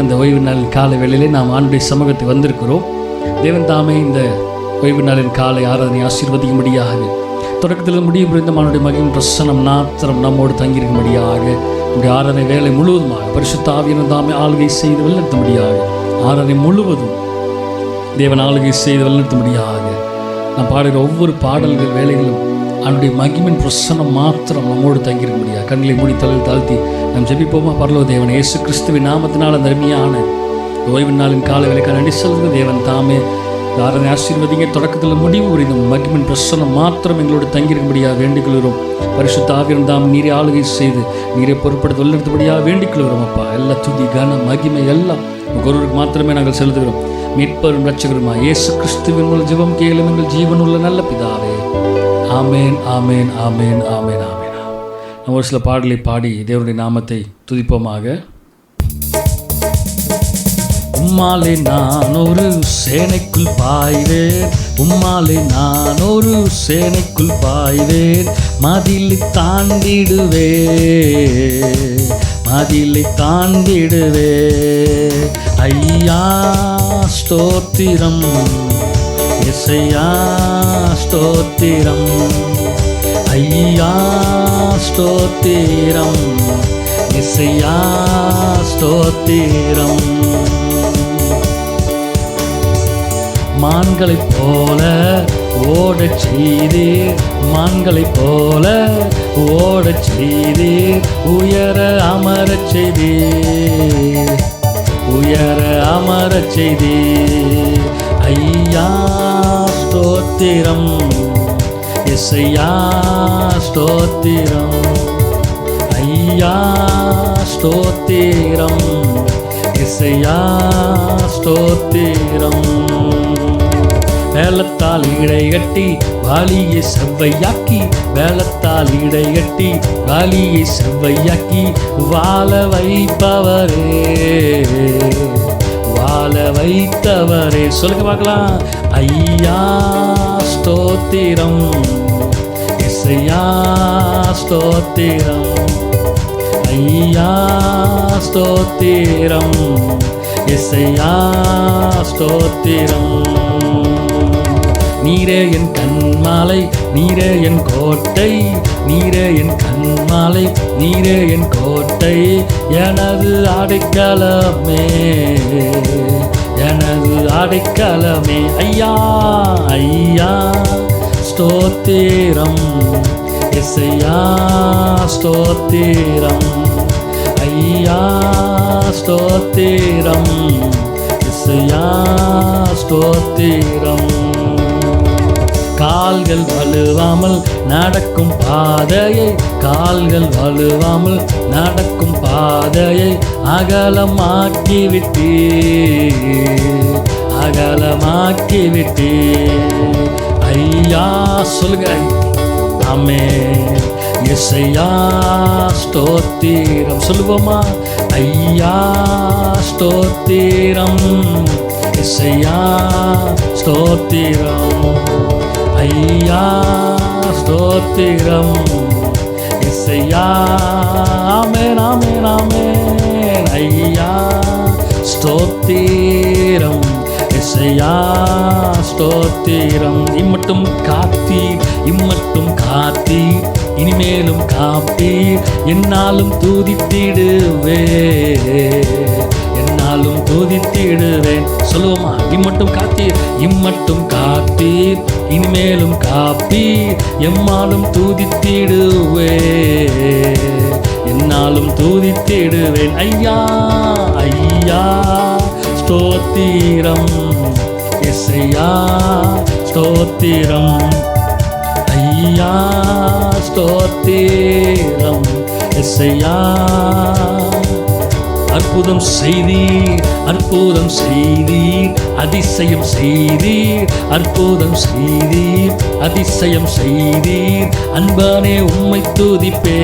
அருமையான இந்த ஓய்வு நாளின் காலை வேளையிலே நாம் ஆண்டுடைய சமூகத்துக்கு வந்திருக்கிறோம். தேவன் தாமே இந்த ஓய்வு நாளின் காலை ஆராதனை ஆசீர்வதிக்கும்படியாக, தொடக்கத்தில் முடியும் புரிந்த மானுடைய மகிமையின் பிரசன்னம் மாத்திரம் நம்மோடு தங்கியிருக்கும்படியாக, இந்த ஆராதனை வேலை முழுவதுமாக பரிசுத்த ஆவியானவர் தாமே ஆளுகை செய்து வழிநடத்தும்படியாக, ஆராதனை முழுவதும் தேவன் ஆளுகை செய்து வழிநடத்தும்படியாக, நாம் பாடுகிற ஒவ்வொரு பாடல்கள் வேலைகளும் அவனுடைய மகிமையின் பிரசன்னம் மாத்திரம் நம்மோடு தங்கியிருக்க முடியாது. கண்களை மூடி தலையில் தாழ்த்தி நாம் ஜெபிப்போமா? பரலோக தேவன் இயேசு கிறிஸ்துவின் நாமத்தினால் அந்த அருமையான ஓய்வு நாளின் கால வேலைக்கான நன்றி சொல்லுங்க. தேவன் தாமே ஆராதனை ஆசீர்வதிங்க. தொடக்கத்தில் முடிவு புரிந்த மகிமையின் பிரசன்னம் மாத்திரம் எங்களோடு தங்கியிருக்க முடியாது வேண்டிக் கொள்கிறோம். பரிசுத்த ஆவியானவர் தாம் நீரை ஆளுகை செய்து நீரை பொறுப்படுத்த வழிநடத்தபடியாக வேண்டிக் கொள்கிறோம். அப்பா, எல்லா துதி கன மகிமை எல்லாம் ஒருவருக்கு மாத்திரமே நாங்கள் செலுத்துகிறோம். மீட்பரும் இரட்சகருமா இயேசு கிறிஸ்துவின் மூலம் ஜெபம் கேளும் எங்கள் ஜீவன் உள்ள நல்ல பிதாவே. ஆமேன், ஆமேன், ஆமேன், ஆமேன், ஆமேன். நம்ம ஒரு சில பாடலை பாடி தேவனுடைய நாமத்தை துதிப்போமாக. உம்மாலே நான் ஒரு சேனைக்குள் பாய்வேன், உம்மாலே நான் ஒரு சேனைக்குள் பாய்வேன், மதிலை தாண்டிடுவே, மதிலை தாண்டிடுவே. ஐயா ஸ்தோத்திரம், இசையா ஸ்தோத்திரம், ஐயா ஸ்தோத்திரம், இசையா ஸ்தோத்திரம். மான்களைப் போல ஓடச் செய்தீர், மான்களைப் போல ஓடச் செய்தீர், உயர அமரச் செய்தீர், உயர அமரச் செய்தீர். ஐயா ஸ்தோத்திரம், இசையா ஸ்தோத்திரம், ஐயா ஸ்தோத்திரம், இசையா ஸ்தோத்திரம். வேலத்தால் இடை கட்டி வாலியை செவ்வையாக்கி, வேலத்தால் இடை கட்டி வாலியை செவ்வையாக்கி, வாழ வைப்பவரே, வாழ வைத்தவரே. சொல்லுங்க பார்க்கலாம். ஐயா ஸ்தோத்திரம், இசையா ஸ்தோத்திரம், ஐயா ஸ்தோத்திரம், இசையா ஸ்தோத்திரம். நீரே என் கண்மாலை, நீரே என் கோட்டை, நீரே என் கண்மாலை, நீரே என் கோட்டை, எனது அடைக்கலமே, எனது அடைக்கலமே. ஐயா ஐயா ஸ்தோத்திரம், இசையா ஸ்தோத்திரம், ஐயா ஸ்தோத்திரம், இசையா ஸ்தோத்திரம். கால்கள் வலுவாமல் நடக்கும் பாதையை, கால்கள் வலுவாமல் நடக்கும் பாதையை அகலமாக்கிவிட்டே, அகலமாக்கிவிட்டே. ஐயா சொல்லுங்க. ஆமென். இசையா ஸ்தோத்திரம் சொல்லுவோமா? ஐயா ஸ்தோத்திரம், இசையா ஸ்தோத்திரம், ஐயா ஸ்தோத்திரம், இசையா. ஆமென், ஆமென், ஆமென். ஐயா ஸ்தோத்திரம், இசையா ஸ்தோத்திரம். இம்மட்டும் காத்தீர், இம்மட்டும் காத்தீர், இனிமேலும் காப்பீர், என்னாலும் துதித்திடுவே, என்னாலும் துதித்திடுவேன். சொல்லுவோமா? இம்மட்டும் காத்தீர், இம்மட்டும் காத்தீர், இனிமேலும் காப்பீர், எம்மாலும் துதித்திடுவே, என்னாலும் துதித்திடுவேன். ஐயா ஐயா ஸ்தோத்திரம், இசையா ஸ்தோத்திரம், ஐயா ஸ்தோத்திரம், இசையா. அற்புதம் செய்தீர், அற்புதம் செய்தீர், அதிசயம் செய்தீர், அற்புதம் செய்தீர், அதிசயம் செய்தீர். அன்பானே உம்மை துதிப்பே,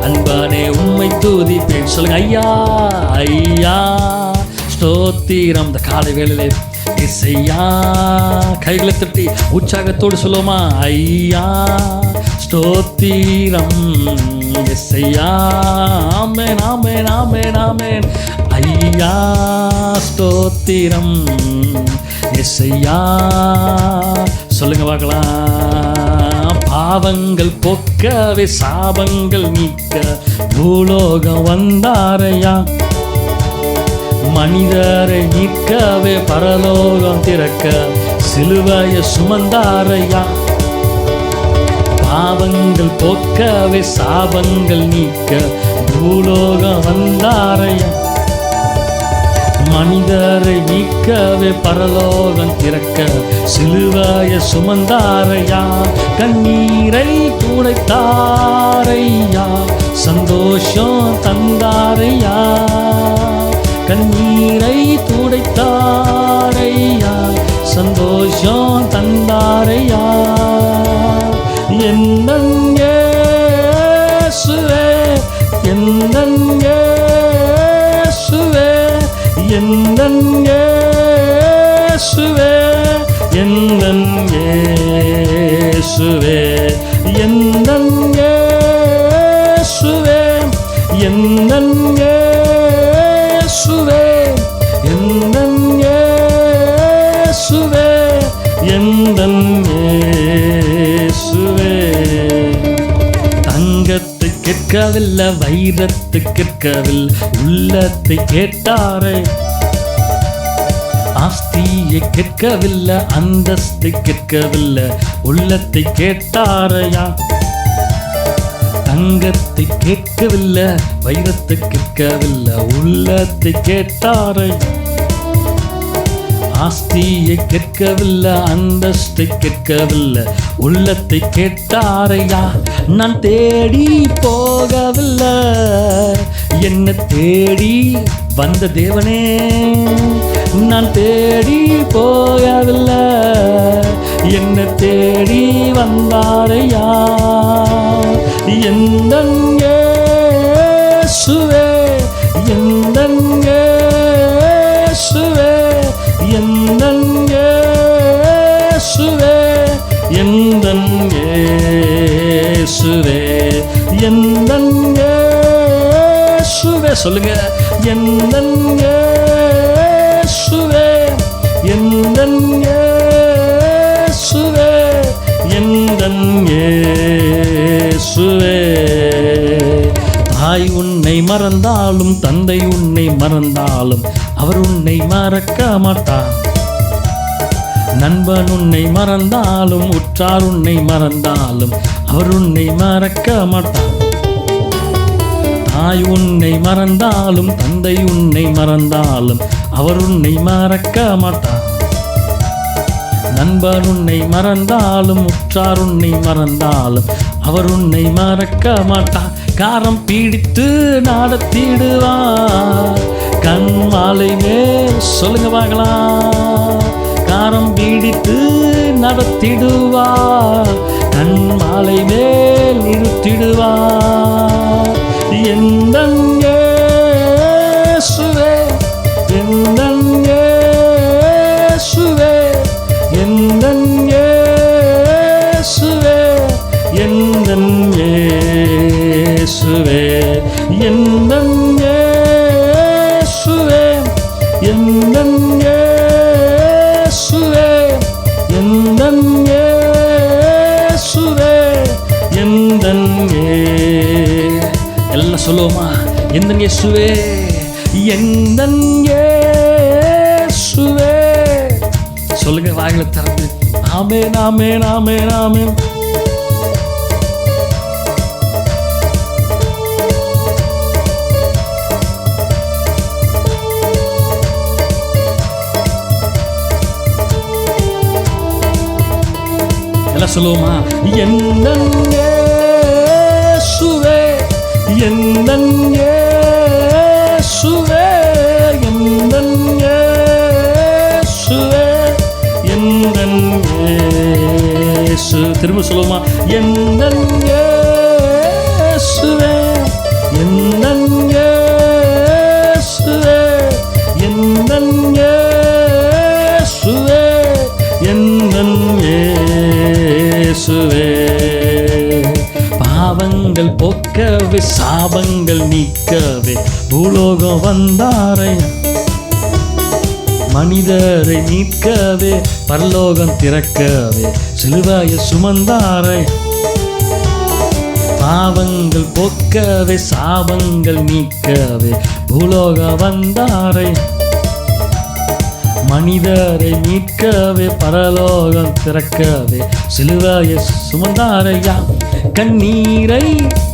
அன்பானே உம்மை துதிப்பேன். சொல்லுங்க. ஐயா ஐயா ஸ்தோத்திரம். இந்த காலை வேளையிலே இசையா கைகளை தட்டி உற்சாகத்தோடு சொல்லுவோமா? ஐயா ஸ்தோத்திரம், எஸ்ஐயா ஆமென் ஆமென் ஆமென் ஆமென். ஐயா ஸ்தோத்திரம் எஸ்ஐயா. சொல்லுங்க பார்க்கலாம். பாவங்கள் போக்கவே சாபங்கள் நீக்க பூலோகம் வந்தாரையா. மனிதரை நீக்கவே பரலோகம் திறக்க சிலுவையை சுமந்தாரையா. பாவங்கள் போக்கவே சாபங்கள் நீக்க பூலோகம் வந்தாரையா. மனிதரை நீக்கவே பரலோகம் திறக்க சிலுவையை சுமந்தாரையா. கண்ணீரை துடைத்தாரையா, சந்தோஷம் தந்தாரையா. கண்ணீரை துடைத்தாரையா, சந்தோஷம் தந்தாரையா. என்னன் இயேசுவே என்னன் இயேசுவே என்னன் இயேசுவே என்னன் இயேசுவே என்னன் இயேசுவே என்னன் இயேசுவே என்னன் இயேசுவே என்னன் இயேசுவே. தங்கத்தை கேட்கவில்லை, வைரத்தை கேட்கவில்லை, உள்ளத்தை கேட்டாரே. ஆஸ்தியை கேட்கவில்லை, அந்தஸ்தை கேட்கவில்லை, உள்ளத்தை கேட்டாரையா. தங்கத்தை கேட்கவில்லை, வைரத்தை கேட்கவில்லை, உள்ளத்தை கேட்டாரையா. ஆஸ்தியை கேட்கவில்லை, அந்தஸ்தை கேட்கவில்லை, உள்ளத்தை கேட்டாரையா. நான் தேடி போகவில்லை, என்ன தேடி வந்த தேவனே. நான் தேடி போகவில்லை, என்ன தேடி வந்தாரையா. எந்தன் இயேசுவே எந்தன் இயேசுவே எந்தன் இயேசுவே எந்தன் இயேசுவே எந்தன் இயேசுவே. சொல்லுங்க. எந்தன் இயேசுவே எந்தன் இயேசுவே எந்தன் இயேசுவே. தாய் உன்னை மறந்தாலும் தந்தை உன்னை மறந்தாலும் அவர் உன்னை மறக்க மாட்டார். நண்பன் உன்னை மறந்தாலும் உற்றார் உன்னை மறந்தாலும் அவர் உன்னை மறக்க மாட்டார். தாய் உன்னை மறந்தாலும் தந்தை உன்னை மறந்தாலும் அவர் உன்னை மறக்க மாட்டார். நண்பன் உன்னை மறந்தாலும் உற்றார் உன்னை மறந்தாலும் அவர் உன்னை மறக்க மாட்டார். காரம் பீடித்து நடத்திடுவார் கண் மாலை மேல். சொல்லுங்க பார்க்கலாம். காரம் பீடித்து நடத்திடுவார் கண் மாலை மேல் நிறுத்திடுவார். எந்தன் இயேசுவே எந்தன் இயேசுவே எந்தன் இயேசுவே எந்தன் இயேசுவே எந்தன் இயேசுவே எந்தன் இயேசுவே எந்தன் இயேசுவே எந்தன் எல்லாம் சொல்லுவோமா. எந்தன் இயேசுவே எந்தன் இயேசுவே. சொல்லுங்க வாயில திறந்து. ஆமென் ஆமென் ஆமென் ஆமென். எல்லாம் சொல்லுவோமா. எந்தன் இயேசுவே எந்தன் இயேசுவே எந்தன் இயேசுவே எந்தன் இயேசு. திரும்ப சொல்லுவோமா. எந்தன் இயேசுவே எந்தன் இயேசுவே எந்தன் இயேசுவே எந்தன் இயேசுவே. பாவங்கள் போக்க போக்கவே சாபங்கள் நீக்கவே பூலோகம் வந்தாரையா. மனிதரை மீட்கவே பரலோகம் திறக்கவே சிலுவையை சுமந்தாரையா. பாவங்கள் போக்கவே சாபங்கள் நீக்கவே பூலோகம் வந்தாரையா. மனிதரை மீட்கவே பரலோகம் திறக்கவே சிலுவையை சுமந்தாரையா. கண்ணீரை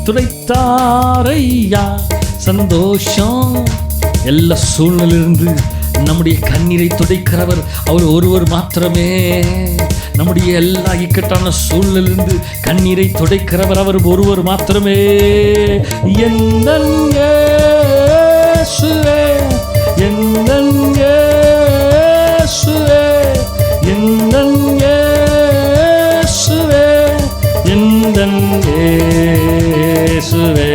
துடைத்தாரையா. சந்தோஷம் எல்லா சூழ்நிலையிலிருந்து நம்முடைய கண்ணீரை துடைக்கிறவர் அவர் ஒருவர் மாத்திரமே. நம்முடைய எல்லா இக்கட்டான சூழ்நிலையிலிருந்து கண்ணீரை துடைக்கிறவர் அவர் ஒருவர் மாத்திரமே. எந்தன் இயேசுவே, எந்தன் இயேசுவே, எந்தன் இயேசுவே, எந்தன் இயேசுவே,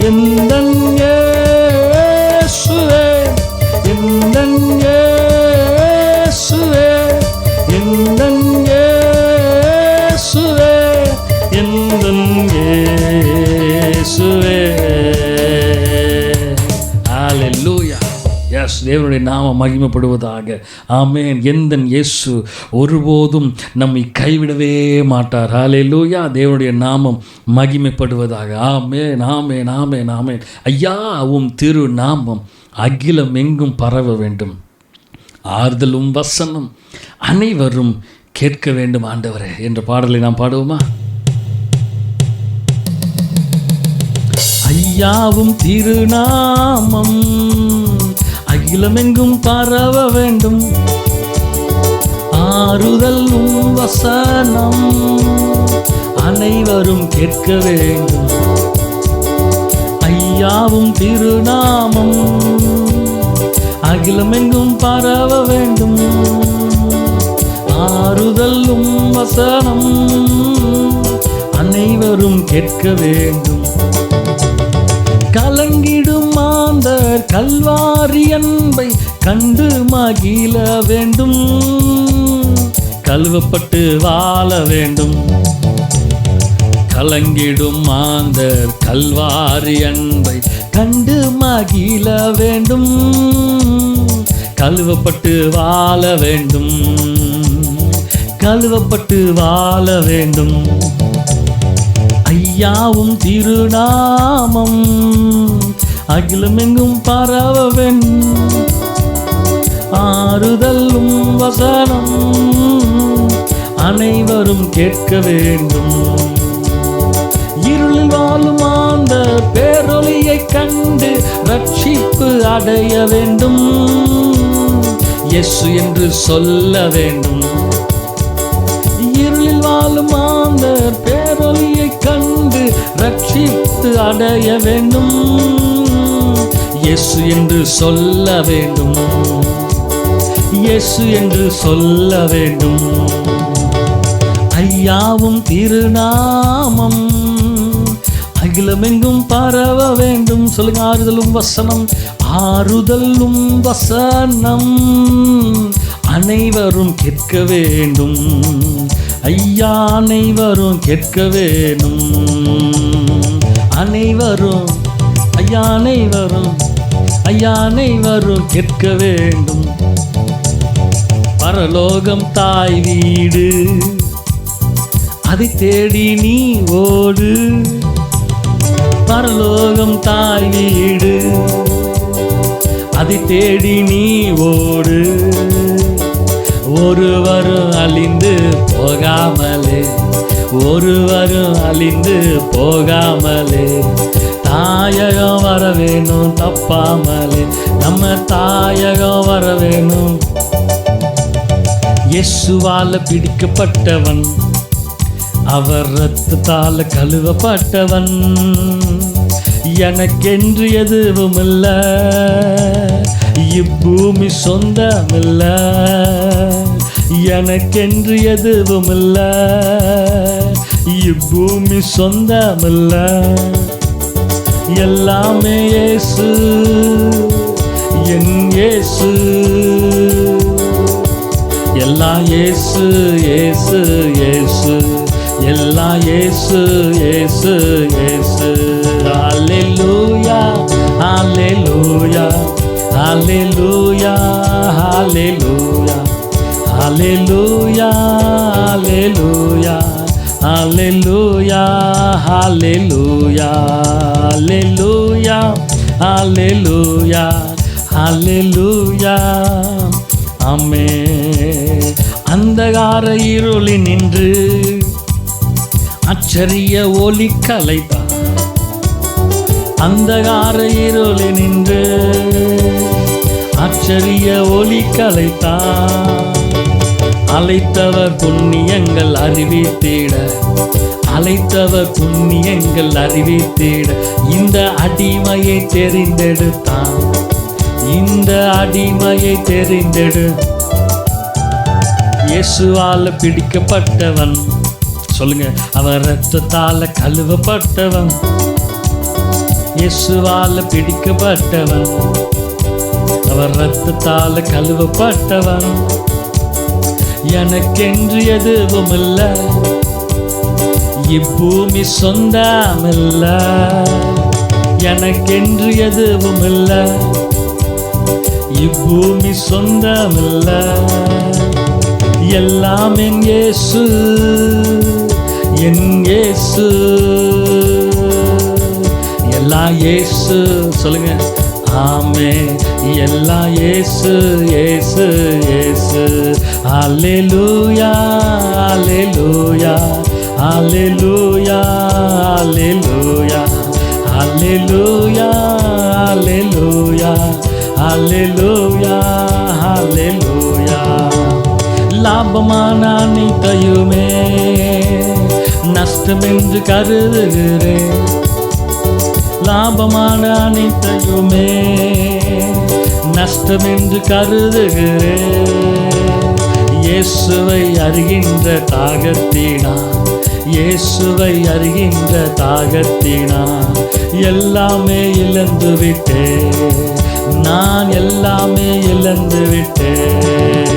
எந்தன் இயேசுவே, எந்தன் இயேசுவே, எந்தன் இயேசுவே, எந்தன் இயேசுவே. ஹல்லேலூயா. எஸ், தேவனுடைய நாமம் மகிமைப்படுவதாக. ஆமென். எந்தன் இயேசு ஒருபோதும் நம்மை கைவிடவே மாட்டார். ஹல்லேலூயா. தேவனுடைய நாமம் மகிமைப்படுவதாக. ஆமென், ஆமென், ஆமென், ஆமென். ஐயா, உம் திரு நாமம் அகிலம் எங்கும் பரவ வேண்டும். ஆறுதலும் வசனம் அனைவரும் கேட்க வேண்டும் ஆண்டவரே என்ற பாடலை நாம் பாடுவோமா? ஐயாவும் திருநாமம் அகிலமெங்கும் பரவ வேண்டும். ஆறுதலும் வசனம் அனைவரும் கேட்க வேண்டும். ஐயாவும் திருநாமம் அகிலமெங்கும் பரவ வேண்டும். ஆறுதலும் வசனம் அனைவரும் கேட்க வேண்டும். கலங்கிடும் மாந்தர் கல்வாரி அன்பை கண்டு மகிழ வேண்டும். கழுவப்பட்டு வாழ வேண்டும். கலங்கிடும் மாந்தர் கல்வாரி அன்பை கண்டு மகிழ வேண்டும். கழுவப்பட்டு வாழ வேண்டும். கழுவப்பட்டு வாழ வேண்டும். ஐயாவும் திருநாமம் அகிலமெங்கும் பரவ வேண்டும். ஆறுதலும் வசனம் அனைவரும் கேட்க வேண்டும். இருளில் வாழும் அந்த பேரொளியை கண்டு ரட்சிப்பு அடைய வேண்டும். இயேசு என்று சொல்ல வேண்டும். இருளில் வாழும் அந்த பேரொளியை கண்டு ரட்சிப்பு அடைய வேண்டும். இயேசு என்று சொல்ல வேண்டும். இயேசு என்று சொல்ல வேண்டும். ஐயாவும் திருநாமம் அகிலமெங்கும் பரவ வேண்டும். சொல்லுங்க. ஆறுதலும் வசனம், ஆறுதலும் வசனம் அனைவரும் கேட்க வேண்டும். ஐயா, அனைவரும் கேட்க வேண்டும். அனைவரும், ஐயா அனைவரும், ஐயா அனைவரும் கேட்க வேண்டும். பரலோகம் தாய் வீடு, அதை தேடி நீ ஓடு. பரலோகம் தாய் வீடு, அதை தேடி நீ ஓடு. ஒருவரும் அழிந்து போகாமலே, ஒருவரும் அழிந்து போகாமலே தாயகம் வர வேணும் தப்பாமலே. நம்ம தாயகம் வர வேணும். இயேசுவால பிடிக்கப்பட்டவன், அவர் இரத்தத்தால் கழுவப்பட்டவன். எனக்கென்று எதுவும் இல்ல, இப்பூமி சொந்தமில்ல. எனக்கென்று எதுவும் இல்ல, இப்பூமி சொந்தமில்ல. எல்லாமே இயேசு, என் இயேசு. எல்லாம் இயேசு, இயேசு, இயேசு. எல்லாம் இயேசு இயேசு இயேசு. ஹல்லேலூயா ஹல்லேலூயா ஹல்லேலூயா ஹல்லேலூயா ஹல்லேலூயா ஹல்லேலூயா ஹல்லேலூயா ஹல்லேலூயா ஹல்லேலூயா ஹல்லேலூயா ஹல்லேலூயா. ஆமென். அந்தகார இருளில் நின்று ஆச்சரிய ஒளி கலைத்தார். அந்தகார இருளில் நின்று ஆச்சரிய ஒளி கலைத்தார். அழைத்தவர் புண்ணியங்கள் அறிவித்திட, அழைத்தவர் புண்ணியங்கள் அறிவித்திட இந்த அடிமையை தெரிந்தெடுத்தான். இந்த அடிமையை தெரிந்தெடு. இயேசுவால பிடிக்கப்பட்டவன், சொல்லுங்க, அவர் இரத்தத்தால கழுவப்பட்டவன். இயேசுவால பிடிக்கப்பட்டவன், அவர் இரத்தத்தால கழுவப்பட்டவன். எனக்கென்று எதுவும் இல்ல, இப்பூமி சொந்தமில்ல. எனக்கென்று எதுவும் இல்ல, இப்பூமி சொந்தமில்ல. எல்லாம் என் இயேசு, என் இயேசு, எல்லாம் இயேசு. சொல்லுங்க, ஆமென். எல்லாம் இயேசு இயேசு இயேசு. ஹல்லேலூயா ஹல்லேலூயா ஹல்லேலூயா ஹல்லேலூயா ஹல்லேலூயா ஹல்லேலூயா ஹல்லேலூயா ஹல்லேலூயா. லாபமான அனைத்தையுமே நஷ்டமென்று கருதுகிறேன். லாபமான அனைத்தையுமே நஷ்டமென்று கருதுகிறேன். இயேசுவை அறிகின்ற தாகத்தினா, இயேசுவை அறிகின்ற தாகத்தினா எல்லாமே இழந்து விட்டேன். நான் எல்லாமே இழந்து விட்டேன்.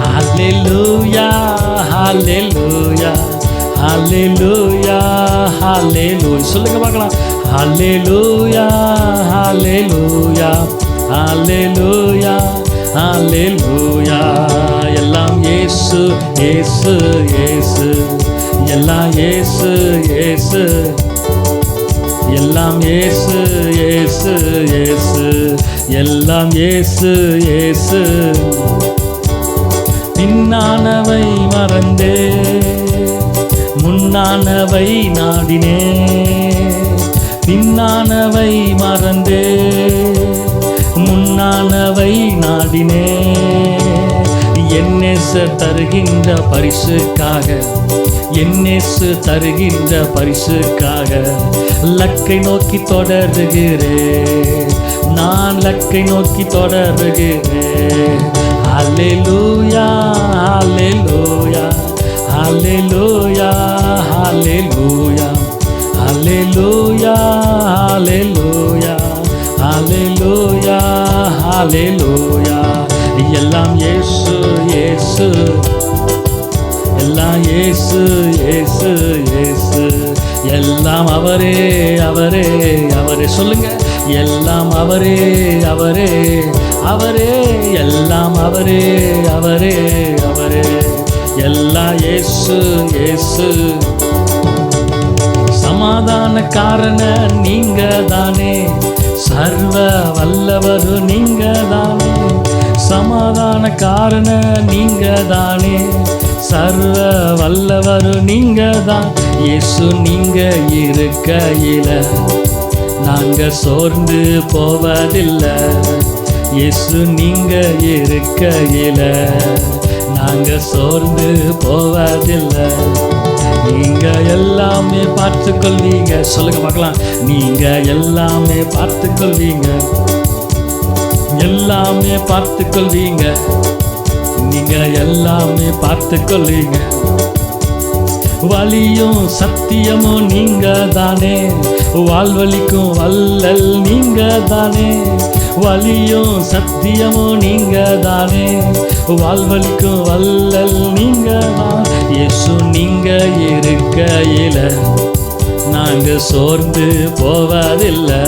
ஹல்லேலூயா ஹல்லேலூயா ஹல்லேலூயா ஹல்லேலூயா. சொல்லுங்க பார்க்கலாம். ஹல்லேலூயா ஹல்லேலூயா ஹல்லேலூயா ஹல்லேலூயா. எல்லாம் இயேசு இயேசு இயேசு. எல்லாம் இயேசு இயேசு. எல்லாம் இயேசு இயேசு இயேசு. எல்லாம் இயேசு இயேசு. பின்னானவை மறந்தே முன்னானவை நாடினே. பின்னானவை மறந்தே முன்னானவை நாடினே. என்னேசு தருகின்ற பரிசுக்காக, என்னேசு தருகின்ற பரிசுக்காக லக்கை நோக்கி தொடருகிறேன். நான் லக்கை நோக்கி தொடருகிறேன். ஹல்லேலூயா ஹல்லேலூயா ஹல்லேலூயா ஹல்லேலூயா ஹல்லேலூயா ஹல்லேலூயா ஹல்லேலூயா ஹல்லேலூயா. எல்லாம் இயேசு இயேசு. எல்லாம் இயேசு இயேசு இயேசு. எல்லாம் அவரே அவரே அவரே. சொல்லுங்க, எல்லாம் அவரே அவரே அவரே. எல்லாம் அவரே அவரே அவரே. எல்லாம் இயேசு இயேசு. சமாதான காரண நீங்க தானே, சர்வ வல்லவரு நீங்க தானே. சமாதான காரண நீங்க தானே, சர்வ வல்லவரு நீங்க தான். இயேசு நீங்க இருக்கையில நாங்க சோர்ந்து போவதில்லை. இயேசு நீங்க இருக்கையில நாங்க சோர்ந்து போவதில்லை. நீங்க எல்லாமே பார்த்து கொள்வீங்க. சொல்லுங்க பார்க்கலாம். நீங்க எல்லாமே பார்த்து கொள்வீங்க. எல்லாமே பார்த்து கொள்வீங்க. நீங்க எல்லாமே பார்த்து கொள்வீங்க. வலியும் சத்தியமும் நீங்க தானே, வாழ்வழிக்கும் வல்லல் நீங்க தானே. வலியும் சத்தியமும் நீங்க தானே, வாழ்வழிக்கும் வல்லல் நீங்க தான். இயேசு நீங்க இருக்கையில நாங்க சோர்ந்து போவதில்லை.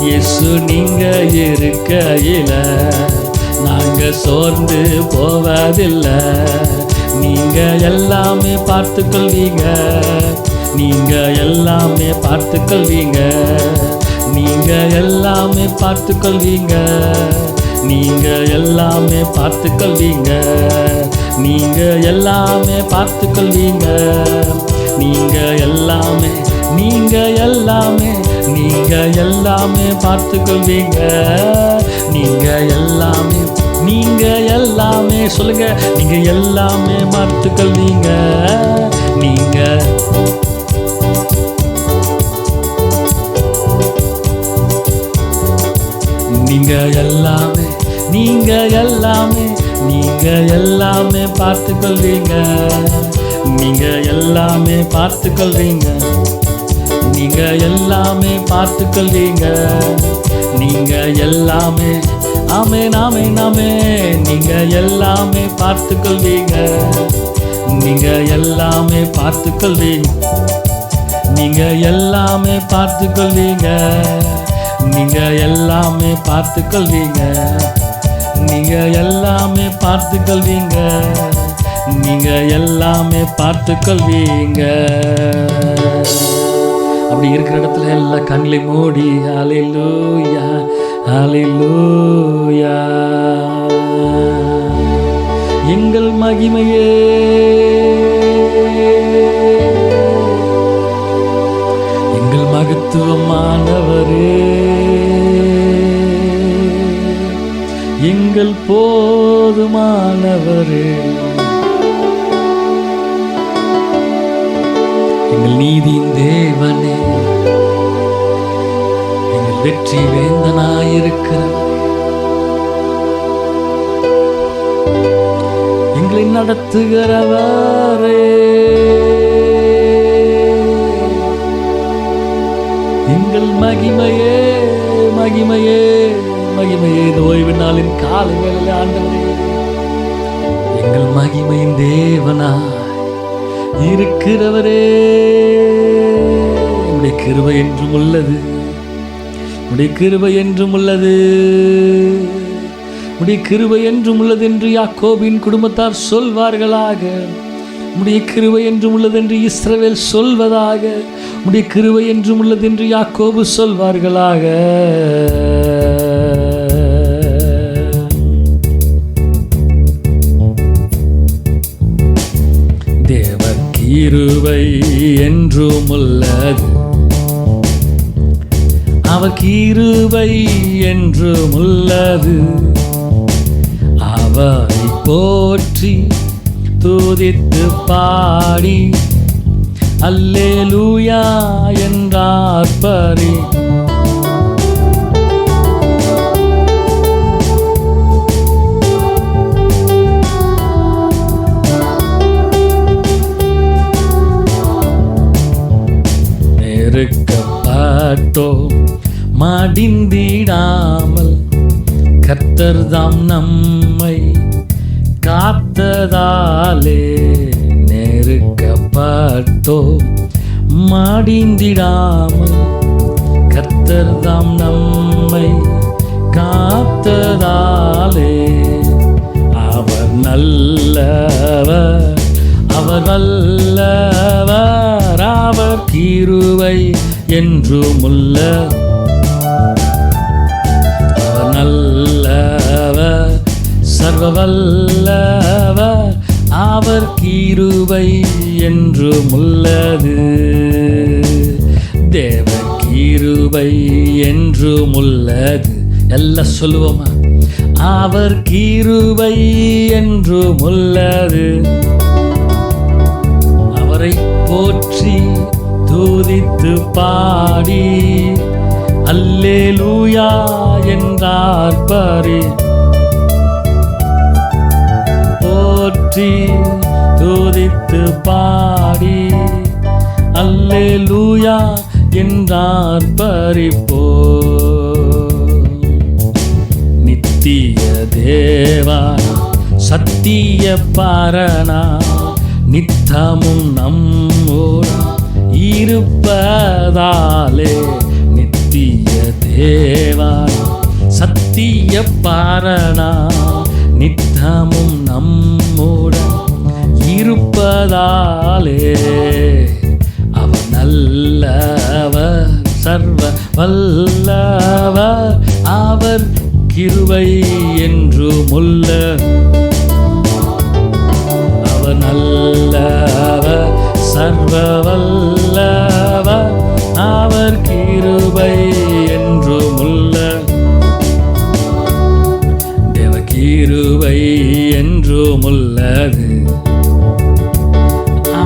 இயேசு நீங்க இருக்கையில நாங்க சோர்ந்து போவதில்லை. நீங்க எல்லாமே பார்த்து கொள்வீங்க, நீங்க எல்லாமே பார்த்து கொள்வீங்க, நீங்க எல்லாமே பார்த்து கொள்வீங்க, நீங்க எல்லாமே பார்த்து கொள்வீங்க, நீங்க எல்லாமே பார்த்து கொள்வீங்க, நீங்க எல்லாமே, நீங்க எல்லாமே, நீங்க எல்லாமே பார்த்து கொள்வீங்க, நீங்க எல்லாமே, நீங்க எல்லாமே, சொல்லுங்க, நீங்க எல்லாமே பார்த்து கொள்வீங்க, நீங்க நீங்க எல்லாமே, நீங்க எல்லாமே, நீங்க எல்லாமே பார்த்து கொள்வீங்க, நீங்க எல்லாமே பார்த்து கொள்வீங்க, நீங்க எல்லாமே பார்த்து கொள்வீங்க, நீங்க எல்லாமே, ஆமென் ஆமென் ஆமென், நீங்க எல்லாமே பார்த்து கொள்வீங்க, நீங்க எல்லாமே பார்த்து கொள்வீங்க, நீங்க எல்லாமே பார்த்து கொள்வீங்க, நீங்க எல்லாமே பார்த்து கொள்வீங்க, நீங்க எல்லாமே பார்த்து கொள்வீங்க, நீங்க எல்லாமே பார்த்து கொள்வீங்க. அப்படி இருக்கிற இடத்துல எல்லா கண்களை மூடி ஹல்லேலூயா ஹல்லேலூயா. எங்கள் மகிமையே, எங்கள் மகத்துவமானவரே, எங்கள் போதுமானவரே, எங்கள் நீதியின் தேவனே, எங்கள் வெற்றி வேந்தனாயிருக்கிறவரே, எங்களை நடத்துகிறவரே, எங்கள் மகிமையே மகிமையே மகிமையே. இந்த ஓய்வு நாளின் காலங்களில் ஆண்டவரே, எங்கள் மகிமையின் தேவனாய் இருக்கிறவரே, உம்முடைய கிருபை என்றும் உள்ளது, உம்முடைய கிருபை என்றும் உள்ளது, உம்முடைய கிருபை என்றும் உள்ளது என்று யாக்கோபின் குடும்பத்தார் சொல்வார்களாக. உம்முடைய கிருபை என்றும் உள்ளது என்று இஸ்ரவேல் சொல்வதாக. உம்முடைய கிருபை என்றும் உள்ளது என்று யாக்கோபு சொல்வார்களாக. தேவ கிருபை என்றும் உள்ளது, அவர் கிருபை என்றும் உள்ளது, அவரை போற்றி துதித்து பாடி அல்லேலூயா என்றார் பரி. நெருக்கப்பட்டோ மடிந்திடாமல் கர்த்தர்தாம் நம்மை காத்ததாலே. நெருக்கப்பட்டோ மடிந்திடாமல் கர்த்தர்தாம் நம்மை காத்ததாலே. அவர் நல்லவர், அவர் வல்லவர், அவர் கிருபை என்றும் உள்ள. அவர் நல்லவர், சர்வ வல்லவர், அவர் கிருபை என்றும் உள்ளது. தேவ கிருபை என்றும் உள்ளது. எல்லாம் சொல்லுவோமா? அவர் கிருபை என்றும் உள்ளது. அவரை போற்றி துதித்து பாடி அல்லேலூயா என்றார் பரி. போற்றி துதித்து பாடி அல்லேலூயா என்றார் பரிப்போ. நித்திய தேவா சத்திய பரணா நித்தமும் நம்மோடு இருப்பதாலே நித்திய தேவன் சத்திய பாரணா நித்தமும் நம்மோடு இருப்பதாலே அவர் நல்லவர் சர்வ வல்லவர் அவர் கிருபை என்றும் உள்ள அவர் நல்லவர் சர்வ வல்லவர் அவர் கிருபை என்றும் உள்ள தேவ கிருபை என்றும் உள்ளது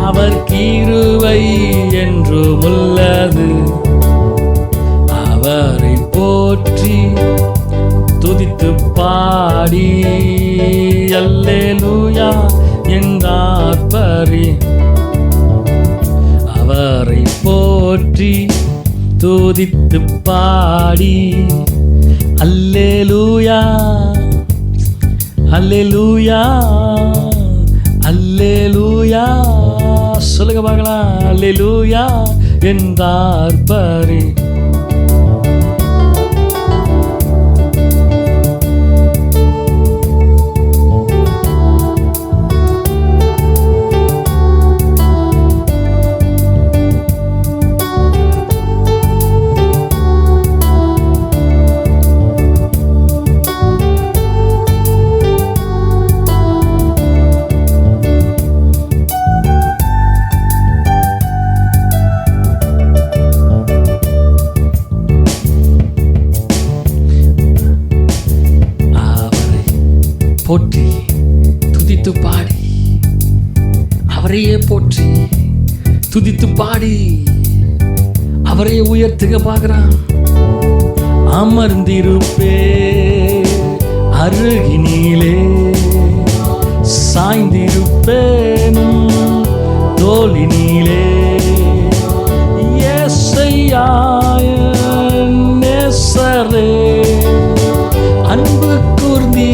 அவர் கிருபை என்றும் உள்ளது அவரை போற்றி துதித்து பாடி அல்லேலூயா என்றார்ப்பரி அவரை போற்றி துதித்து பாடி அல்லேலூயா அல்லேலூயா அல்லேலூயா சொல்லுங்க பார்க்கலாம் அல்லேலூயா என்றார்ப்பரி போற்றி துதித்து பாடி அவரையே போற்றி துதித்து பாடி அவரையே உயர்த்துக பார்க்கிறான். அமர்ந்திருப்பே அருகினிலே சாய்ந்திருப்பேனும் தோளினிலே ஏசையாய நேசரே அன்பு கூர்ந்தீ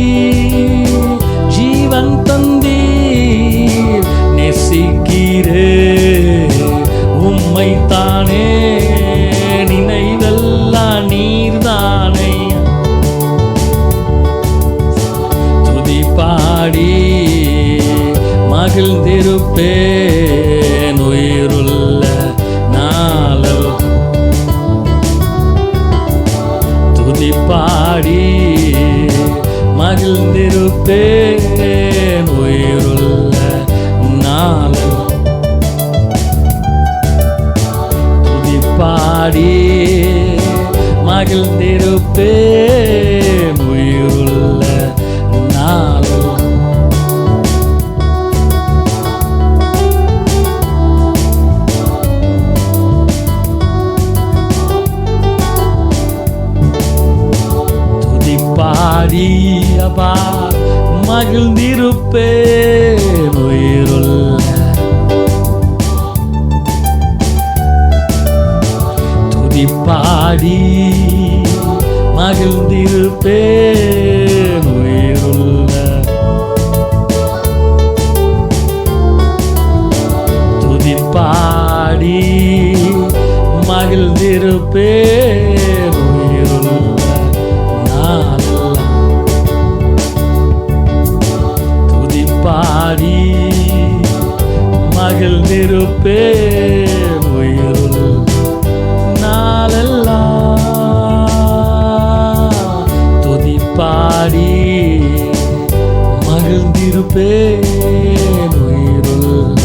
ஜீவன் தந்தீர் நேசிக்கிறே உம்மை தானே நினைவெல்லாம் நீர்தானே துதி பாடி மகிழ்ந்திருப்பேன் உயிருள்ள நாளல் துதி பாடி மகிழ்ந்திருப்பேன் உயிருள்ள நாளல் துதி பாடி மகிழ்ந்திருப்பேன் உயிருள்ள நாளல் துதி பாடி அப்பா மகிழ்ந்திருப்பேன் உயிருள்ள துதி பாடி மகிழ்ந்திருப்பேன் உயிருள்ள துதி பாடி மகிழ்ந்திருப்பேன் உயிருள்ள நாளெல்லாம் துதி பாடி மகிழ்ந்திருப்பேன் உயிருள்ள நாளெல்லாம் துதி பாடி மகிழ்ந்திருப்பேன் உயிருள்ள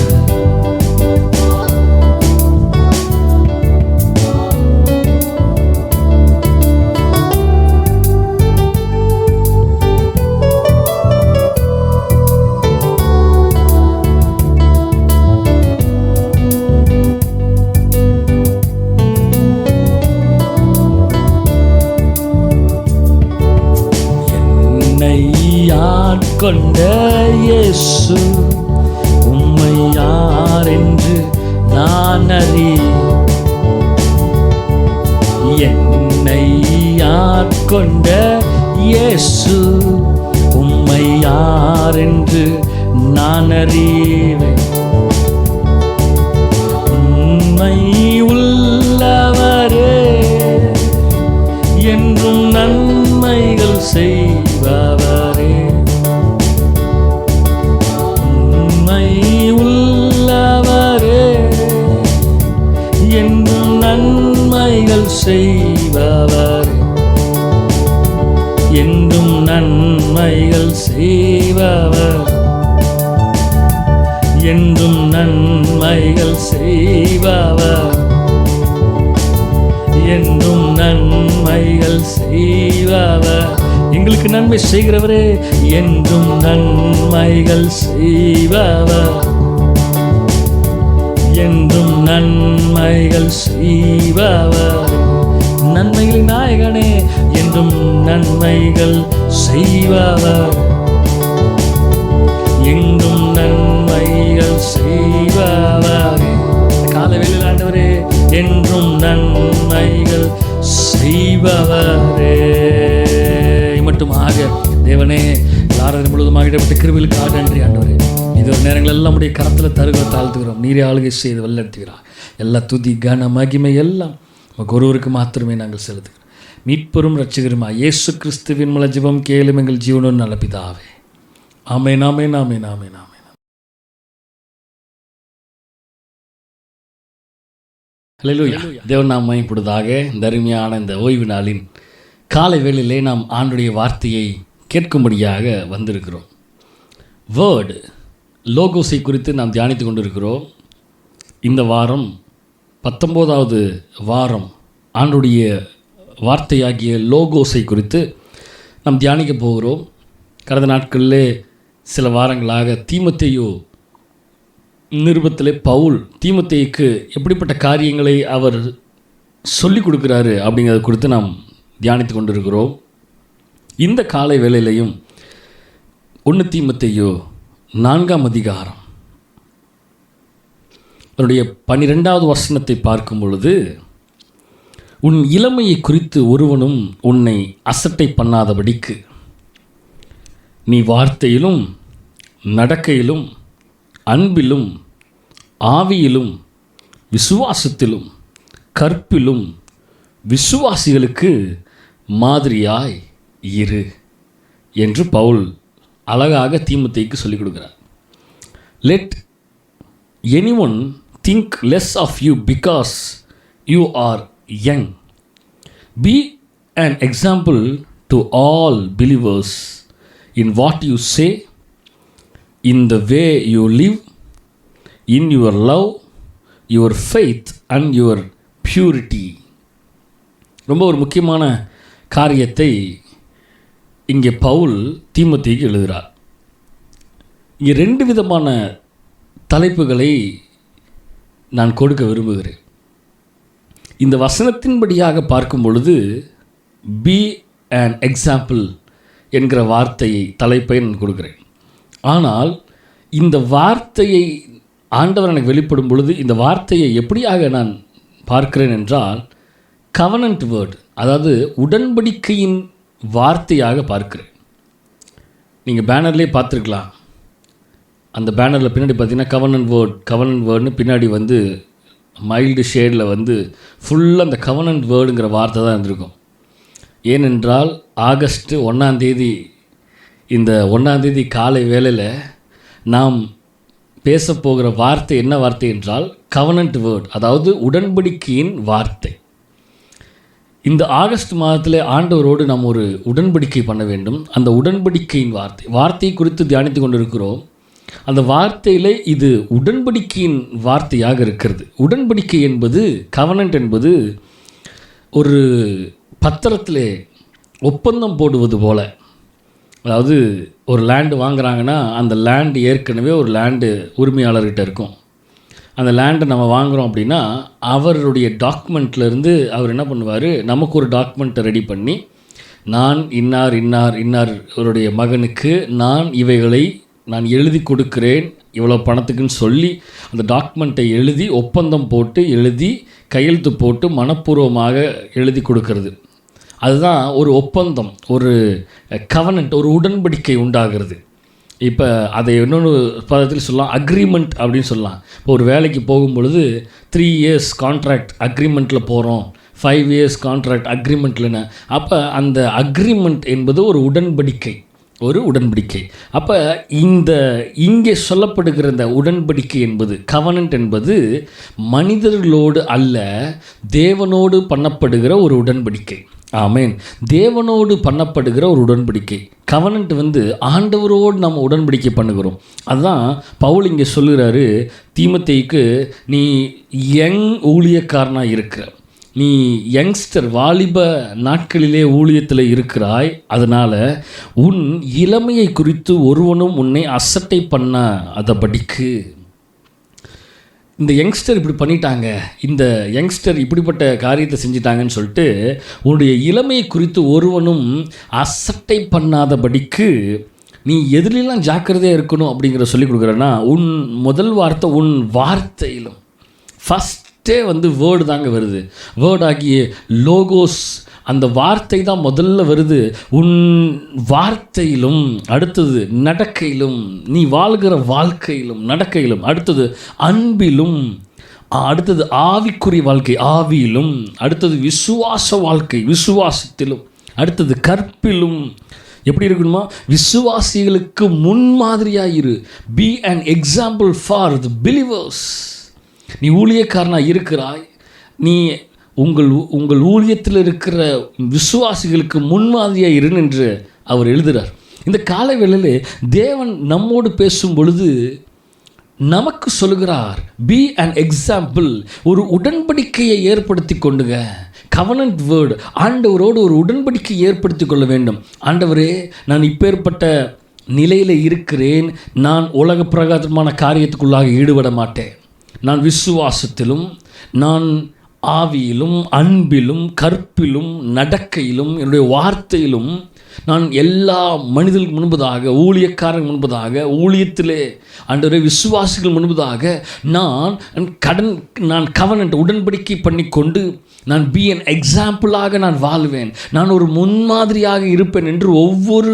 கொண்ட இயேசு உம்மை யார் என்று நான் அறி என்னை ஆட்கொண்ட இயேசு உம்மை யார் என்று நான் அறிவேன் செய்பவரே, உண்மை உள்ளவரே, என்றும் நன்மைகள் செய்பவரே, என்றும் நன்மைகள் செய்பவர், என்றும் நன்மைகள் செய்பவர், என்றும் நன்மைகள் செய்பவர், எங்களுக்கு நன்மை செய்கிறவரே, என்றும் நன்மைகள் செய்பவர், என்றும் நன்மைகள் செய்பவர், நன்மைகளின் நாயகனே, என்றும் நன்மைகள் செய்பவர், எங்கும் நன்மைகள் செய்பவர். காலவேளையில் ஆண்டவரே, என்றும் நன்மைகள் செய்பவரே. மட்டுமாக தேவனே, ஆராதனை முழுவதுமாக இடப்பட்ட கிருபைகளுக்காக நன்றி ஆண்டவரே. இது ஒரு நேரங்கள் எல்லாம் உடைய கரத்தில் தருக தாழ்த்துகிறோம். நீரே ஆளுகை செய்து வல்லெடுத்துகிறார். எல்லா துதி கன மகிமை எல்லாம் ஒருவருக்கு மாத்திரமே நாங்கள் செலுத்துகிறோம். மீட்பெரும் ரட்சகருமா இயேசு கிறிஸ்துவின் மூலம் ஜெபம் கேளும் எங்கள் ஜீவனோடு நல்ல பிதாவே. ஆமென், ஆமென், ஆமென், ஆமென், ஆமென். ஹல்லேலூயா. தேவன் நாம் மகிமைப்படுவதாக. இந்த அருமையான இந்த ஓய்வு நாளின் காலை வேளையிலே நாம் ஆண்டுடைய வார்த்தையை கேட்கும்படியாக வந்திருக்கிறோம். வேர்டு லோகோஸை குறித்து நாம் தியானித்து கொண்டிருக்கிறோம். இந்த வாரம் 19வது வாரம் ஆண்டுடைய வார்த்தையாகிய லோகோஸை குறித்து நாம் தியானிக்க போகிறோம். கடந்த நாட்களிலே சில வாரங்களாக தீமோத்தேயு நிருபத்திலே பவுல் தீமோத்தேயுக்கு எப்படிப்பட்ட காரியங்களை அவர் சொல்லிக் கொடுக்குறாரு அப்படிங்கிறத குறித்து நாம் தியானித்து கொண்டிருக்கிறோம். இந்த காலை வேளையிலையும் 1 தீமோத்தேயு 4ஆம் அதிகாரம் அவருடைய 12வது வசனத்தை பார்க்கும் பொழுது, உன் இளமையை குறித்து ஒருவனும் உன்னை அசட்டை பண்ணாதபடிக்கு நீ வார்த்தையிலும் நடக்கையிலும் அன்பிலும் ஆவியிலும் விசுவாசத்திலும் கற்பிலும் விசுவாசிகளுக்கு மாதிரியாய் இரு என்று பவுல் அழகாக தீமோத்தேயுக்கு சொல்லிக் கொடுக்கிறார். Let anyone think less of you because you are young. Be an example to all believers in what you say, in the way you live, in your love, your faith and your purity. ரொம்ப ஒரு முக்கியமான காரியத்தை இங்கே பவுல் தீமோத்தேயுக்கு எழுதுகிறார். இங்கே 2 விதமான தலைப்புகளை நான் கொடுக்க விரும்புகிறேன். இந்த வசனத்தின்படியாக பார்க்கும் பொழுது பி an எக்ஸாம்பிள் என்கிற வார்த்தையை தலைப்பை நான் கொடுக்குறேன். ஆனால் இந்த வார்த்தையை ஆண்டவர் எனக்கு வெளிப்படும் பொழுது இந்த வார்த்தையை எப்படியாக நான் பார்க்கிறேன் என்றால் கவனன்ட் வேர்டு, அதாவது உடன்படிக்கையின் வார்த்தையாக பார்க்கிறேன். நீங்கள் பேனர்லேயே பார்த்துருக்கலாம். அந்த பேனரில் பின்னாடி பார்த்தீங்கன்னா கவனன்ட் வேர்டுன்னு பின்னாடி வந்து மைல்டு ஷேடில் வந்து ஃபுல்லாக அந்த கவனன்ட் வேர்டுங்கிற வார்த்தை தான் இருந்திருக்கும். ஏனென்றால் ஆகஸ்ட் 1ஆம் தேதி, இந்த 1ஆம் தேதி காலை வேளையில் நாம் பேசப்போகிற வார்த்தை என்ன வார்த்தை என்றால் கவனன்ட் வேர்ட், அதாவது உடன்படிக்கையின் வார்த்தை. இந்த ஆகஸ்ட் மாதத்தில் ஆண்டவரோடு நாம் ஒரு உடன்படிக்கை பண்ண வேண்டும். அந்த உடன்படிக்கையின் வார்த்தை குறித்து தியானித்து கொண்டிருக்கிறோம். அந்த வார்த்தையில் இது உடன்படிக்கையின் வார்த்தையாக இருக்கிறது. உடன்படிக்கை என்பது, கவனன்ட் என்பது ஒரு பத்திரத்தில் ஒப்பந்தம் போடுவது போல. அதாவது ஒரு லேண்டு வாங்குகிறாங்கன்னா அந்த லேண்டு ஏற்கனவே ஒரு லேண்டு உரிமையாளர்கிட்ட இருக்கும். அந்த லேண்டை நம்ம வாங்குகிறோம் அப்படின்னா அவருடைய டாக்குமெண்ட்லேருந்து அவர் என்ன பண்ணுவார், நமக்கு ஒரு டாக்குமெண்ட்டை ரெடி பண்ணி, நான் இன்னாருடைய மகனுக்கு நான் இவைகளை நான் எழுதி கொடுக்கிறேன் இவ்வளோ பணத்துக்குன்னு சொல்லி அந்த டாக்குமெண்ட்டை எழுதி ஒப்பந்தம் போட்டு எழுதி கையெழுத்து போட்டு மனப்பூர்வமாக எழுதி கொடுக்கறது. அதுதான் ஒரு ஒப்பந்தம், ஒரு கவனன்ட், ஒரு உடன்படிக்கை உண்டாகிறது. இப்போ அதை இன்னொன்று பதத்தில் சொல்லலாம், அக்ரிமெண்ட் அப்படின்னு சொல்லலாம். இப்போ ஒரு வேலைக்கு போகும்பொழுது 3 இயர்ஸ் கான்ட்ராக்ட் அக்ரிமெண்ட்டில் போகிறோம், 5 years கான்ட்ராக்ட் அக்ரிமெண்ட்லன்னு. அப்போ அந்த அக்ரிமெண்ட் என்பது ஒரு உடன்படிக்கை. அப்போ இங்கே சொல்லப்படுகிற இந்த உடன்படிக்கை என்பது, கவனன்ட் என்பது மனிதர்களோடு அல்ல, தேவனோடு பண்ணப்படுகிற ஒரு உடன்படிக்கை. ஆமேன். தேவனோடு பண்ணப்படுகிற ஒரு உடன்படிக்கை. கவனன்ட் ஆண்டவரோடு நம்ம உடன்படிக்கை பண்ணுகிறோம். அதுதான் பவுல் இங்கே சொல்லுகிறாரு தீமோத்தேயுக்கு, நீ யங் ஊழியக்காரனாக இருக்கிற, நீ யங்ஸ்டர், வாலிப நாட்களிலே ஊழியத்தில் இருக்கிறாய். அதனால் உன் இளமையை குறித்து ஒருவனும் உன்னை அசட்டை பண்ண அதபடிக்கு. இந்த யங்ஸ்டர் இப்படி பண்ணிட்டாங்க, இந்த யங்ஸ்டர் இப்படிப்பட்ட காரியத்தை செஞ்சிட்டாங்கன்னு சொல்லிட்டு உன்னுடைய இளமையை குறித்து ஒருவனும் அசட்டை பண்ணாதபடிக்கு நீ எதிரெல்லாம் ஜாக்கிரதையாக இருக்கணும் அப்படிங்கிற சொல்லி கொடுக்குறேன்னா, உன் முதல் வார்த்தை உன் வார்த்தையிலும். ஃபஸ்ட்டே வேர்டு தாங்க வருது. வேர்ட் ஆகிய லோகோஸ், அந்த வார்த்தை தான் முதல்ல வருது. உன் வார்த்தையிலும், அடுத்தது நடக்கையிலும், நீ வாழ்கிற வாழ்க்கையிலும் நடக்கையிலும், அடுத்தது அன்பிலும், அடுத்தது ஆவிக்குரிய வாழ்க்கை ஆவியிலும், அடுத்தது விசுவாச வாழ்க்கை விசுவாசத்திலும், அடுத்தது கற்பிலும். எப்படி இருக்கணுமா? விசுவாசிகளுக்கு முன்மாதிரியாயிரு. Be an example for the believers. நீ ஊழியக்காரனாக இருக்கிறாய், நீ உங்கள் ஊழியத்தில் இருக்கிற விசுவாசிகளுக்கு முன்மாதிரியாக இருன்னு என்று அவர் எழுதுகிறார். இந்த காலை வேளையிலே தேவன் நம்மோடு பேசும் பொழுது நமக்கு சொல்லுகிறார், பி an எக்ஸாம்பிள். ஒரு உடன்படிக்கையை ஏற்படுத்தி கொண்டுங்க. Covenant word. ஆண்டவரோடு ஒரு உடன்படிக்கை ஏற்படுத்தி கொள்ள வேண்டும். ஆண்டவரே, நான் இப்பேற்பட்ட நிலையில் இருக்கிறேன், நான் உலக பிரகாரமான காரியத்துக்குள்ளாக ஈடுபட மாட்டேன். நான் விசுவாசத்திலும், நான் ஆவியிலும், அன்பிலும், கற்பிலும், நடக்கையிலும், என்னுடைய வார்த்தையிலும், நான் எல்லா மனிதர்களுக்கு முன்பதாக, ஊழியக்காரர்கள் முன்பதாக, ஊழியத்திலே ஆண்டவரே விசுவாசிகள் முன்பதாக நான் கவனன்ட் உடன்படிக்கை பண்ணிக்கொண்டு நான் பி an எக்ஸாம்பிளாக நான் வாழ்வேன், நான் ஒரு முன்மாதிரியாக இருப்பேன் என்று ஒவ்வொரு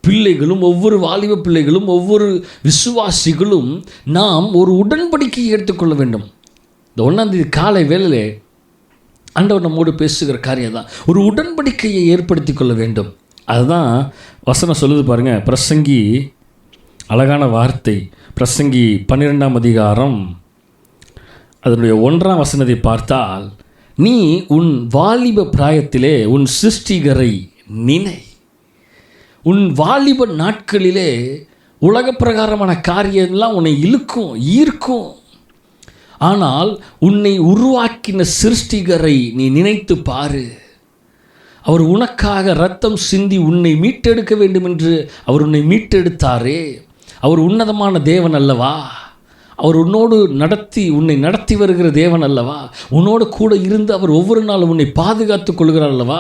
பிள்ளைகளும், ஒவ்வொரு வாலிப பிள்ளைகளும், ஒவ்வொரு விசுவாசிகளும் நாம் ஒரு உடன்படிக்கையை எடுத்துக்கொள்ள வேண்டும். இந்த 1ஆம் தேதி காலை வேளையிலே ஆண்டவர் நம்மோடு பேசுகிற காரியம் தான், ஒரு உடன்படிக்கையை ஏற்படுத்தி கொள்ள வேண்டும். அதுதான் வசனம் சொல்லுது பாருங்கள். பிரசங்கி, அழகான வார்த்தை. பிரசங்கி 12ஆம் அதிகாரம் அதனுடைய 1ஆம் வசனத்தை பார்த்தால், நீ உன் வாலிப பிராயத்திலே உன் சிருஷ்டிகரை நினை. உன் வாலிப நாட்களிலே உலக பிரகாரமான காரியம்லாம் உன்னை இழுக்கும், ஈர்க்கும். ஆனால் உன்னை உருவாக்கின சிருஷ்டிகரை நீ நினைத்து பாரு. அவர் உனக்காக இரத்தம் சிந்தி உன்னை மீட்டெடுக்க வேண்டும் என்று அவர் உன்னை மீட்டெடுத்தாரே. அவர் உன்னதமான தேவன் அல்லவா? அவர் உன்னை நடத்தி வருகிற தேவன் அல்லவா? உன்னோடு கூட இருந்து அவர் ஒவ்வொரு நாளும் உன்னை பாதுகாத்து கொள்கிறார் அல்லவா?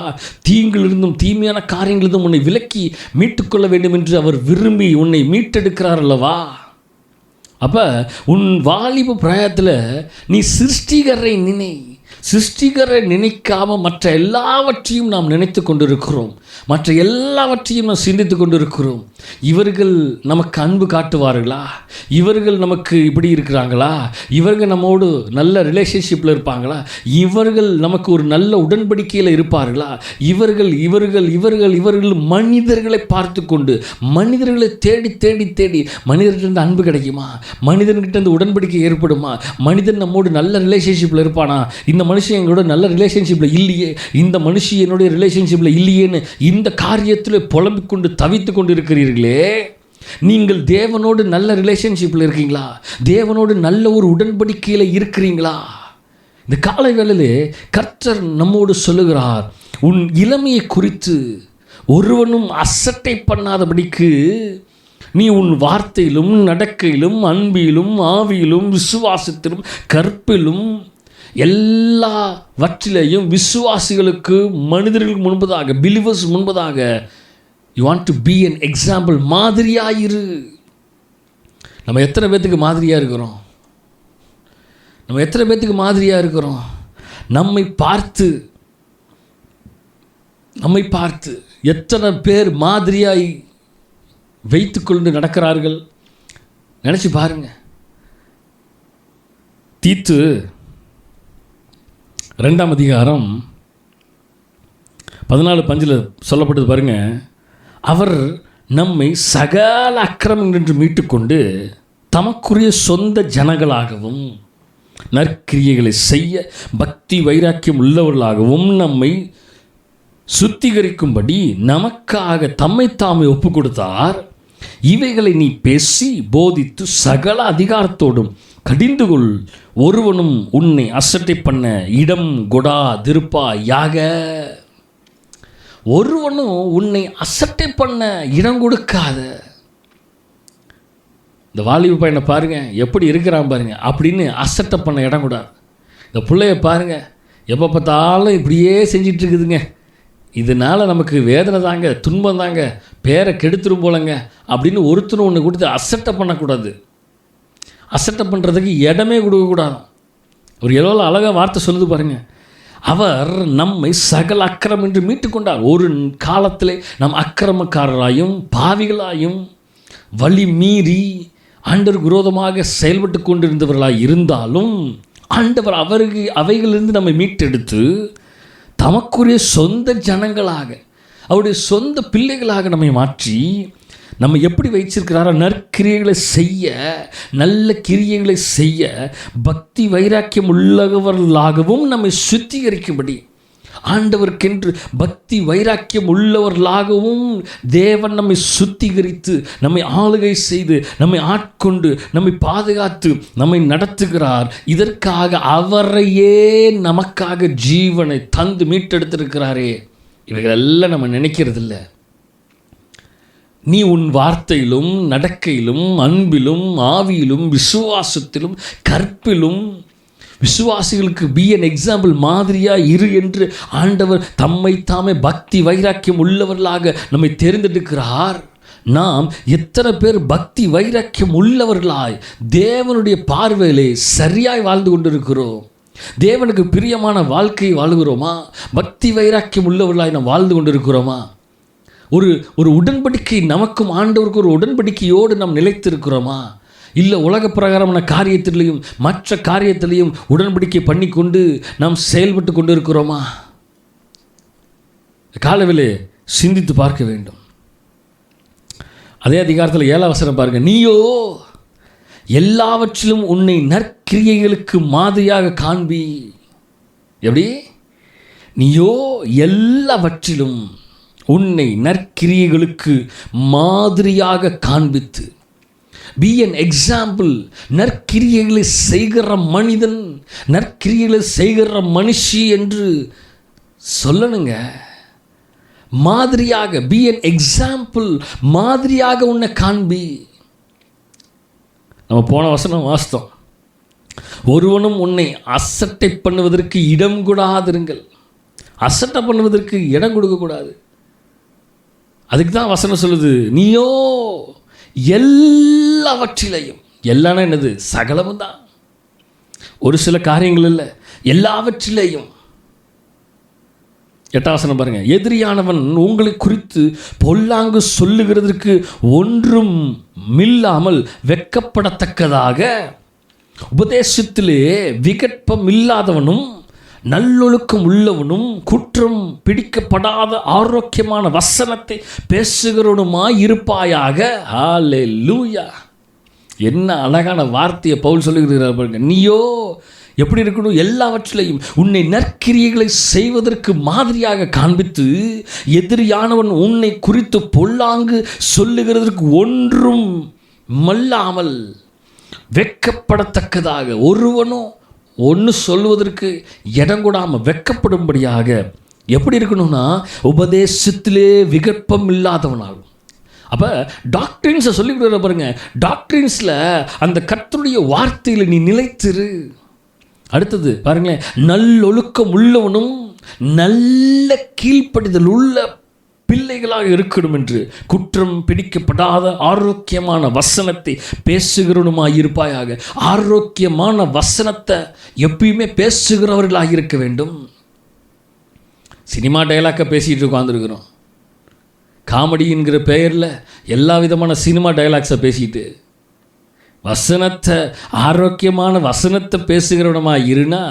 தீங்கிலிருந்தும் தீமையான காரியங்களிலிருந்தும் உன்னை விலக்கி மீட்டுக்கொள்ள வேண்டும் என்று அவர் விரும்பி உன்னை மீட்டெடுக்கிறார் அல்லவா? அப்போ உன் வாலிப பிராயத்தில் நீ சிருஷ்டிகரை நினை. சிருஷ்டிகரை நினைக்காமல் மற்ற எல்லாவற்றையும் நாம் நினைத்து கொண்டிருக்கிறோம், மற்ற எல்லாவற்றையும் நாம் சிந்தித்து கொண்டிருக்கிறோம். இவர்கள் நமக்கு அன்பு காட்டுவார்களா? இவர்கள் நமக்கு இப்படி இருக்கிறாங்களா? இவர்கள் நம்மோடு நல்ல ரிலேஷன்ஷிப்பில் இருப்பாங்களா? இவர்கள் நமக்கு ஒரு நல்ல உடன்படிக்கையில் இருப்பார்களா? இவர்கள் இவர்கள் இவர்கள் இவர்கள் மனிதர்களை பார்த்து கொண்டு, மனிதர்களை தேடி தேடி தேடி, மனிதர்கிட்ட அன்பு கிடைக்குமா? மனிதன்கிட்ட உடன்படிக்கை ஏற்படுமா? மனிதன் நம்மோடு நல்ல ரிலேஷன்ஷிப்பில் இருப்பானா? இந்த மனுஷன் எங்களோட நல்ல ரிலேஷன்ஷிப்பில் இல்லையே, இந்த மனுஷி என்னுடைய ரிலேஷன்ஷிப்பில் இல்லையேன்னு இந்த காரியத்தில் புலம்பிக் கொண்டு தவித்து கொண்டு இருக்கிறீர்களே. நீங்கள் தேவனோடு நல்ல ரிலேஷன்ஷிப்பில் இருக்கீங்களா? தேவனோடு நல்ல ஒரு உடன்படிக்கையில் இருக்கிறீங்களா? இந்த காலை வேளையிலே கர்த்தர் நம்மோடு சொல்லுகிறார், உன் இளமையை குறித்து ஒருவனும் அசட்டை பண்ணாதபடிக்கு நீ உன் வார்த்தையிலும், நடக்கையிலும், அன்பிலும், ஆவியிலும், விசுவாசத்திலும், கற்பிலும், எல்லாவற்றிலேயும் விசுவாசிகளுக்கு, மனிதர்களுக்கு முன்பதாக, பிலீவர்ஸ் முன்பதாக, you want to be an example. மாதிரியாயிரு. நம்ம எத்தனை பேர்த்துக்கு மாதிரியாக இருக்கிறோம்? நம்மை பார்த்து எத்தனை பேர் மாதிரியாய் வைத்துக்கொண்டு நடக்கிறார்கள்? நினச்சி பாருங்க. தீத்து 2ஆம் அதிகாரம் 14:5 சொல்லப்பட்டது பாருங்க, அவர் நம்மை சகல அக்கிரமங்களின்று மீட்டுக்கொண்டு தமக்குரிய சொந்த ஜனங்களாகவும் நற்கிரியைகளை செய்ய பக்தி வைராக்கியம் உள்ளவர்களாகவும் நம்மை சுத்திகரிக்கும்படி நமக்காக தம்மை தாமே ஒப்பு கொடுத்தார். இவைகளை நீ பேசி போதித்து சகல அதிகாரத்தோடும் கடிந்துகொள். ஒருவனும் உன்னை அசட்டை பண்ண இடம் கொடாதிருப்பாயாக. ஒருவனும் உன்னை அசட்டை பண்ண இடம் கொடுக்காத. இந்த வாலிப பையனை பாருங்க, எப்படி இருக்கிறான் பாருங்க, அப்படின்னு அசட்டை பண்ண இடம் கூடாது. இந்த பிள்ளைய பாருங்க, எப்போ பார்த்தாலும் இப்படியே செஞ்சிட்டு இருக்குதுங்க, இதனால் நமக்கு வேதனை தாங்க, துன்பம் தாங்க, பேரை கெடுத்துரும் போலங்க அப்படின்னு ஒருத்தரும் ஒன்று கொடுத்து அசட்டை பண்ணக்கூடாது. அசட்டை பண்ணுறதுக்கு இடமே கொடுக்கக்கூடாது. ஒரு எவ்வளோ அழகாக வார்த்தை சொல்லுது பாருங்கள். அவர் நம்மை சகல அக்கிரம் என்று மீட்டு கொண்டார். ஒரு காலத்தில் நம் அக்கிரமக்காரராயும் பாவிகளாயும் வழி மீறி ஆண்டவருக்கு விரோதமாக செயல்பட்டு கொண்டிருந்தவர்களாக இருந்தாலும் ஆண்டவர் அவைகளிலிருந்து நம்மை மீட்டெடுத்து தமக்குரிய சொந்த ஜனங்களாக, அவருடைய சொந்த பிள்ளைகளாக நம்மை மாற்றி நம்ம எப்படி வைச்சிருக்கிறாரோ நற்கிரியைகளை செய்ய, நல்ல கிரியைகளை செய்ய பக்தி வைராக்கியம் உள்ளவர்களாகவும் நம்மை சுத்திகரிக்கும்படி, ஆண்டவருக்கென்று பக்தி வைராக்கியம் உள்ளவர்களாகவும் தேவன் நம்மை சுத்திகரித்து நம்மை ஆளுகை செய்து நம்மை ஆட்கொண்டு நம்மை பாதுகாத்து நம்மை நடத்துகிறார். இதற்காக அவரையே நமக்காக ஜீவனை தந்து மீட்டெடுத்திருக்கிறாரே. இவைகளெல்லாம் நம்ம நினைக்கிறதில்ல. நீ உன் வார்த்தையிலும் நடக்கையிலும் அன்பிலும் ஆவியிலும் விசுவாசத்திலும் கற்பிலும் விசுவாசிகளுக்கு பி அன் எக்ஸாம்பிள் மாதிரியாக இரு என்று ஆண்டவர் தம்மை தாமே பக்தி வைராக்கியம் உள்ளவர்களாக நம்மை தேர்ந்தெடுக்கிறார். நாம் எத்தனை பேர் பக்தி வைராக்கியம் உள்ளவர்களாய் தேவனுடைய பார்வையிலே சரியாய் வாழ்ந்து கொண்டிருக்கிறோம்? தேவனுக்கு பிரியமான வாழ்க்கையை வாழுகிறோமா? பக்தி வைராக்கியம் உள்ளவர்களாய் நாம் வாழ்ந்து கொண்டிருக்கிறோமா? ஒரு உடன்படிக்கை, நமக்கும் ஆண்டவருக்கு ஒரு உடன்படிக்கையோடு நாம் நிலைத்திருக்கிறோமா? இல்லை உலக பிரகாரமான காரியத்திலையும் மற்ற காரியத்திலையும் உடன்படிக்கை பண்ணி கொண்டு நாம் செயல்பட்டு கொண்டு இருக்கிறோமா? காலவிலே சிந்தித்து பார்க்க வேண்டும். அதே அதிகாரத்தில் 7ஆம் வசனம் பாருங்க. நீயோ எல்லாவற்றிலும் உன்னை நற்கிரியைகளுக்கு மாதிரியாக காண்பி. எப்படி? நீயோ எல்லாவற்றிலும் உன்னை நற்கிரியைகளுக்கு மாதிரியாக காண்பித்து, பி அன் எக்ஸாம்பிள். நற்கிரியைகளை செய்கிற மனிதன், நற்கிரியைகளை செய்கிற மனுஷி என்று சொல்லணுங்க. மாதிரியாக, பி அன் எக்ஸாம்பிள், மாதிரியாக உன்னை காண்பி. நம்ம போன வசனம் வாஸ்தவம். ஒருவனும் உன்னை அசட்டை பண்ணுவதற்கு இடம் கூடாதிருங்கள். அசட்டை பண்ணுவதற்கு இடம் கொடுக்கக்கூடாது. அதுக்கு தான் வசனம் சொல்லுது, நீயோ எல்லாவற்றிலையும். எல்லாமே என்னது? சகலமும் தான், ஒரு சில காரியங்கள் இல்லை, எல்லாவற்றிலையும். 8ஆம் வசனம் பாருங்க. எதிரியானவன் உங்களை குறித்து பொல்லாங்கு சொல்லுகிறதற்கு ஒன்றும் இல்லாமல் வெட்கப்படத்தக்கதாக உபதேசத்திலே விகற்பம் இல்லாதவனும் நல்லொழுக்கம் உள்ளவனும் குற்றம் பிடிக்கப்படாத ஆரோக்கியமான வசனத்தை பேசுகிறவனுமாய் இருப்பாயாக. ஹல்லேலூயா! என்ன அழகான வார்த்தையை பவுல் சொல்லுகிறார் பாருங்க. நீயோ எப்படி இருக்கணும்? எல்லாவற்றிலையும் உன்னை நற்கிரியைகளை செய்வதற்கு மாதிரியாக காண்பித்து, எதிரியானவன் உன்னை குறித்து பொல்லாங்கு சொல்லுகிறதற்கு ஒன்றும் மல்லாமல் வெட்கப்படத்தக்கதாக, ஒருவனும் ஒன்று சொல்லுவதற்கு இடம் கூடாமல் வெட்கப்படும்படியாக எப்படி இருக்கணும்னா உபதேசத்திலே விகற்பம் இல்லாதவனாகும். அப்போ டாக்டரின்ஸை சொல்லி கொடுக்குற பாருங்க. டாக்டரின்ஸில் அந்த கர்த்தருடைய வார்த்தையில் நீ நிலைத்திரு. அடுத்தது பாருங்களேன், நல்லொழுக்கம் உள்ளவனும் நல்ல கீழ்ப்படிதல் உள்ள பிள்ளைகளாக இருக்கணும் என்று குற்றம் பிடிக்கப்படாத ஆரோக்கியமான வசனத்தை பேசுகிறவனுமாய் இருப்பாயாக. ஆரோக்கியமான வசனத்தை எப்பயுமே பேசுகிறவர்களாக இருக்க வேண்டும். சினிமா டைலாக்கை பேசிகிட்டு உட்காந்துருக்கிறோம். காமெடி என்கிற பெயரில் எல்லா விதமான சினிமா டைலாக்ஸை பேசிட்டு, வசனத்தை, ஆரோக்கியமான வசனத்தை பேசுகிறவனமாக இருனா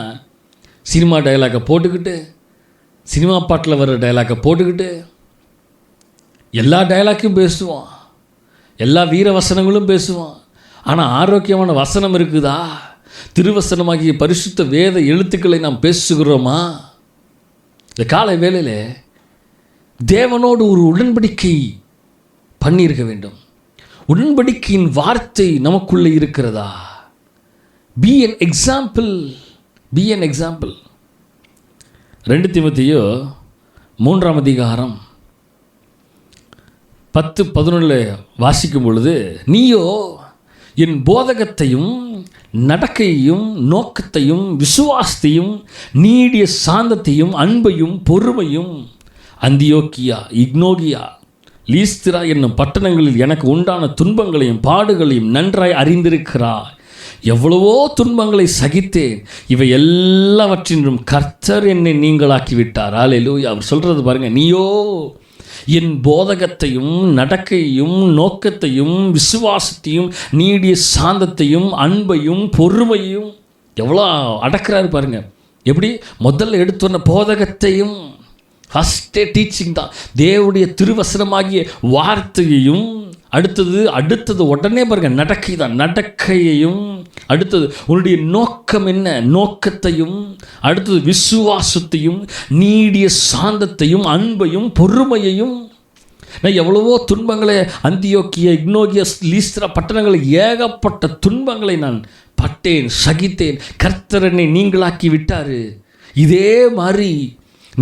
சினிமா டைலாக்கை போட்டுக்கிட்டு சினிமா பாட்டில் வர்ற டைலாக்கை போட்டுக்கிட்டு எல்லா டைலாக்கையும் பேசுவான், எல்லா வீர வசனங்களும் பேசுவான். ஆனால் ஆரோக்கியமான வசனம் இருக்குதா? திருவசனமாகிய பரிசுத்த வேத எழுத்துக்களை நாம் பேசுகிறோமா? இந்த காலை வேளையில் தேவனோடு ஒரு உடன்படிக்கை பண்ணியிருக்க வேண்டும். உடன்படிக்கையின் வார்த்தை நமக்குள்ளே இருக்கிறதா? Be an example, be an example. 2 தீமோத்தேயு 3ஆம் அதிகாரம் 10-11 வாசிக்கும் பொழுது, நீயோ என் போதகத்தையும் நடக்கையையும் நோக்கத்தையும் விசுவாசத்தையும் நீடிய சாந்தத்தையும் அன்பையும் பொறுமையும் அந்தியோக்கியா, இக்னோகியா, லீஸ்திரா என்னும் பட்டணங்களில் எனக்கு உண்டான துன்பங்களையும் பாடுகளையும் நன்றாய் அறிந்திருக்கிறாய். எவ்வளவோ துன்பங்களை சகித்தேன், இவை எல்லாவற்றிலும் கர்த்தர் என்னை நீங்களாக்கி விட்டார். அல்லேலூயா. அவர் சொல்கிறது பாருங்க, நீயோ என் போதகத்தையும் நடக்கையும் நோக்கத்தையும் விசுவாசத்தையும் நீடிய சாந்தத்தையும் அன்பையும் பொறுமையும் எவ்வளோ அடக்கிறாரு பாருங்க. எப்படி முதல்ல எடுத்துன போதகத்தையும், ஃபஸ்ட்டே டீச்சிங் தான், தேவனுடைய திருவசனமாகிய வார்த்தையையும், அடுத்தது உடனே பாருங்க நடக்கை தான், நடக்கையையும், அடுத்தது உன்னுடைய நோக்கம் என்ன, நோக்கத்தையும், அடுத்தது விசுவாசத்தையும் நீடிய சாந்தத்தையும் அன்பையும் பொறுமையையும். நான் எவ்வளவோ துன்பங்களை, அந்தியோக்கியா, இக்னோகியா, லீஸ்திரா பட்டணங்களை ஏகப்பட்ட துன்பங்களை நான் பட்டேன், சகித்தேன். கர்த்தர் என்னை நீங்களாக்கி விட்டார். இதே மாதிரி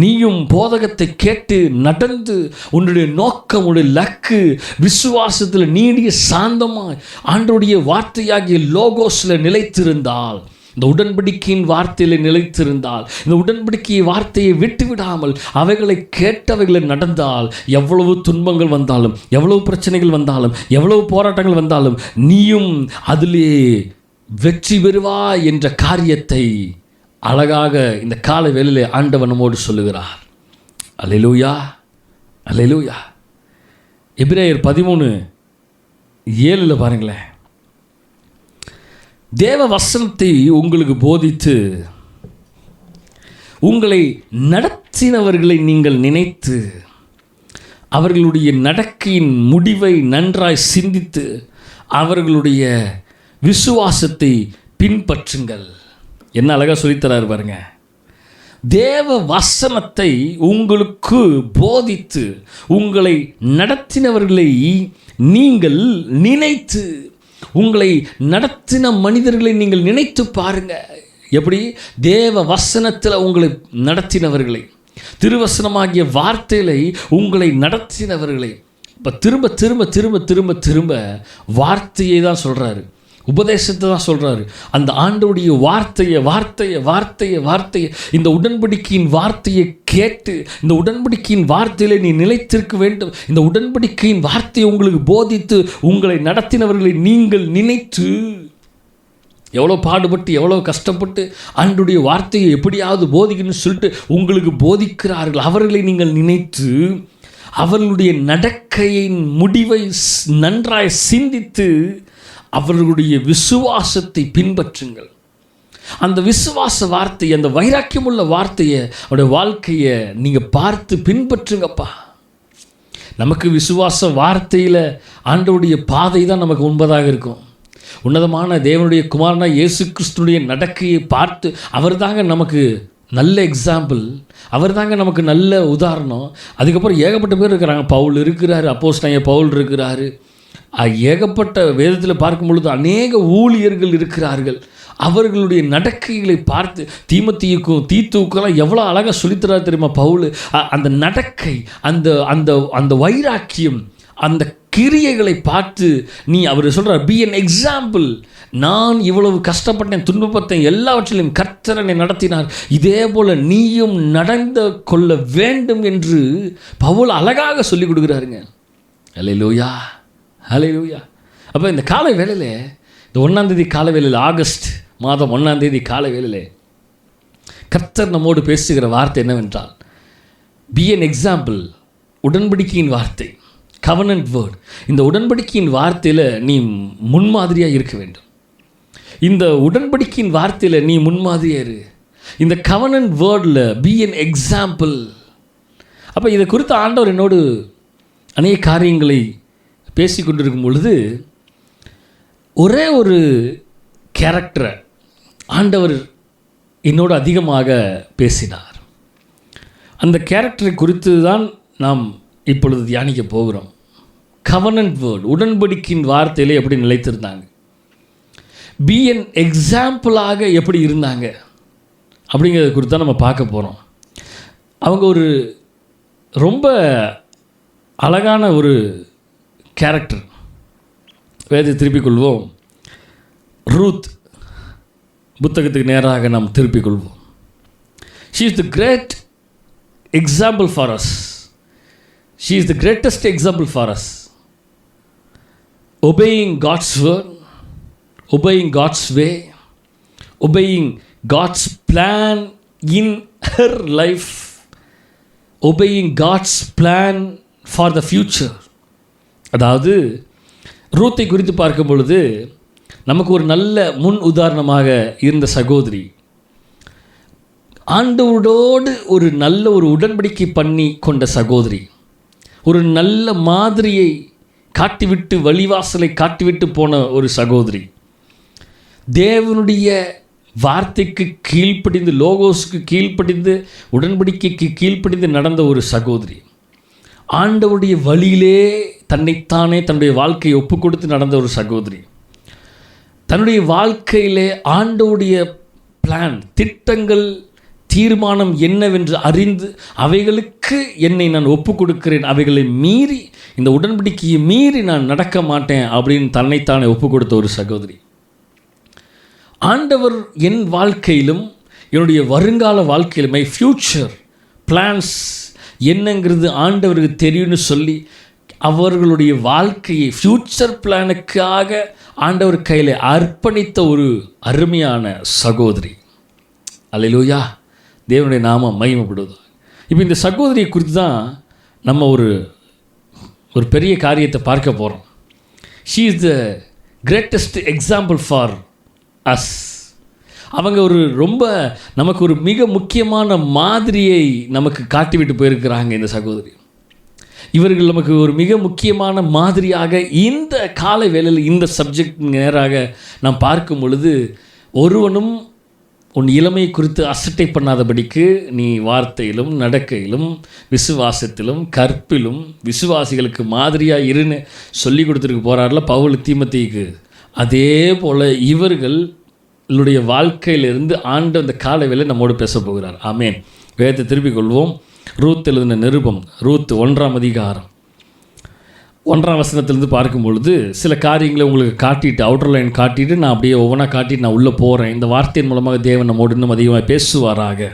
நீயும் போதகத்தை கேட்டு நடந்து உன்னுடைய நோக்கம், உன்னுடைய லக்கு விசுவாசத்தில் நீடிய சாந்தமாய் ஆண்டவருடைய வார்த்தையாகிய லோகோஸில் நிலைத்திருந்தால், இந்த உடன்படிக்கையின் வார்த்தையில் நிலைத்திருந்தால், இந்த உடன்படிக்கை வார்த்தையை விட்டு விடாமல் அவைகளை கேட்டவைகளை நடந்தால், எவ்வளவு துன்பங்கள் வந்தாலும், எவ்வளவு பிரச்சனைகள் வந்தாலும், எவ்வளவு போராட்டங்கள் வந்தாலும் நீயும் அதிலே வெற்றி பெறுவாய் என்ற காரியத்தை அழகாக இந்த காலை வேளையிலே ஆண்டவர் நம்மோடு சொல்லுகிறார். அல்லேலூயா, அல்லேலூயா. எபிரேயர் 13:7 பாருங்களேன், தேவ வசனத்தை உங்களுக்கு போதித்து உங்களை நடத்தினவர்களை நீங்கள் நினைத்து அவர்களுடைய நடக்கையின் முடிவை நன்றாய் சிந்தித்து அவர்களுடைய விசுவாசத்தை பின்பற்றுங்கள். என்ன அழகாக சொல்லித்தராரு பாருங்க. தேவ வசனத்தை உங்களுக்கு போதித்து உங்களை நடத்தினவர்களை நீங்கள் நினைத்து, உங்களை நடத்தின மனிதர்களை நீங்கள் நினைத்து பாருங்க. எப்படி? தேவ வசனத்தில் உங்களை நடத்தினவர்களை, திருவசனமாகிய வார்த்தைகளை உங்களை நடத்தினவர்களை. இப்போ திரும்ப திரும்ப திரும்ப திரும்ப திரும்ப வார்த்தையை தான் சொல்கிறாரு, உபதேசத்தை தான் சொல்கிறாரு. அந்த ஆண்டவருடைய வார்த்தையை வார்த்தையை வார்த்தையை வார்த்தையை இந்த உடன்படிக்கையின் வார்த்தையை கேட்டு, இந்த உடன்படிக்கையின் வார்த்தையிலே நீ நிலைத்திருக்க வேண்டும். இந்த உடன்படிக்கையின் வார்த்தையை உங்களுக்கு போதித்து உங்களை நடத்தினவர்களை நீங்கள் நினைத்து, எவ்வளோ பாடுபட்டு எவ்வளோ கஷ்டப்பட்டு ஆண்டவருடைய வார்த்தையை எப்படியாவது போதிக்கணும்னு சொல்லிட்டு உங்களுக்கு போதிக்கிறார்கள். அவர்களை நீங்கள் நினைத்து அவர்களுடைய நடக்கையின் முடிவை நன்றாய் சிந்தித்து அவர்களுடைய விசுவாசத்தை பின்பற்றுங்கள். அந்த விசுவாச வார்த்தை, அந்த வைராக்கியமுள்ள வார்த்தையை, அவருடைய வாழ்க்கையை நீங்கள் பார்த்து பின்பற்றுங்கப்பா. நமக்கு விசுவாச வார்த்தையில் ஆண்டவருடைய பாதை தான் நமக்கு உண்பதாக இருக்கும். உன்னதமான தேவனுடைய குமாரனா இயேசு கிறிஸ்துனுடைய நடக்கையை பார்த்து, அவர் தாங்க நமக்கு நல்ல எக்ஸாம்பிள், அவர் தாங்க நமக்கு நல்ல உதாரணம். அதுக்கப்புறம் ஏகப்பட்ட பேர் இருக்கிறாங்க. பவுல் இருக்கிறாரு, அப்போஸ்தலனாகிய பவுல் இருக்கிறாரு. ஏகப்பட்ட வேதத்தில் பார்க்கும் பொழுது அநேக ஊழியர்கள் இருக்கிறார்கள். அவர்களுடைய நடக்கைகளை பார்த்து தீமோத்தேயுக்கும் தீத்துவுக்கெல்லாம் எவ்வளோ அழகாக சொல்லித்தராரு தெரியுமா பவுல். அந்த நடக்கை, அந்த அந்த அந்த வைராக்கியம், அந்த கிரியைகளை பார்த்து நீ, அவர் சொல்கிறார், பி என் எக்ஸாம்பிள். நான் இவ்வளவு கஷ்டப்பட்டேன், துன்பப்பட்டேன், எல்லாவற்றிலும் கர்த்தர் என்னை நடத்தினார், இதே போல் நீயும் நடந்து கொள்ள வேண்டும் என்று பவுல் அழகாக சொல்லிக் கொடுக்குறாருங்க. அல்லேலூயா, அல்லேலூயா. அப்போ இந்த காலை வேளையில், இந்த 1ஆம் தேதி காலை வேளையில், ஆகஸ்ட் மாதம் 1ஆம் தேதி காலை வேளையில் கர்த்தர் நம்மோடு பேசுகிற வார்த்தை என்னவென்றால், பி என் எக்ஸாம்பிள். உடன்படிக்கையின் வார்த்தை, கவர்னன்ட் வேர்ட். இந்த உடன்படிக்கையின் வார்த்தையில் நீ முன்மாதிரியாக இருக்க வேண்டும். இந்த உடன்படிக்கையின் வார்த்தையில் நீ முன்மாதிரியாக இரு. இந்த கவனன்ட் வேர்டில் பி என் எக்ஸாம்பிள். அப்போ இதை குறித்து ஆண்டவர் என்னோடு அநேக காரியங்களை பேசி கொண்டிருக்கும் பொழுது ஒரே ஒரு கேரக்டரை ஆண்டவர் என்னோடு அதிகமாக பேசினார். அந்த கேரக்டரை குறித்து தான் நாம் இப்பொழுது தியானிக்க போகிறோம். கவனன்ட் வேர்ட், உடன்படிக்கையின் வார்த்தையிலே எப்படி நிலைத்திருந்தாங்க, பி என் எக்ஸாம்பிளாக எப்படி இருந்தாங்க அப்படிங்கிறத குறித்து தான் நம்ம பார்க்க போகிறோம். அவங்க ஒரு ரொம்ப அழகான ஒரு கேரக்டர். வேதத்தை திருப்பிக் கொள்வோம். ரூத் புத்தகத்துக்கு நேராக நாம் திருப்பிக் கொள்வோம். She is the great example for us. She is the greatest example for us. obeying God's word, obeying God's way, obeying God's plan in her life, obeying God's plan for the future. அதாவது ரூத்தை குறித்து பார்க்கும் பொழுது நமக்கு ஒரு நல்ல முன் உதாரணமாக இருந்த சகோதரி, ஆண்டவரோடு ஒரு நல்ல ஒரு உடன்படிக்கை பண்ணி கொண்ட சகோதரி, ஒரு நல்ல மாதிரியை காட்டிவிட்டு வழிவாசலை காட்டிவிட்டு போன ஒரு சகோதரி, தேவனுடைய வார்த்தைக்கு கீழ்ப்படிந்து, லோகோஸுக்கு கீழ்ப்படிந்து, உடன்படிக்கைக்கு கீழ்ப்படிந்து நடந்த ஒரு சகோதரி, ஆண்டவருடைய வழியிலே தன்னைத்தானே தன்னுடைய வாழ்க்கையை ஒப்பு கொடுத்து நடந்த ஒரு சகோதரி, தன்னுடைய வாழ்க்கையிலே ஆண்டவருடைய பிளான், திட்டங்கள், தீர்மானம் என்னவென்று அறிந்து அவைகளுக்கு என்னை நான் ஒப்பு கொடுக்கிறேன், அவைகளை மீறி இந்த உடன்படிக்கையை மீறி நான் நடக்க மாட்டேன் அப்படின்னு தன்னைத்தானே ஒப்பு கொடுத்த ஒரு சகோதரி. ஆண்டவர் என் வாழ்க்கையிலும் என்னுடைய வருங்கால வாழ்க்கையிலும் மை ஃப்யூச்சர் பிளான்ஸ் என்னங்கிறது ஆண்டவருக்கு தெரியும்னு சொல்லி அவர்களுடைய வாழ்க்கையை ஃப்யூச்சர் பிளானுக்காக ஆண்டவர் கையில் அர்ப்பணித்த ஒரு அருமையான சகோதரி. அல்லேலூயா, தேவனுடைய நாமம் மகிமைப்படுவது. இப்போ இந்த சகோதரியை குறித்து தான் நம்ம ஒரு பெரிய காரியத்தை பார்க்க போகிறோம். She is the greatest example for as. அவங்க ரொம்ப நமக்கு ஒரு மிக முக்கியமான மாதிரியை நமக்கு காட்டிவிட்டு போயிருக்கிறாங்க இந்த சகோதரி. இவர்கள் நமக்கு ஒரு மிக முக்கியமான மாதிரியாக இந்த காலை வேளையில் இந்த சப்ஜெக்ட் நேராக நாம் பார்க்கும் பொழுது, ஒருவனும் உன் இளமை குறித்து அசட்டை பண்ணாதபடிக்கு நீ வார்த்தையிலும் நடக்கையிலும் விசுவாசத்திலும் கற்பிலும் விசுவாசிகளுக்கு மாதிரியாக இருன்னு சொல்லி கொடுத்துருக்கு போகிறார்ல பவுல் தீமோத்தேயுக்கு. அதே போல் இவர்களுடைய வாழ்க்கையிலிருந்து ஆண்டு அந்த காலை வேளை நம்மோடு பேச போகிறார். ஆமேன். வேதத்தை திருப்பிக் கொள்வோம். ரூத் எழுதின நிருபம், ரூத் 1ஆம் அதிகாரம் 1ஆம் வசனத்திலிருந்து பார்க்கும் பொழுது சில காரியங்களை உங்களுக்கு காட்டிட்டு, அவுட்டர் லைன் காட்டிட்டு, நான் அப்படியே ஒவ்வொன்றா காட்டிட்டு நான் உள்ளே போகிறேன். இந்த வார்த்தையின் மூலமாக தேவன் நம்மோடு இன்னும் அதிகமாக பேசுவாராக.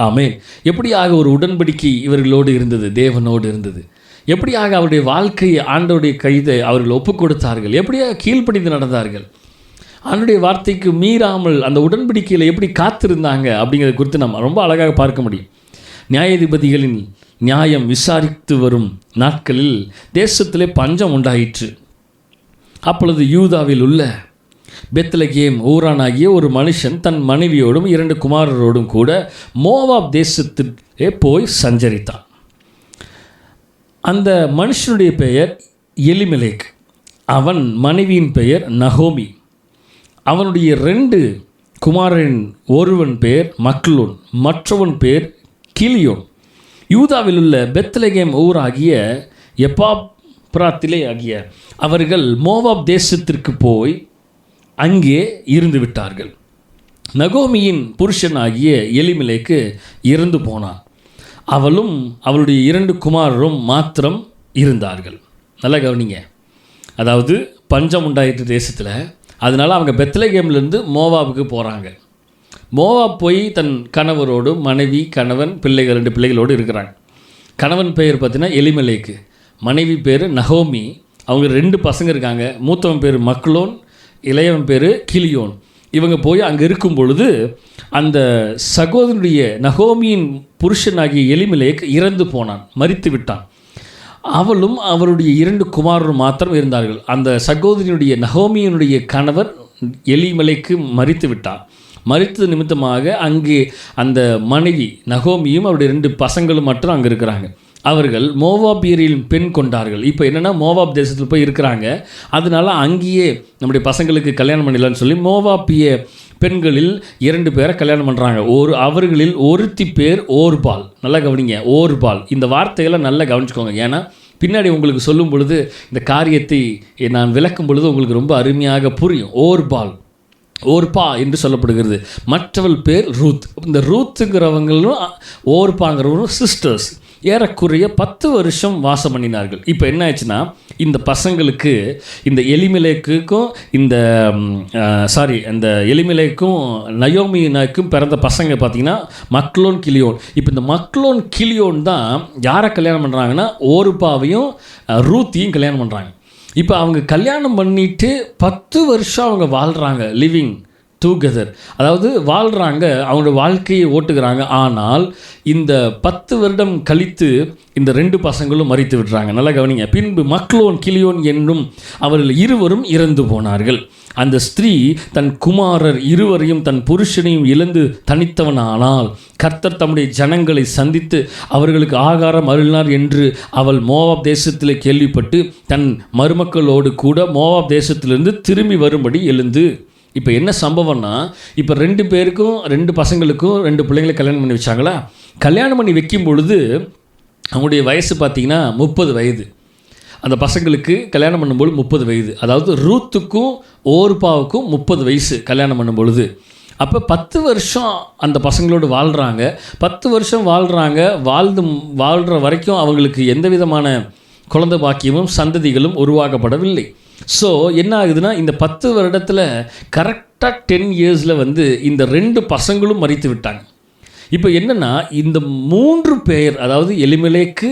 ஆமேன். எப்படியாக ஒரு உடன்படிக்கை இவர்களோடு இருந்தது, தேவனோடு இருந்தது, எப்படியாக அவருடைய வாழ்க்கையை ஆண்டவருடைய கைதை அவர்கள் ஒப்புக் கொடுத்தார்கள், எப்படியாக கீழ்ப்படிந்து நடந்தார்கள், ஆண்டவருடைய வார்த்தைக்கு மீறாமல் அந்த உடன்படிக்கையில் எப்படி காத்திருந்தாங்க அப்படிங்கிறத குறித்து நம்ம ரொம்ப அழகாக பார்க்க முடியும். நியாயாதிபதிகளின் நியாயம் விசாரித்து வரும் நாட்களில் தேசத்திலே பஞ்சம் உண்டாயிற்று. அப்பொழுது யூதாவில் உள்ள பெத்லகேம் ஊரானாகிய ஒரு மனுஷன் தன் மனைவியோடும் 2 குமாரரோடும் கூட மோவாப் தேசத்திலே போய் சஞ்சரித்தான். அந்த மனுஷனுடைய பெயர் எலிமெலேக், அவன் மனைவியின் பெயர் நகோமி. அவனுடைய 2 குமாரரின் ஒருவன் பேர் மக்லோன், மற்றவன் பேர் கிலியோன். யூதாவில் உள்ள பெத்லகேம் ஊராகிய எப்பாப்ராத்திலே ஆகிய அவர்கள் மோவாப் தேசத்திற்கு போய் அங்கே இருந்து விட்டார்கள். நகோமியின் புருஷனாகிய எலிமெலேக்கு இறந்து போனான். அவளும் அவளுடைய 2 குமாரரும் மாத்திரம் இருந்தார்கள். நல்லா கவனிங்க. அதாவது பஞ்சம் உண்டாயிட்டு தேசத்தில், அதனால் அவங்க பெத்லகேம்லேருந்து மோவாபுக்கு போகிறாங்க. மோவாப் போய் தன் கணவரோடு, மனைவி, கணவன், பிள்ளைகள் 2 பிள்ளைகளோடு இருக்கிறாங்க. கணவன் பெயர் பார்த்தீங்கன்னா எலிமெலேக்கு, மனைவி பேர் நகோமி. அவங்க 2 பசங்க இருக்காங்க. மூத்தவன் பேர் மக்லோன், இளையவன் பேர் கிலியோன். இவங்க போய் அங்கே இருக்கும் பொழுது அந்த சகோதரனுடைய நகோமியின் புருஷனாகிய எலிமெலேக் இறந்து போனான், மரித்து விட்டான். அவளும் அவருடைய 2 குமாரரும் மாத்திரம் இருந்தார்கள். அந்த சகோதரியினுடைய நகோமியினுடைய கணவர் எலிமெலேக்கு மரித்து விட்டான். மரித்தது நிமித்தமாக அங்கே அந்த மனைவி நகோமியும் அவருடைய 2 பசங்களும் மட்டும் அங்கே இருக்கிறாங்க. அவர்கள் மோவாபியரின் பெண் கொண்டார்கள். இப்போ என்னென்னா மோவாப் தேசத்தில் போய் இருக்கிறாங்க. அதனால அங்கேயே நம்முடைய பசங்களுக்கு கல்யாணம் பண்ணிடலான்னு சொல்லி மோவாபிய பெண்களில் 2 பேரை கல்யாணம் பண்ணுறாங்க. அவர்களில் ஒருத்தி பேர் ஓர்பால். நல்லா கவனிங்க, ஓர்பால். இந்த வார்த்தைகளை நல்லா கவனிச்சுக்கோங்க. ஏன்னா பின்னாடி உங்களுக்கு சொல்லும் பொழுது இந்த காரியத்தை நான் விளக்கும் பொழுது உங்களுக்கு ரொம்ப அருமையாக புரியும். ஓர்பா என்று சொல்லப்படுகிறது. மற்றவள் பேர் ரூத். இந்த ரூத்துங்கிறவங்களும் ஓர்பாங்கிறவங்களும் சிஸ்டர்ஸ். ஏறக்குறைய 10 வருஷம் வாசம் பண்ணினார்கள். இப்போ என்ன ஆச்சுன்னா இந்த பசங்களுக்கு இந்த எலிமெலேக்கும் நயோமினாக்கும் பிறந்த பசங்க பார்த்திங்கன்னா மக்லோன் கிலியோன். இப்போ இந்த மக்லோன் கிலியோன் தான் யாரை கல்யாணம் பண்ணுறாங்கன்னா ஓர்பாவையும் ரூத்தையும் கல்யாணம் பண்ணுறாங்க. இப்போ அவங்க கல்யாணம் பண்ணிவிட்டு 10 வருஷம் அவங்க வாழ்கிறாங்க, லிவிங் டுகெதர். அதாவது வாழ்கிறாங்க, அவங்களோட வாழ்க்கையை ஓட்டுகிறாங்க. ஆனால் இந்த 10 வருடம் கழித்து இந்த 2 பசங்களும் மரித்து விடுறாங்க. நல்லா கவனிங்க. பின்பு மக்லோன் கிலியோன் என்னும் அவர்கள் இருவரும் இறந்து போனார்கள். அந்த ஸ்திரீ தன் குமாரர் இருவரையும் தன் புருஷனையும் இழந்து தனித்தவனானால் கர்த்தர் தம்முடைய ஜனங்களை சந்தித்து அவர்களுக்கு ஆகாரம் அருளினார் என்று அவள் மோவாப் தேசத்திலே கேள்விப்பட்டு தன் மருமக்களோடு கூட மோவாப் தேசத்திலிருந்து திரும்பி வரும்படி எழுந்து. இப்போ என்ன சம்பவம்னா, இப்போ 2 பேருக்கும் 2 பசங்களுக்கும் 2 பிள்ளைங்களை கல்யாணம் பண்ணி வச்சாங்களா. கல்யாணம் பண்ணி வைக்கும் பொழுது அவங்களுடைய வயசு பார்த்திங்கன்னா 30 வயது. அந்த பசங்களுக்கு கல்யாணம் பண்ணும்போது 30 வயது. அதாவது ரூத்துக்கும் ஓர்பாவுக்கும் 30 வயசு கல்யாணம் பண்ணும் பொழுது. அப்போ 10 வருஷம் அந்த பசங்களோடு வாழ்கிறாங்க. 10 வருஷம் வாழ்கிற வரைக்கும் அவங்களுக்கு எந்த விதமான குழந்தை பாக்கியமும் சந்ததிகளும் உருவாக்கப்படவில்லை. ஸோ என்ன ஆகுதுன்னா இந்த 10 வருடத்தில் கரெக்டாக 10 இயர்ஸில் இந்த 2 பசங்களும் மரித்து விட்டாங்க. இப்போ என்னென்னா இந்த 3 பேர், அதாவது எலிமெலேக்கு,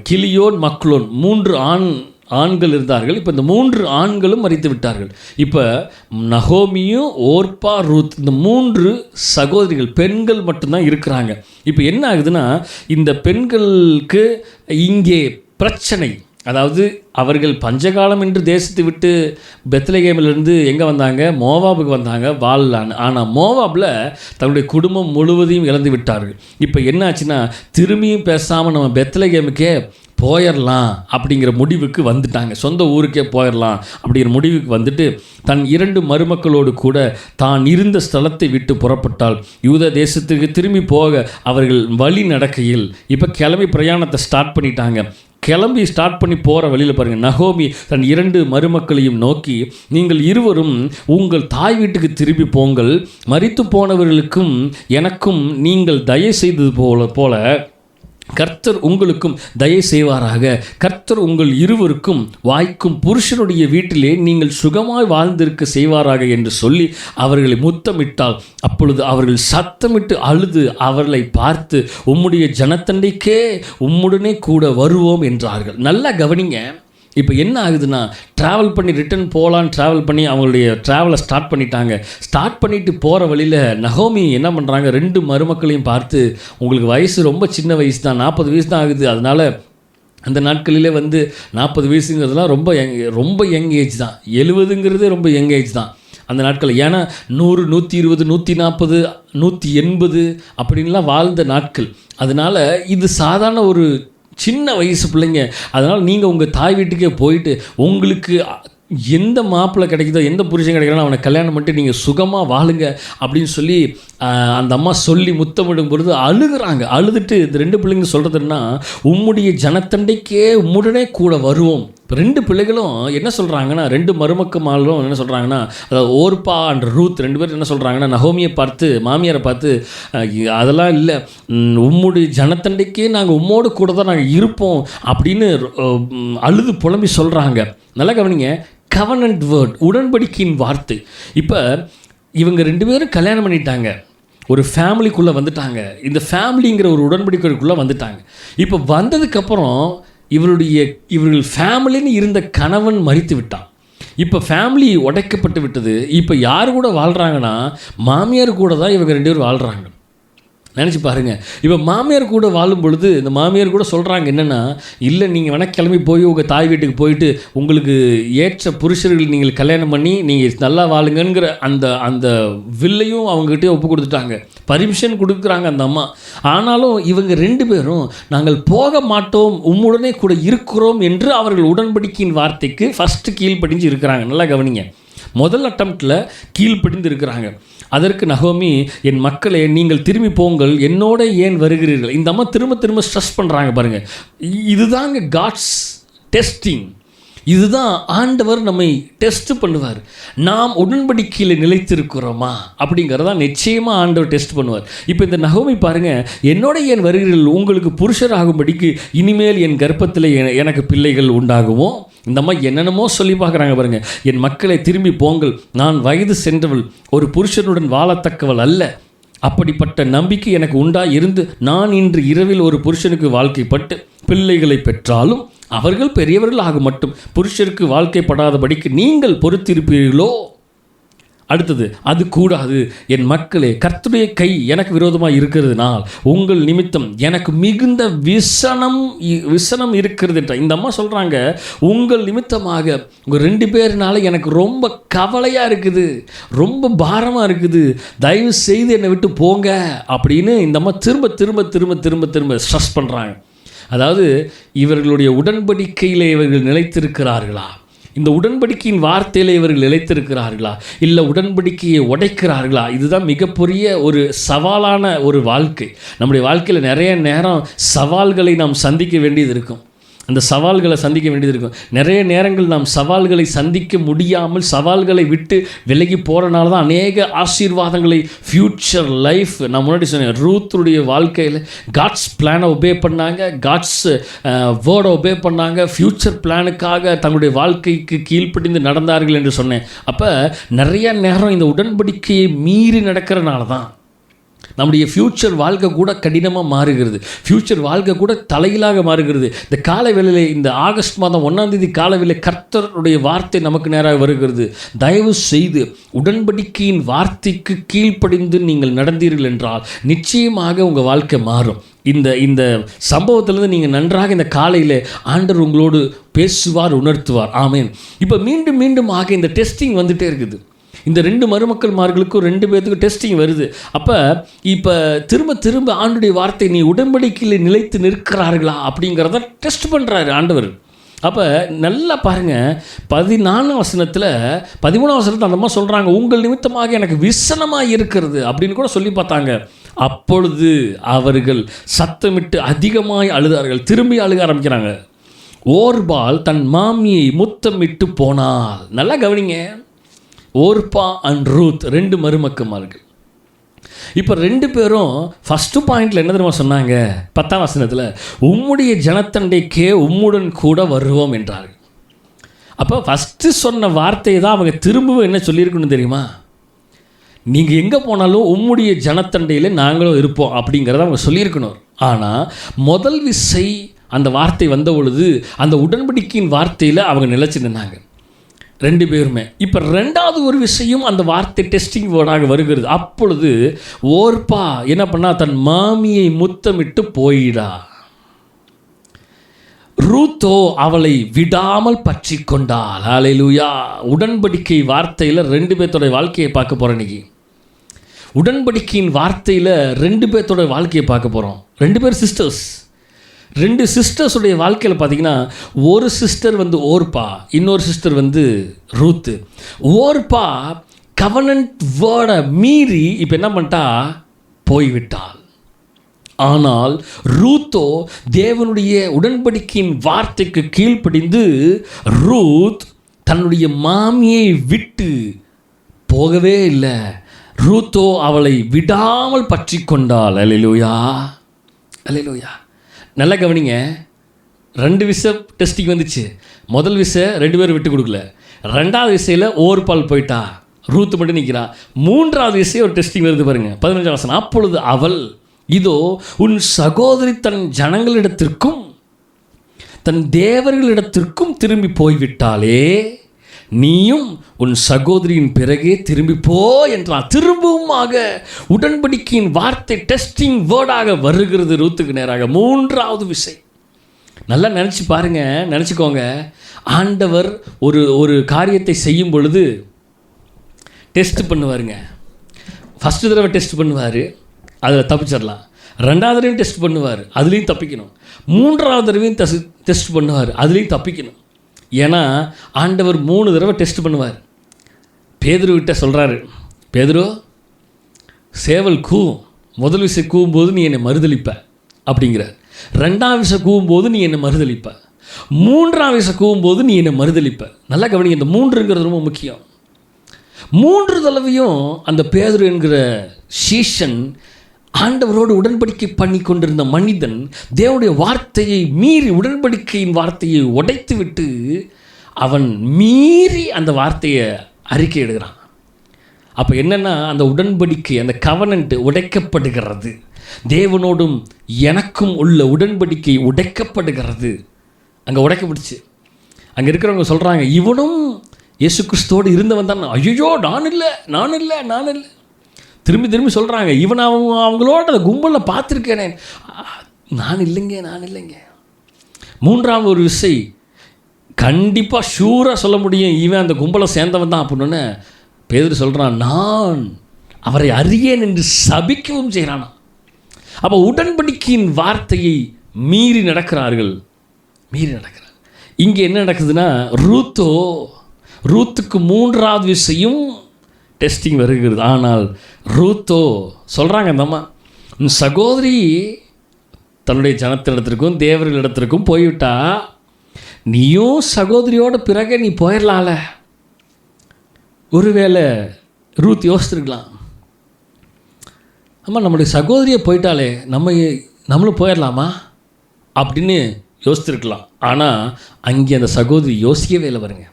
கிலியோன், மக்லோன் 3 ஆண்கள் இருந்தார்கள். இப்போ இந்த 3 ஆண்களும் மரித்து விட்டார்கள். இப்போ நகோமியும் ஓர்பா ரூத் இந்த 3 சகோதரிகள் பெண்கள் மட்டும்தான் இருக்கிறாங்க. இப்போ என்ன ஆகுதுன்னா இந்த பெண்களுக்கு இங்கே பிரச்சனை. அதாவது அவர்கள் பஞ்சகாலம் என்று தேசத்தை விட்டு பெத்லகேமிலிருந்து எங்கே வந்தாங்க, மோவாபுக்கு வந்தாங்க வாழலான்னு. ஆனால் மோவாபில் தன்னுடைய குடும்பம் முழுவதையும் இழந்து விட்டார்கள். இப்போ என்னாச்சுன்னா திரும்பியும் பேசாமல் நம்ம பெத்லகேமுக்கே போயிடலாம் அப்படிங்கிற முடிவுக்கு வந்துட்டாங்க. சொந்த ஊருக்கே போயிடலாம் அப்படிங்கிற முடிவுக்கு வந்துட்டு தன் 2 மருமக்களோடு கூட தான் இருந்த ஸ்தலத்தை விட்டு புறப்பட்டால் யூத தேசத்துக்கு திரும்பி போக அவர்கள் வழி நடக்கையில் இப்போ கிளம்பி பிரயாணத்தை ஸ்டார்ட் பண்ணிட்டாங்க. கிளம்பி ஸ்டார்ட் பண்ணி போகிற வழியில் பாருங்கள், நகோமி தன் 2 மருமக்களையும் நோக்கி, நீங்கள் இருவரும் உங்கள் தாய் வீட்டுக்கு திரும்பி போங்கள். மரித்து போனவர்களுக்கும் எனக்கும் நீங்கள் தயவு செய்தது போல கர்த்தர் உங்களுக்கும் தயை செய்வாராக. கர்த்தர் உங்கள் இருவருக்கும் வாய்க்கும் புருஷனுடைய வீட்டிலே நீங்கள் சுகமாய் வாழ்ந்திருக்க செய்வாராக என்று சொல்லி அவர்களை முத்தமிட்டால், அப்பொழுது அவர்கள் சத்தமிட்டு அழுது அவர்களை பார்த்து, உம்முடைய ஜனத்தண்டைக்கே உம்முடனே கூட வருவோம் என்றார்கள். நல்லா கவனிங்க. இப்போ என்ன ஆகுதுன்னா ட்ராவல் பண்ணி ரிட்டன் ட்ராவல் பண்ணி அவங்களுடைய ட்ராவலை ஸ்டார்ட் பண்ணிட்டாங்க. ஸ்டார்ட் பண்ணிவிட்டு போகிற வழியில் நகோமி என்ன பண்ணுறாங்க, 2 மருமக்களையும் பார்த்து, உங்களுக்கு வயசு ரொம்ப சின்ன வயசு தான், 40 வயசு தான் ஆகுது. அதனால் அந்த நாட்களிலே 40 வயசுங்கிறதுலாம் ரொம்ப யங் ஏஜ் தான். 70ங்கிறதே ரொம்ப யங் ஏஜ் தான் அந்த நாட்கள். ஏன்னா 100, 120, 140, 180 அப்படின்லாம் வாழ்ந்த நாட்கள். அதனால் இது சாதாரண ஒரு சின்ன வயசு பிள்ளைங்க. அதனால் நீங்கள் உங்கள் தாய் வீட்டுக்கே போயிட்டு உங்களுக்கு எந்த மாப்பிள்ளை கிடைக்குதோ, எந்த புருஷன் கிடைக்கிறானோ அவனை கல்யாணம் பண்ணிட்டு நீங்கள் சுகமாக வாழுங்க அப்படின்னு சொல்லி அந்த அம்மா சொல்லி முத்தமிடும் பொழுது அழுகிறாங்க. அழுதுட்டு இந்த 2 பிள்ளைங்க சொல்கிறதுன்னா, உம்முடைய ஜனத்தண்டைக்கே உம்முடனே கூட வருவோம். இப்போ 2 பிள்ளைகளும் என்ன சொல்கிறாங்கன்னா, 2 மருமக்கமாலும் என்ன சொல்கிறாங்கன்னா, அதாவது ஓர்பா அண்ட் ரூத் 2 பேர் என்ன சொல்கிறாங்கன்னா, நகோமியை பார்த்து, மாமியாரை பார்த்து, அதெல்லாம் இல்லை, உம்முடைய ஜனத்தண்டைக்கே நாங்கள் உம்மோடு கூட தான் நாங்கள் இருப்போம் அப்படின்னு அழுது புலம்பி சொல்கிறாங்க. நல்லா கவனிங்க, கவனன்ட் வேர்ட், உடன்படிக்கையின் வார்த்தை. இப்போ இவங்க 2 பேரும் கல்யாணம் பண்ணிட்டாங்க, ஒரு ஃபேமிலிக்குள்ளே வந்துட்டாங்க. இந்த ஃபேமிலிங்கிற ஒரு உடன்படிக்கைக்குள்ளே வந்துட்டாங்க. இப்போ வந்ததுக்கப்புறம் இவர்கள் ஃபேமிலின்னு இருந்த கணவன் மரித்து விட்டான். இப்போ ஃபேமிலி உடைக்கப்பட்டு விட்டது. இப்போ யார் கூட வாழ்கிறாங்கன்னா, மாமியார் கூட தான் இவங்க 2 பேரும் வாழ்கிறாங்க. நினச்சி பாருங்கள். இப்போ மாமியார் கூட வாழும் பொழுது இந்த மாமியார் கூட சொல்கிறாங்க என்னென்னா, இல்லை நீங்கள் வேணால் கிளம்பி போய் உங்கள் தாய் வீட்டுக்கு போயிட்டு உங்களுக்கு ஏற்ற புருஷர்கள் நீங்கள் கல்யாணம் பண்ணி நீங்கள் நல்லா வாழுங்கங்கிற அந்த அந்த வில்லையும் அவங்ககிட்டே ஒப்பு கொடுத்துட்டாங்க, பர்மிஷன் கொடுக்குறாங்க அந்த அம்மா. ஆனாலும் இவங்க 2 பேரும் நாங்கள் போக மாட்டோம், உம்முடனே கூட இருக்கிறோம் என்று அவர்கள் உடன்படிக்கையின் வார்த்தைக்கு ஃபஸ்ட்டு கீழ்ப்படிஞ்சு இருக்கிறாங்க. நல்லா கவனிங்க. முதல் அட்டம்ப்டில் கீழ்ப்படிந்து இருக்கிறாங்க. அதற்கு நகோமி, என் மக்களே நீங்கள் திரும்பி போங்கள், என்னோட ஏன் வருகிறீர்கள்? இந்த அம்மா திரும்ப திரும்ப ஸ்ட்ரெஸ் பண்ணுறாங்க பாருங்கள். இதுதாங்க காட்ஸ் டெஸ்டிங். இதுதான் ஆண்டவர் நம்மை டெஸ்ட் பண்ணுவார். நாம் உடன்படிக்கையில் நிலைத்திருக்கிறோமா அப்படிங்கிறதான் நிச்சயமாக ஆண்டவர் டெஸ்ட் பண்ணுவார். இப்போ இந்த நகோமி பாருங்கள், என்னோட ஏன் வருகிறீர்கள்? உங்களுக்கு புருஷராகும்படிக்கு இனிமேல் என் கர்ப்பத்தில் எனக்கு பிள்ளைகள் உண்டாகுமோ? இந்த அம்மா என்னென்னமோ சொல்லி பார்க்குறாங்க பாருங்கள். என் மக்களை திரும்பி போங்கள், நான் வயது சென்றவள், ஒரு புருஷனுடன் வாழத்தக்கவள் அல்ல. அப்படிப்பட்ட நம்பிக்கை எனக்கு இருந்து நான் இன்று இரவில் ஒரு புருஷனுக்கு வாழ்க்கைப்பட்டு பிள்ளைகளை பெற்றாலும் அவர்கள் பெரியவர்கள் ஆக மட்டும் புருஷருக்கு வாழ்க்கைப்படாதபடிக்கு நீங்கள் பொறுத்திருப்பீர்களோ? அடுத்தது, அது கூடாது. என் மக்களே, கர்த்தருடைய கை எனக்கு விரோதமாக இருக்கிறதுனால் உங்கள் நிமித்தம் எனக்கு மிகுந்த விசனம் இருக்கிறது என்ற இந்த அம்மா சொல்கிறாங்க, உங்கள் நிமித்தமாக உங்கள் 2 பேர்னால எனக்கு ரொம்ப கவலையாக இருக்குது, ரொம்ப பாரமாக இருக்குது, தயவு செய்து என்னை விட்டு போங்க அப்படின்னு இந்த அம்மா திரும்ப திரும்ப திரும்ப திரும்ப திரும்ப ஸ்ட்ரெஸ் பண்ணுறாங்க. அதாவது இவர்களுடைய உடன்படிக்கையில் இவர்கள் நிலைத்திருக்கிறார்களா? இந்த உடன்படிக்கையின் வார்த்தையில் இவர்கள் நிலைத்திருக்கிறார்களா? இல்லை உடன்படிக்கையை உடைக்கிறார்களா? இதுதான் மிகப்பெரிய ஒரு சவாலான ஒரு வாழ்க்கை. நம்முடைய வாழ்க்கையில் நிறைய நேரம் சவால்களை நாம் சந்திக்க வேண்டியது இருக்கும். அந்த சவால்களை சந்திக்க வேண்டியது இருக்கும். நிறைய நேரங்கள் நாம் சவால்களை சந்திக்க முடியாமல் சவால்களை விட்டு விலகி போகிறனால தான் அநேக ஆசீர்வாதங்களை ஃப்யூச்சர் லைஃப், நான் முன்னாடி சொன்னேன், ரூத்துடைய வாழ்க்கையில் காட்ஸ் பிளானை ஒபே பண்ணாங்க, காட்ஸ் வேர்டை ஒபே பண்ணாங்க, ஃப்யூச்சர் பிளானுக்காக தங்களுடைய வாழ்க்கைக்கு கீழ்ப்படிந்து நடந்தார்கள் என்று சொன்னேன். அப்போ நிறைய நேரம் இந்த உடன்படிக்கையை மீறி நடக்கிறனால தான் நம்முடைய ஃப்யூச்சர் வாழ்க்கை கூட கடினமாக மாறுகிறது, ஃப்யூச்சர் வாழ்க்கை கூட தலையிலாக மாறுகிறது. இந்த காலை வேளையில், இந்த ஆகஸ்ட் மாதம் 1ஆம் தேதி காலை வேளை கர்த்தருடைய வார்த்தை நமக்கு நேராக வருகிறது. தயவு செய்து உடன்படிக்கையின் வார்த்தைக்கு கீழ்ப்படிந்து நீங்கள் நடந்தீர்கள் என்றால் நிச்சயமாக உங்கள் வாழ்க்கை மாறும். இந்த சம்பவத்திலேருந்து நீங்கள் நன்றாக இந்த காலையில் ஆண்டவர் உங்களோடு பேசுவார், உணர்த்துவார். ஆமேன். இப்போ மீண்டும் மீண்டும் ஆக இந்த டெஸ்டிங் வந்துகிட்டே இருக்குது. இந்த 2 மருமக்கள்மார்களுக்கும் 2 பேர்த்துக்கும் டெஸ்டிங் வருது. அப்போ இப்போ திரும்ப திரும்ப ஆண்டுடைய வார்த்தை, நீ உடன்படிக்கையில் நிலைத்து நிற்கிறார்களா அப்படிங்கிறத டெஸ்ட் பண்ணுறாரு ஆண்டவர். அப்போ நல்லா பாருங்கள், 14ஆம் வசனத்தில் 13ஆம் வசனத்தில் அந்த மாதிரி சொல்கிறாங்க, உங்கள் நிமித்தமாக எனக்கு விசனமாக இருக்கிறது அப்படின்னு கூட சொல்லி பார்த்தாங்க. அப்பொழுது அவர்கள் சத்தமிட்டு அதிகமாய் அழுதார்கள். திரும்பி அழுக ஆரம்பிக்கிறாங்க. ஓர்பால் தன் மாமியை முத்தமிட்டு போனாள். நல்லா கவனிங்க, ஓர்பா அண்ட் ரூத் 2 மருமக்கமார்கள். இப்போ 2 பேரும் ஃபஸ்ட்டு பாயிண்டில் என்ன தெரியுமா சொன்னாங்க? 10ஆம் வசனத்தில், உம்முடைய ஜனத்தண்டைக்கே உம்முடன் கூட வருவோம் என்றார்கள். அப்போ ஃபஸ்ட்டு சொன்ன வார்த்தையை தான் அவங்க திரும்பவும் என்ன சொல்லியிருக்கணும் தெரியுமா? நீங்கள் எங்கே போனாலும் உம்முடைய ஜனத்தண்டையில் நாங்களும் இருப்போம் அப்படிங்கிறத அவங்க சொல்லியிருக்கணும். ஆனால் முதல் விசை அந்த வார்த்தை வந்த பொழுது அந்த உடன்படிக்கையின் வார்த்தையில் அவங்க நிலைச்சு நின்னாங்க 2 பேருமே. இப்போ 2வது ஒரு விஷயம் அந்த வார்த்தை டெஸ்டிங் வேர்டாக வருகிறது. அப்பொழுது ஓர்பா என்ன பண்ணா? தன் மாமியை முத்தமிட்டு போயிடா. ரூத்தோ அவளை விடாமல் பற்றி கொண்டாள். ஹல்லேலூயா. உடன்படிக்கை வார்த்தையில் 2 பேர்த்தோட வாழ்க்கையை பார்க்க போகிறோம் இன்னைக்கு. உடன்படிக்கையின் வார்த்தையில் 2 பேர்த்தோட வாழ்க்கையை பார்க்க போகிறோம். 2 பேர் சிஸ்டர்ஸ். 2 சிஸ்டர்ஸுடைய வாழ்க்கையில் பார்த்தீங்கன்னா, ஒரு சிஸ்டர் வந்து ஓர்பா, இன்னொரு சிஸ்டர் வந்து ரூத்து. ஓர்பா கவனன்ட் வேர்டை மீறி இப்போ என்ன பண்ணிட்டா? போய்விட்டாள். ஆனால் ரூத்தோ தேவனுடைய உடன்படிக்கையின் வார்த்தைக்கு கீழ்ப்படிந்து ரூத் தன்னுடைய மாமியை விட்டு போகவே இல்லை. ரூத்தோ அவளை விடாமல் பற்றி கொண்டாள். அல்லேலூயா, அல்லேலூயா. நல்லா கவனிங்க, 2 விஷயம் டெஸ்டிங் வந்துச்சு. முதல் விஷயம் 2 பேரும் விட்டு கொடுக்கல. 2வது விஷயத்தில் ஓர்பால் போயிட்டா, ரூத் மட்டும் நிற்கிறா. 3வது விஷயம் ஒரு டெஸ்டிங் வருது பாருங்க. 15ஆம் வசனம், அப்பொழுது அவள், இதோ உன் சகோதரி தன் ஜனங்களிடத்திற்கும் தன் தேவர்களிடத்திற்கும் திரும்பி போய்விட்டாளே, நீயும் உன் சகோதரியின் பிறகே திரும்பி போ என்றார். திரும்பவுமாக உடன்படிக்கையின் வார்த்தை டெஸ்டிங் வேர்டாக வருகிறது ரூத்துக்கு நேராக. மூன்றாவது விசை. நல்லா நினச்சி பாருங்க, நினச்சிக்கோங்க. ஆண்டவர் ஒரு காரியத்தை செய்யும் பொழுது டெஸ்ட் பண்ணுவாருங்க. ஃபஸ்ட்டு தடவை டெஸ்ட் பண்ணுவார், அதில் தப்பிச்சிடலாம். ரெண்டாவது தடவையும் டெஸ்ட் பண்ணுவார், அதுலேயும் தப்பிக்கணும். மூன்றாவது தடவையும் டெஸ்ட் பண்ணுவார், அதுலேயும் தப்பிக்கணும். ஏன்னா ஆண்டவர் 3 தடவை டெஸ்ட் பண்ணுவார். பேதுருவிட்ட சொல்கிறாரு, பேதுரு, சேவல் கூவும், முதல் விசை கூவும்போது நீ என்னை மறுதளிப்ப அப்படிங்கிறார். ரெண்டாவது விசை கூவும்போது நீ என்னை மறுதளிப்ப, மூன்றாவது விசை கூவும்போது நீ என்னை மறுதளிப்ப. நல்லா கவனிங்க, இந்த 3ங்கிறது ரொம்ப முக்கியம். 3 தடவையும் அந்த பேதுரு என்கிற சீஷன், ஆண்டவரோடு உடன்படிக்கை பண்ணி கொண்டிருந்த மனிதன், தேவனுடைய வார்த்தையை மீறி உடன்படிக்கையின் வார்த்தையை உடைத்து விட்டு அவன் மீறி அந்த வார்த்தையை அறிக்கை எடுக்கிறான். அப்போ என்னென்னா, அந்த உடன்படிக்கை, அந்த கவனன்ட் உடைக்கப்படுகிறது. தேவனோடும் எனக்கும் உள்ள உடன்படிக்கை உடைக்கப்படுகிறது. அங்கே உடைக்கப்பட்டுச்சு. அங்கே இருக்கிறவங்க சொல்கிறாங்க, இவனும் இயேசு கிறிஸ்துவோடு இருந்தவன் தான். ஐயோ, நான் இல்லை. திரும்பி சொல்கிறாங்க, இவன் அவங்களோட அந்த கும்பலில் பார்த்துருக்கேனே. நான் இல்லைங்க. மூன்றாவது ஒரு விசை கண்டிப்பாக ஷூராக சொல்ல முடியும், இவன் அந்த கும்பலை சேர்ந்தவன் தான் அப்படின்னு பேதுரு சொல்கிறான், நான் அவரை அறியேன் என்று சபிக்கவும் செய்கிறானா. அப்போ உடன்படிக்கையின் வார்த்தையை மீறி நடக்கிறார்கள். இங்கே என்ன நடக்குதுன்னா, ரூத்துக்கு 3வது விசையும் டெஸ்டிங் வருகிறது. ஆனால் ரூத்தோ சொல்கிறாங்க, அந்த அம்மா, உன் சகோதரி தன்னுடைய ஜனத்திடத்திற்கும் தேவர்களிடத்திற்கும் போய்விட்டா, நீயும் சகோதரியோட பிறகு நீ போயிடலாம்ல. ஒருவேளை ரூத் யோசிச்சிருக்கலாம், அம்மா நம்முடைய சகோதரியை போயிட்டாலே நம்மளும் போயிடலாமா அப்படின்னு யோசிச்சிருக்கலாம். ஆனால் அங்கே அந்த சகோதரி யோசிக்கவே இல்லை. பாருங்க,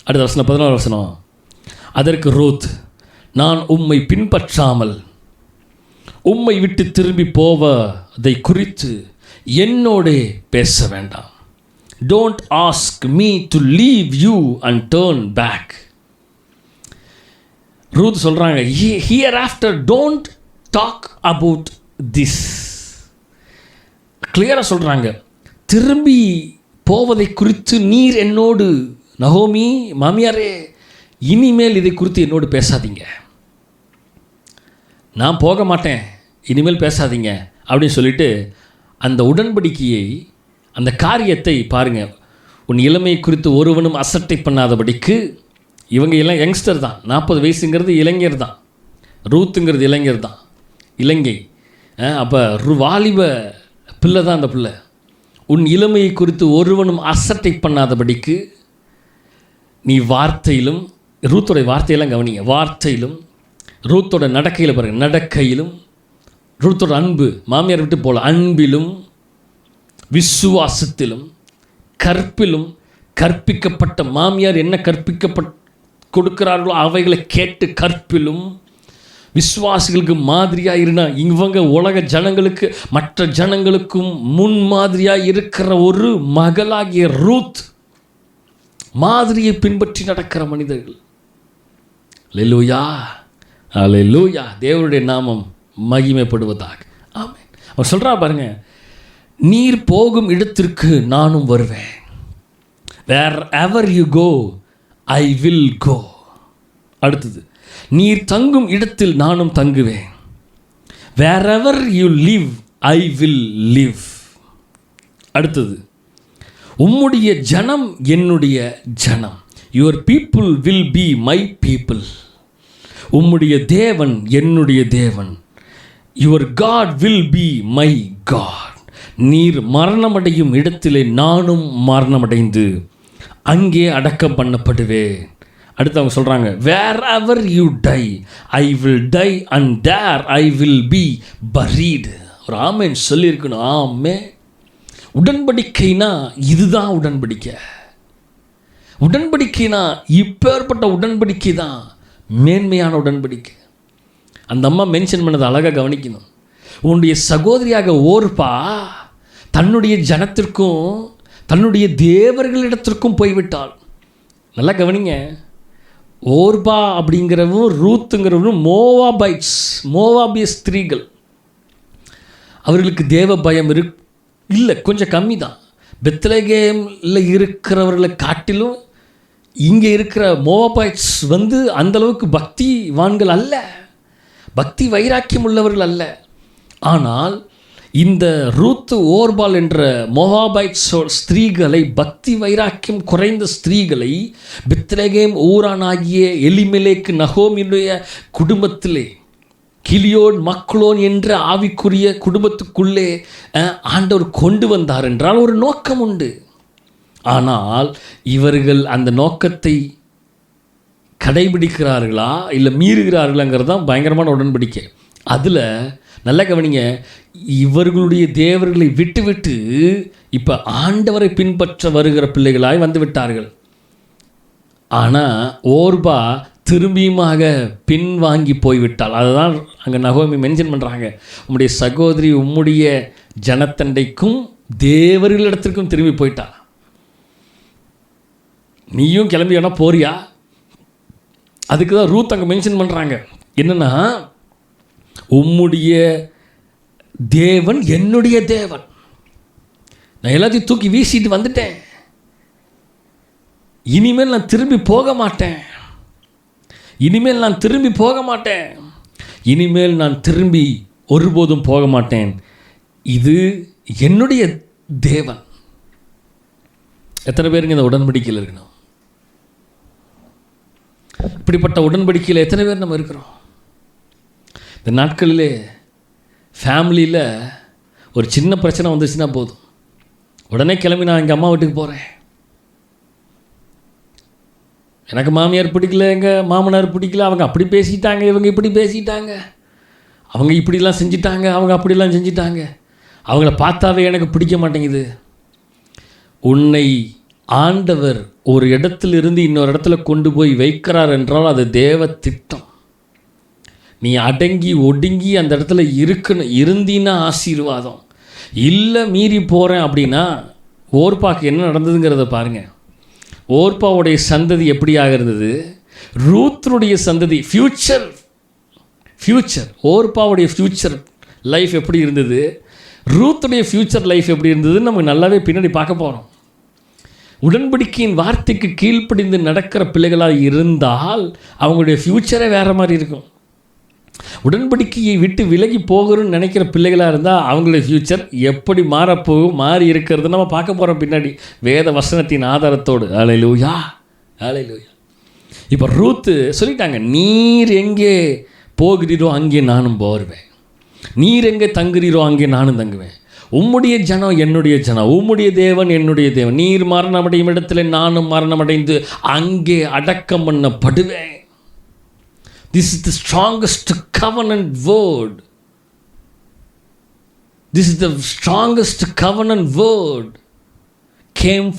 அடுத்த வசனம் 14 வசனம். அதற்கு ரூத், நான் உம்மை பின்பற்றாமல் உம்மை விட்டு திரும்பி போவதை குறித்து என்னோடே பேச வேண்டாம். Don't ask me to leave you and turn back. Ruth சொல்கிறாங்க, hereafter don't talk about this. கிளியராக சொல்கிறாங்க, திரும்பி போவதை குறித்து நீர் என்னோடு, நகோமி மாமியாரே, இனிமேல் இதை குறித்து என்னோடு பேசாதீங்க. நான் போக மாட்டேன், இனிமேல் பேசாதீங்க அப்படின்னு சொல்லிட்டு அந்த உடன்படிக்கையை, அந்த காரியத்தை பாருங்கள். உன் இளமை குறித்து ஒருவனும் அசட்டை பண்ணாதபடிக்கு. இவங்க எல்லாம் யங்ஸ்டர் தான், 40 வயசுங்கிறது இளைஞர் தான், ரூத்துங்கிறது இளைஞர் தான், இலங்கை. அப்போ வாலிப பிள்ளை தான் அந்த பிள்ளை. உன் இளமையை குறித்து ஒருவனும் அசட்டை பண்ணாதபடிக்கு நீ வார்த்தையிலும், ரூத்தோடைய வார்த்தையெல்லாம் கவனிங்க, வார்த்தையிலும் ரூத்தோட நடக்கையில் பாருங்கள், நடக்கையிலும் ரூத்தோட அன்பு, மாமியார் விட்டு போல அன்பிலும் விசுவாசத்திலும் கற்பிலும், கற்பிக்கப்பட்ட மாமியார் என்ன கொடுக்கிறார்களோ அவைகளை கேட்டு கற்பிலும் விசுவாசிகளுக்கு மாதிரியாக இருந்தால், இவங்க உலக ஜனங்களுக்கு, மற்ற ஜனங்களுக்கும் முன்மாதிரியாக இருக்கிற ஒரு மகளாகிய ரூத் மாதிரியை பின்பற்றி நடக்கிற மனிதர்கள். அல்லேலூயா, அல்லேலூயா, தேவனுடைய நாமம் மகிமைப்படுவதாக. ஆமென். அவர் சொல்கிறா பாருங்க, நீர் போகும் இடத்திற்கு நானும் வருவேன். Wherever you go I will go. அடுத்தது, நீர் தங்கும் இடத்தில் நானும் தங்குவேன். Wherever you live I will live. அடுத்தது, உம்முடைய ஜனம் என்னுடைய ஜனம். Your people will be my people. உம்முடைய தேவன் என்னுடைய தேவன். Your God will be my God. நீர் மரணமடையும் இடத்திலே நானும் மரணமடைந்து அங்கே அடக்கம் பண்ணப்படுவேன். அடுத்து அவங்க சொல்கிறாங்க, wherever you die I will die and there I will be buried. ஒரு ஆமேன் சொல்லியிருக்கணும். ஆமே, உடன்படிக்கைனா இதுதான் உடன்படிக்கை. உடன்படிக்கைனா இப்பேற்பட்ட உடன்படிக்கை தான் மேன்மையான உடன்படிக்கை. அந்த அம்மா மென்ஷன் பண்ணதை அழகாக கவனிக்கணும். உன்னுடைய சகோதரியாக ஓர்பா தன்னுடைய ஜனத்திற்கும் தன்னுடைய தேவர்களிடத்திற்கும் போய்விட்டாள். நல்லா கவனிங்க. ஓர்பா அப்படிங்கிறவும் ரூத்துங்கிறவரும் மோவாபிய ஸ்திரீகள். அவர்களுக்கு தேவ பயம் இல்லை, கொஞ்சம் கம்மி தான். பெத்லகேமில் இருக்கிறவர்களை காட்டிலும் இங்கே இருக்கிற மோவாபைட்ஸ் அந்தளவுக்கு பக்திவான்கள் அல்ல, பக்தி வைராக்கியம் உள்ளவர்கள் அல்ல. ஆனால் இந்த ரூத்து ஓர்பால் என்ற மோவாபைட்ஸ் ஸ்திரீகளை, பக்தி வைராக்கியம் குறைந்த ஸ்திரீகளை பெத்லகேம் ஊரானாகிய எலிமெலேக்கு நகோமியுடைய குடும்பத்திலே, கிலியோன் மக்லோன் என்ற ஆவிக்குரிய குடும்பத்துக்குள்ளே ஆண்டவர் கொண்டு வந்தார் என்றால் ஒரு நோக்கம் உண்டு. ஆனால் இவர்கள் அந்த நோக்கத்தை கடைபிடிக்கிறார்களா இல்லை மீறுகிறார்களாங்கிறது தான் பயங்கரமான உடன்படிக்கை. அதில் நல்ல கவனிங்க, இவர்களுடைய தேவர்களை விட்டு இப்போ ஆண்டவரை பின்பற்ற வருகிற பிள்ளைகளாய் வந்து விட்டார்கள். ஆனால் ஓர்பா திரும்பியுமாக பின்வாங்கி போய்விட்டாள். அதுதான் அங்கே நகோமி மென்ஷன் பண்ணுறாங்க. உம்முடைய சகோதரி உம்முடைய ஜனத்தண்டைக்கும் தேவர்களிடத்திற்கும் திரும்பி போயிட்டா. நீயும் கிளம்பி வேணா போறியா? அதுக்கு தான் ரூத் அங்கே மென்ஷன் பண்ணுறாங்க. என்னென்னா, உம்முடைய தேவன் என்னுடைய தேவன், நான் எல்லாத்தையும் தூக்கி வீசிட்டு வந்துட்டேன், இனிமேல் நான் திரும்பி போக மாட்டேன், இனிமேல் நான் திரும்பி ஒருபோதும் போக மாட்டேன், இது என்னுடைய தேவன். எத்தனை பேருங்க இந்த உடன்படிக்கையில் இருக்கணும்? இப்படிப்பட்ட உடன்படிக்கையில் எத்தனை பேர் நம்ம இருக்கிறோம்? இந்த நாட்களிலே ஃபேமிலியில் ஒரு சின்ன பிரச்சனை வந்துச்சுன்னா போதும், உடனே கிளம்பி நான் எங்கள் அம்மா வீட்டுக்கு போகிறேன், எனக்கு மாமியார் பிடிக்கல, எங்கள் மாமனார் பிடிக்கல, அவங்க அப்படி பேசிட்டாங்க, இவங்க இப்படி பேசிட்டாங்க, அவங்க இப்படிலாம் செஞ்சிட்டாங்க, அவங்க அப்படிலாம் செஞ்சிட்டாங்க, அவங்கள பார்த்தாவே எனக்கு பிடிக்க மாட்டேங்குது. உன்னை ஆண்டவர் ஒரு இடத்திலிருந்து இன்னொரு இடத்துல கொண்டு போய் வைக்கிறார் என்றால் அது தேவ திட்டம். நீ அடங்கி ஒடுங்கி அந்த இடத்துல இருந்தீன்னா ஆசீர்வாதம். இல்லை மீறி போகிறேன் அப்படின்னா, ஓர்பாக்கு என்ன நடந்ததுங்கிறத பாருங்கள். ஓர்பாவுடைய சந்ததி எப்படியாக இருந்தது, ரூத்னுடைய சந்ததி ஃப்யூச்சர் ஓர்பாவுடைய ஃப்யூச்சர் லைஃப் எப்படி இருந்தது, ரூத்துடைய ஃப்யூச்சர் லைஃப் எப்படி இருந்ததுன்னு நம்ம நல்லாவே பின்னாடி பார்க்க போகிறோம். உடன்படிக்கையின் வார்த்தைக்கு கீழ்ப்படிந்து நடக்கிற பிள்ளைகளாக இருந்தால் அவங்களுடைய ஃப்யூச்சரே வேறு மாதிரி இருக்கும். உடன்படிக்கையை விட்டு விலகி போகிறோன்னு நினைக்கிற பிள்ளைகளாக இருந்தால் அவங்களுடைய ஃப்யூச்சர் எப்படி மாறி இருக்கிறது நம்ம பார்க்க போகிறோம் பின்னாடி வேத வசனத்தின் ஆதாரத்தோடு. ஹல்லேலூயா, ஹல்லேலூயா. இப்போ ரூத்து சொல்லிட்டாங்க, நீர் எங்கே போகிறீரோ அங்கே நானும் போவேன், நீர் எங்கே தங்குறீரோ அங்கே நானும் தங்குவேன், உம்முடைய ஜனம் என்னுடைய ஜனம், உம்முடைய தேவன் என்னுடைய தேவன், நீர் மரணமடையும் இடத்துல நானும் மரணமடைந்து அங்கே அடக்கம் பண்ணப்படுவேன். This is the strongest covenant word. This is the strongest covenant word came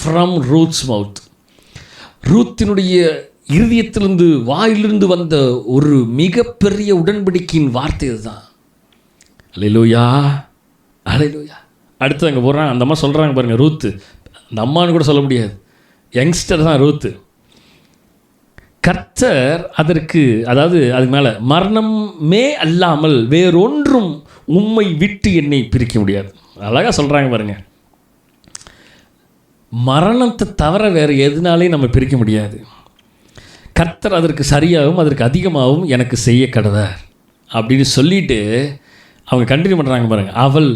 from Ruth's mouth. ரூத்தினுடைய இருதயத்திலிருந்து வாயிலிருந்து வந்த ஒரு மிகப்பெரிய உடன்படிக்கையின் வார்த்தை இதுதான். அல்லேலூயா, அல்லேலூயா. அடுத்து அங்கே போகிறாங்க, அந்த அம்மா சொல்கிறாங்க பாருங்கள், ரூத்து அந்த அம்மானு கூட சொல்ல முடியாது, யங்ஸ்டர் தான் ரூத்து. கர்த்தர் அதற்கு, அதாவது அதுக்கு மேலே, மரணமே அல்லாமல் வேறொன்றும் உம்மை விட்டு என்னை பிரிக்க முடியாது. அழகாக சொல்கிறாங்க பாருங்க, மரணத்தை தவிர வேறு எதுனாலையும் நம்ம பிரிக்க முடியாது. கர்த்தர் அதற்கு சரியாகவும் அதற்கு அதிகமாகவும் எனக்கு செய்ய கடவர் அப்படின்னு சொல்லிட்டு அவங்க கண்டினியூ பண்ணுறாங்க பாருங்கள். அவள்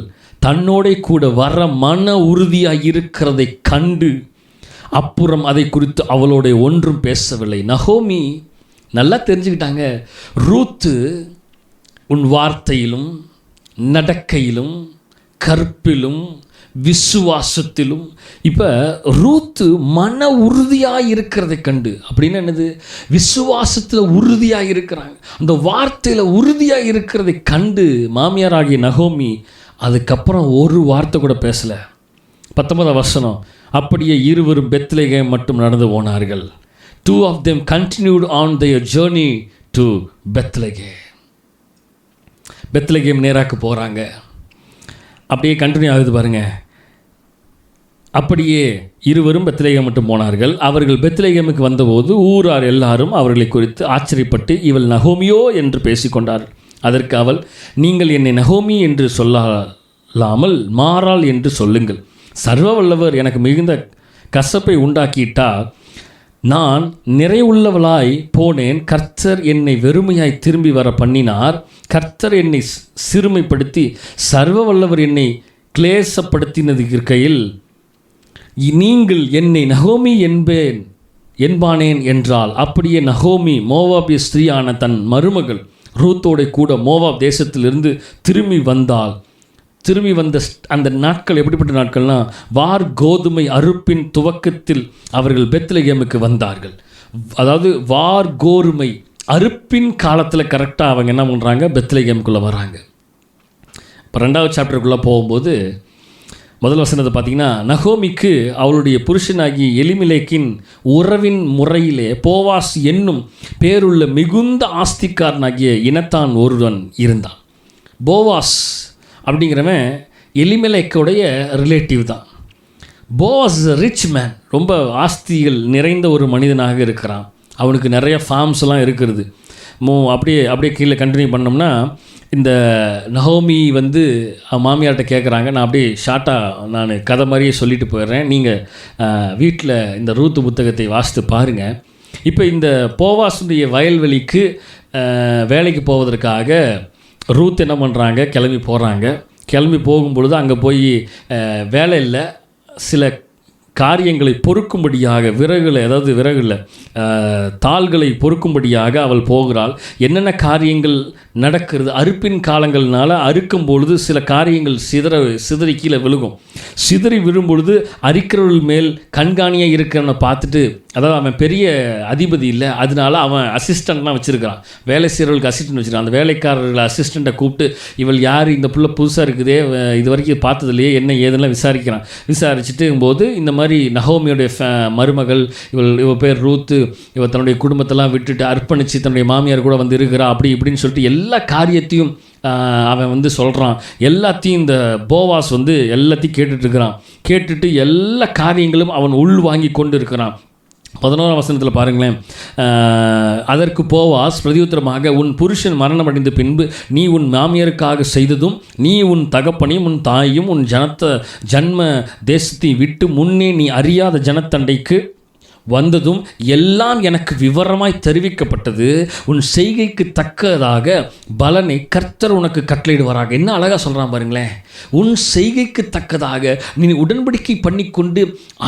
தன்னோட கூட வர மன உறுதியாக இருக்கிறதை கண்டு அப்புறம் அதை குறித்து அவளோட ஒன்றும் பேசவில்லை. நகோமி நல்லா தெரிஞ்சுக்கிட்டாங்க, ரூத்து உன் வார்த்தையிலும் நடக்கையிலும் கற்பிலும் விசுவாசத்திலும். இப்போ ரூத்து மன உறுதியாக இருக்கிறதை கண்டு, அப்படின்னு என்னது, விசுவாசத்தில் உறுதியாக இருக்கிறாங்க, அந்த வார்த்தையில் உறுதியாக இருக்கிறதை கண்டு மாமியாராகிய நகோமி அதுக்கப்புறம் ஒரு வார்த்தை கூட பேசலை. 19 வசனம், அப்படியே இருவரும் பெத்லகேம் மட்டும் நடந்து போனார்கள். 2 of them continued on their journey to Bethlehem. Bethlehem நேராக்கு போகிறாங்க. அப்படியே கண்டினியூ ஆகுது பாருங்க. அப்படியே இருவரும் பெத்லகேம் மட்டும் போனார்கள். அவர்கள் பெத்லகேமுக்கு வந்தபோது ஊரார் எல்லாரும் அவர்களை குறித்து ஆச்சரியப்பட்டு, இவள் நகோமியோ என்று பேசிக்கொண்டார். அதற்கு அவள், நீங்கள் என்னை நகோமி என்று சொல்லாமல் மாறாள் என்று சொல்லுங்கள். சர்வ வல்லவர் எனக்கு மிகுந்த கசப்பை உண்டாக்கிட்டால் நான் நிறைவுள்ளவளாய் போனேன். கர்த்தர் என்னை வெறுமையாய் திரும்பி வர பண்ணினார். கர்த்தர் என்னை சிறுமைப்படுத்தி சர்வ வல்லவர் என்னை கிளேசப்படுத்தினது இருக்கையில் நீங்கள் என்னை நகோமி என்பானேன் என்றால், அப்படியே நகோமி மோவாபிய ஸ்திரீயான தன் மருமகள் ரூத்தோட கூட மோவாப் தேசத்திலிருந்து திரும்பி வந்த அந்த நாட்கள் எப்படிப்பட்ட நாட்கள்னா, வார் கோதுமை அறுப்பின் துவக்கத்தில் அவர்கள் பெத்லகேமுக்கு வந்தார்கள். அதாவது வார் கோதுமை அறுப்பின் காலத்தில் கரெக்டாக அவங்க என்ன பண்ணுறாங்க, பெத்லகேமுக்குள்ளே வராங்க. இப்போ 2வது சாப்டருக்குள்ளே போகும்போது முதல் வசனத்தை பார்த்திங்கன்னா, நகோமிக்கு அவளுடைய புருஷனாகி எலிமெலேக்கின் உறவின் முறையிலே போவாஸ் என்னும் பேருள்ள மிகுந்த ஆஸ்திக்காரனாகிய இனத்தான் ஒருவன் இருந்தான். போவாஸ் அப்படிங்கிறவன் எலிமெலேக்குடைய ரிலேட்டிவ் தான். போவாஸ் ரிச் மேன், ரொம்ப ஆஸ்திகள் நிறைந்த ஒரு மனிதனாக இருக்கிறான். அவனுக்கு நிறைய ஃபார்ம்ஸ்லாம் இருக்கிறது. அப்படியே கீழே கண்டினியூ பண்ணோம்னா, இந்த நகோமி மாமியார்கிட்ட கேட்குறாங்க. நான் அப்படியே ஷார்ட்டாக கதை மாதிரியே சொல்லிட்டு போயிடுறேன். நீங்கள் வீட்டில் இந்த ரூத்து புத்தகத்தை வாசித்து பாருங்கள். இப்போ இந்த போவாஸுடைய வயல்வெளிக்கு வேலைக்கு போவதற்காக ரூத் என்ன பண்ணுறாங்க, கிளம்பி போகும்பொழுது அங்கே போய் வேலையில் சில காரியங்களை பொறுக்கும்படியாக விறகுல தாள்களை பொறுக்கும்படியாக அவள் போகிறாள். என்னென்ன காரியங்கள் நடக்கிறது, அறுப்பின் காலங்கள்னால அறுக்கும் பொழுது சில காரியங்கள் சிதறி கீழே விழுகும். சிதறி விழும்பொழுது அரிக்கிறவர்கள் மேல் கண்காணியாக இருக்கிறவனை பார்த்துட்டு, அதாவது அவன் பெரிய அதிபதி இல்லை, அதனால அவன் அசிஸ்டண்ட்லாம் வச்சுருக்கிறான். வேலை செய்கிறவர்களுக்கு அசிஸ்டன்ட் வச்சுருக்கான். அந்த வேலைக்காரர்கள் அசிஸ்டண்ட்டை கூப்பிட்டு, இவள் யார், இந்த புள்ள புதுசாக இருக்குதே, இது வரைக்கும் பார்த்ததுலையே, என்ன ஏதெல்லாம் விசாரிச்சுட்டு போது இந்த மாதிரி நகோமியோடைய மருமகள் இவள் பேர் ரூத்து, இவள் தன்னுடைய குடும்பத்தெல்லாம் விட்டுட்டு அர்ப்பணித்து தன்னுடைய மாமியார் கூட இருக்கிறா, அப்படி இப்படின்னு சொல்லிட்டு எல்லா காரியத்தையும் அவன் சொல்கிறான். எல்லாத்தையும் இந்த போவாஸ் எல்லாத்தையும் கேட்டுட்ருக்கிறான். கேட்டுட்டு எல்லா காரியங்களும் அவன் உள் வாங்கி கொண்டு இருக்கிறான். 11ஆம் வசனத்தில் பாருங்களேன். அதற்கு போவாஸ் பிரதியுத்தரமாக, உன் புருஷன் மரணமடைந்த பின்பு நீ உன் மாமியாருக்காக செய்ததும், நீ உன் தகப்பனையும் உன் தாயையும் உன் ஜன்ம தேசத்தை விட்டு முன்னே நீ அறியாத ஜனத்தண்டைக்கு வந்ததும் எல்லாம் எனக்கு விவரமாய் தெரிவிக்கப்பட்டது. உன் செய்கைக்கு தக்கதாக பலனை கர்த்தர் உனக்கு கட்டளையிடுவாராக. என்ன அழகாக சொல்கிறான் பாருங்களேன். உன் செய்கைக்கு தக்கதாக நீ உடன்படிக்கை பண்ணிக்கொண்டு,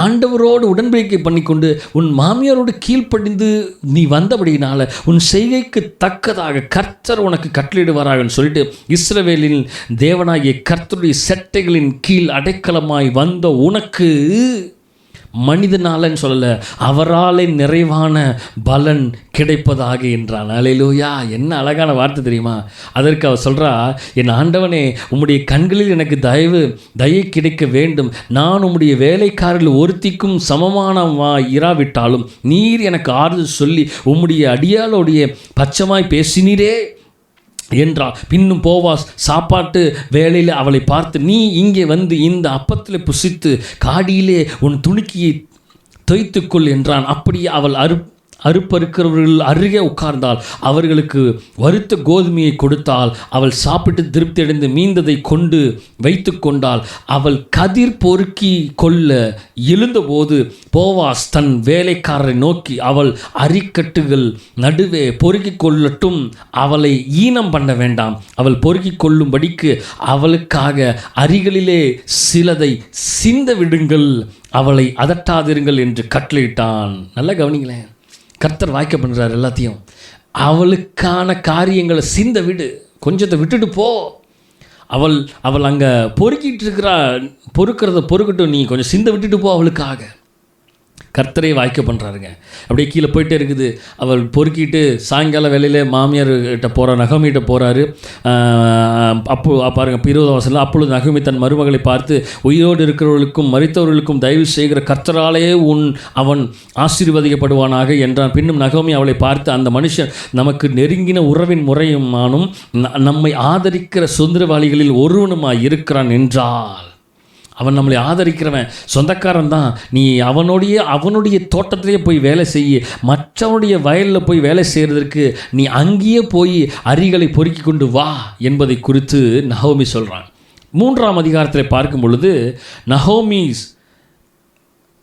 ஆண்டவரோடு உடன்படிக்கை பண்ணிக்கொண்டு, உன் மாமியாரோடு கீழ்ப்படிந்து நீ வந்தபடியினால உன் செய்கைக்கு தக்கதாக கர்த்தர் உனக்கு கட்டளையிடுவாராகன்னு சொல்லிட்டு, இஸ்ரவேலின் தேவனாகிய கர்த்தருடைய செட்டைகளின் கீழ் அடைக்கலமாய் வந்த உனக்கு மனிதனாலன்னு சொல்லலை, அவராலே நிறைவான பலன் கிடைப்பதாக என்றான். அல்லேலூயா. என்ன அழகான வார்த்தை தெரியுமா? அதற்கு அவர் சொல்கிறா, என் ஆண்டவனே, உம்முடைய கண்களில் எனக்கு தயை கிடைக்க வேண்டும். நான் உம்முடைய வேலைக்காரர்கள் ஒருத்திக்கும் சமமானவா இராவிட்டாலும் நீர் எனக்கு ஆறுதல் சொல்லி உம்முடைய அடியாளோடைய பட்சமாய் பேசினீரே என்றாள். பின்னும் போவாஸ் சாப்பாட்டு வேளையில் அவளை பார்த்து, நீ இங்கே இந்த அப்பத்தில் புசித்து காடியிலே உன் துணிக்கையை தொய்த்துக்கொள் என்றான். அப்படியே அவள் அறுப்பறுக்கிறவர்கள் அருகே உட்கார்ந்தால் அவர்களுக்கு வறுத்த கோதுமையை கொடுத்தால் அவள் சாப்பிட்டு திருப்தி அடைந்து மீந்ததை கொண்டு வைத்து கொண்டாள். அவள் கதிர் பொறுக்கி கொள்ள எழுந்தபோது போவாஸ் தன் வேலைக்காரரை நோக்கி, அவள் அரிக்கட்டுகள் நடுவே பொறுக்கி கொள்ளட்டும், அவளை ஈனம் பண்ண வேண்டாம், அவள் பொறுக்கி கொள்ளும்படிக்கு அவளுக்காக அரிகளிலே சிலதை சிந்த விடுங்கள், அவளை அதட்டாதிருங்கள் என்று கட்டளையிட்டான். நல்லா கவனிங்களேன். கர்த்தர் வாய்க்க பண்ணுறார் எல்லாத்தையும். அவளுக்கான காரியங்களை சிந்த விடு, கொஞ்சத்தை விட்டுட்டு போ. அவள் அங்கே பொறுக்கிட்டு இருக்கிறா, பொறுக்கட்டும், நீ கொஞ்சம் சிந்த விட்டுட்டு போ அவளுக்காக. கர்த்தரை வாய்க்க பண்ணுறாருங்க. அப்படியே கீழே போயிட்டே இருக்குது. அவள் பொறுக்கிட்டு சாயங்கால வேலையில் மாமியார்கிட்ட போகிறார், நகோமிகிட்ட போகிறாரு. பாருங்கள் 20ஆம் வசனம், அப்பொழுது நகோமி தன் மருமகளை பார்த்து, உயிரோடு இருக்கிறவர்களுக்கும் மரித்தவர்களுக்கும் தயவு செய்கிற கர்த்தராலே அவன் ஆசீர்வதிக்கப்படுவானாக என்றான். பின்னும் நகோமி அவளை பார்த்து, அந்த மனுஷன் நமக்கு நெருங்கின உறவின் முறையுமானும் நம்மை ஆதரிக்கிற சுதந்திரவாளிகளில் ஒருவனுமாய் இருக்கிறான் என்றாள். அவன் நம்மளை ஆதரிக்கிறவன், சொந்தக்காரன் தான். நீ அவனுடைய தோட்டத்திலே போய் வேலை செய்ய, மற்றவனுடைய வயலில் போய் வேலை செய்கிறதுக்கு நீ அங்கேயே போய் அரிகளை பொறுக்கி கொண்டு வா என்பதை குறித்து நகோமி சொல்கிறான். 3ஆம் அதிகாரத்தில் பார்க்கும் பொழுது நகோமி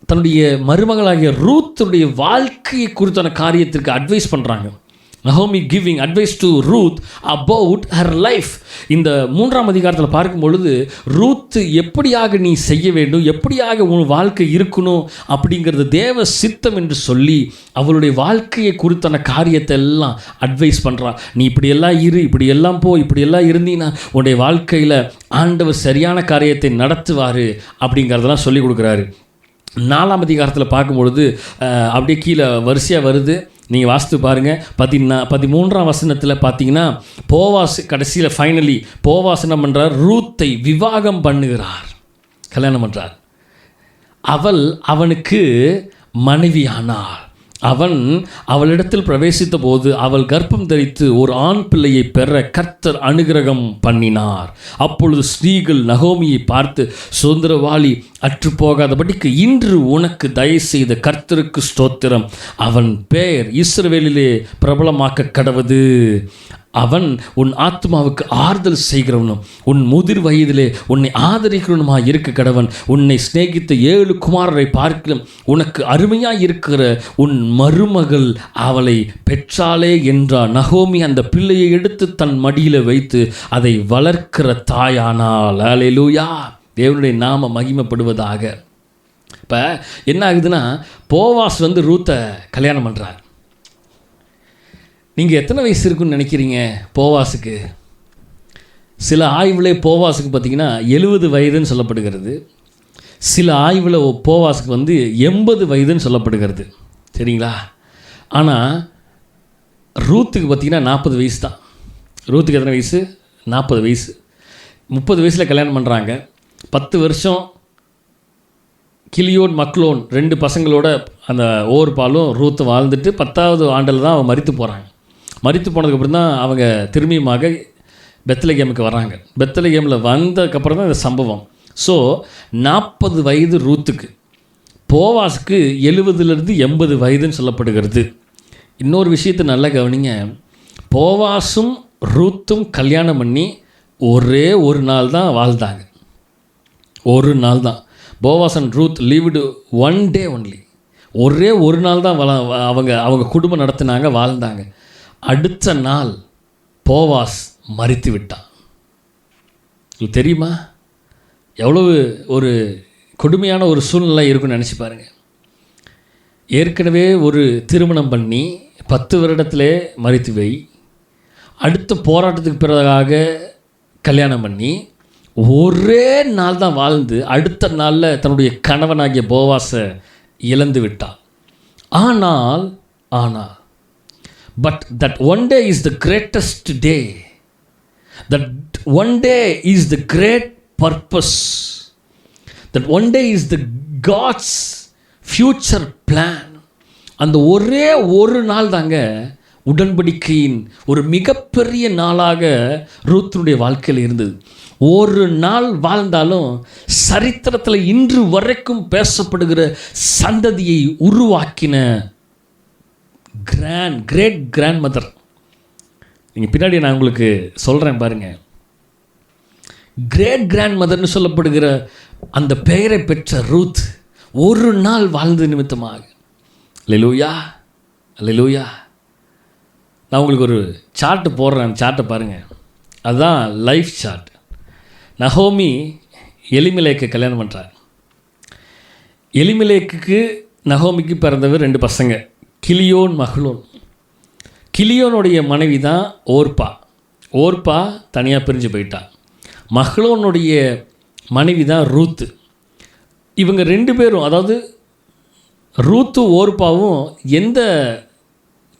தன்னுடைய மருமகளாகிய ரூத்துடைய வாழ்க்கையை குறித்தான காரியத்திற்கு அட்வைஸ் பண்ணுறாங்க. நகோமி giving advice to Ruth about her life. இந்த 3ஆம் அதிகாரத்தில் பார்க்கும் பொழுது ரூத் எப்படியாக நீ செய்ய வேண்டும், எப்படியாக உன் வாழ்க்கை இருக்கணும் அப்படிங்கிறது தேவ சித்தம் என்று சொல்லி அவளுடைய வாழ்க்கையை குறித்தான காரியத்தை எல்லாம் அட்வைஸ் பண்ணுறான். நீ இப்படியெல்லாம் இரு, இப்படியெல்லாம் போ, இப்படியெல்லாம் இருந்தீங்கன்னா உன்னுடைய வாழ்க்கையில் ஆண்டவர் சரியான காரியத்தை நடத்துவார் அப்படிங்கிறதெல்லாம் சொல்லி கொடுக்குறாரு. 4ஆம் அதிகாரத்தில் பார்க்கும்பொழுது அப்படியே கீழே வரிசையாக வருது, நீங்கள் வாசித்து பாருங்கள். 13ஆம் வசனத்தில் பார்த்தீங்கன்னா போவாஸ் கடைசியில் ஃபைனலி போவாஸ் என்ன பண்ணுறார், ரூத்தை விவாகம் பண்ணுகிறார், கல்யாணம் பண்ணுறார். அவள் அவனுக்கு மனைவியானாள். அவன் அவளிடத்தில் பிரவேசித்த போது அவள் கர்ப்பம் தரித்து ஒரு ஆண் பிள்ளையை பெற கர்த்தர் அனுகிரகம் பண்ணினார். அப்பொழுது ஸ்திரீகள் நகோமியை பார்த்து, சுதந்திரவாளி அற்றுப்போகாதபடிக்கு இன்று உனக்கு தயவு செய்த கர்த்தருக்கு ஸ்தோத்திரம், அவன் பெயர் இஸ்ரவேலிலே பிரபலமாக்க கடவது, அவன் உன் ஆத்மாவுக்கு ஆறுதல் செய்கிறவனும் உன் முதிர் வயதிலே உன்னை ஆதரிக்கிறவனுமாக இருக்க கடவன், உன்னை சிநேகித்த 7 குமாரரை பார்க்கலாம், உனக்கு அருமையாக இருக்கிற உன் மருமகள் அவளை பெற்றாளே என்றார். நகோமி அந்த பிள்ளையை எடுத்து தன் மடியில் வைத்து அதை வளர்க்கிற தாயானாள். அல்லேலூயா, தேவனுடைய நாம மகிமைப்படுவதாக. இப்போ என்ன ஆகுதுன்னா, போவாஸ் ரூத்தை கல்யாணம் பண்ணுறார். நீங்கள் எத்தனை வயசு இருக்குன்னு நினைக்கிறீங்க போவாஸுக்கு? சில ஆய்வில் போவாஸுக்கு பார்த்திங்கன்னா 70 வயதுன்னு சொல்லப்படுகிறது. சில ஆய்வில் போவாஸுக்கு 80 வயதுன்னு சொல்லப்படுகிறது. சரிங்களா? ஆனால் ரூத்துக்கு பார்த்திங்கன்னா 40 வயசு தான். ரூத்துக்கு எத்தனை வயசு? 40 வயசு. 30 வயசில் கல்யாணம் பண்ணுறாங்க. 10 வருஷம் கிலியோன் மக்லோன் 2 பசங்களோட அந்த ஓர்பாலும் ரூத்து வாழ்ந்துட்டு 10ஆவது ஆண்டில் தான் அவன் மரித்து போகிறாங்க. மரித்து போனதுக்கப்புறம் தான் அவங்க திரும்பியுமாக பெத்லகேமுக்கு வராங்க. பெத்லகேமில் வந்ததுக்கப்புறம் தான் இந்த சம்பவம். ஸோ 40 வயது ரூத்துக்கு, போவாஸுக்கு 70லேருந்து 80 வயதுன்னு சொல்லப்படுகிறது. இன்னொரு விஷயத்தை நல்லா கவனிங்க, போவாஸும் ரூத்தும் கல்யாணம் பண்ணி ஒரே ஒரு நாள் தான் வாழ்ந்தாங்க. ஒரு நாள் தான். Boaz and Ruth lived 1 day only. ஒரே ஒரு நாள் தான் அவங்க குடும்பம் நடத்தினாங்க, வாழ்ந்தாங்க. அடுத்த நாள் போவாஸ் மரித்து விட்டான். தெரியுமா எவ்வளவு ஒரு கொடுமையான ஒரு சூழ்நிலை இருக்குன்னு நினச்சி பாருங்கள். ஏற்கனவே ஒரு திருமணம் பண்ணி 10 வருடத்திலே மரித்து வை, அடுத்த போராட்டத்துக்கு பிறகாக கல்யாணம் பண்ணி ஒரே நாள் தான் வாழ்ந்து அடுத்த நாளில் தன்னுடைய கணவனாகிய போவாஸை இழந்து விட்டான். ஆனால் but that one day is the greatest day. That one day is the great purpose. That one day is the God's future plan. அந்த ஒரே ஒரு நாள் தாங்க உடன்படிக்கையின் ஒரு மிகப்பெரிய நாளாக ரூத்துடைய வாழ்க்கையில் இருந்தது. ஒரு நாள் வாழ்ந்தாலும் சரித்திரத்தில் இன்று வரைக்கும் பேசப்படுகிற சந்ததியை உருவாக்கின கிரேட் கிராண்ட் மதர். நீங்கள் பின்னாடி நான் உங்களுக்கு சொல்கிறேன் பாருங்கள். கிரேட் கிராண்ட் மதர்னு சொல்லப்படுகிற அந்த பெயரை பெற்ற ரூத் ஒரு நாள் வாழ்ந்து நிமித்தமாக. அல்லேலூயா, அல்லேலூயா. நான் உங்களுக்கு ஒரு சார்ட்டு போடுறேன், அந்த சார்ட்டை பாருங்கள். அதுதான் லைஃப் சார்ட். நகோமி எலிமெலேக்கை கல்யாணம் பண்ணுறார். எலிமெலேக்குக்கு நகோமிக்கு பிறந்தவர் 2 பசங்க, கிலியோன் மகளோன். கிலியோனுடைய மனைவி தான் ஓர்பா தனியாக பிரிஞ்சு போயிட்டான். மகளோனுடைய மனைவி தான் ரூத்து. இவங்க 2 பேரும், அதாவது ரூத்து ஓர்பாவும் எந்த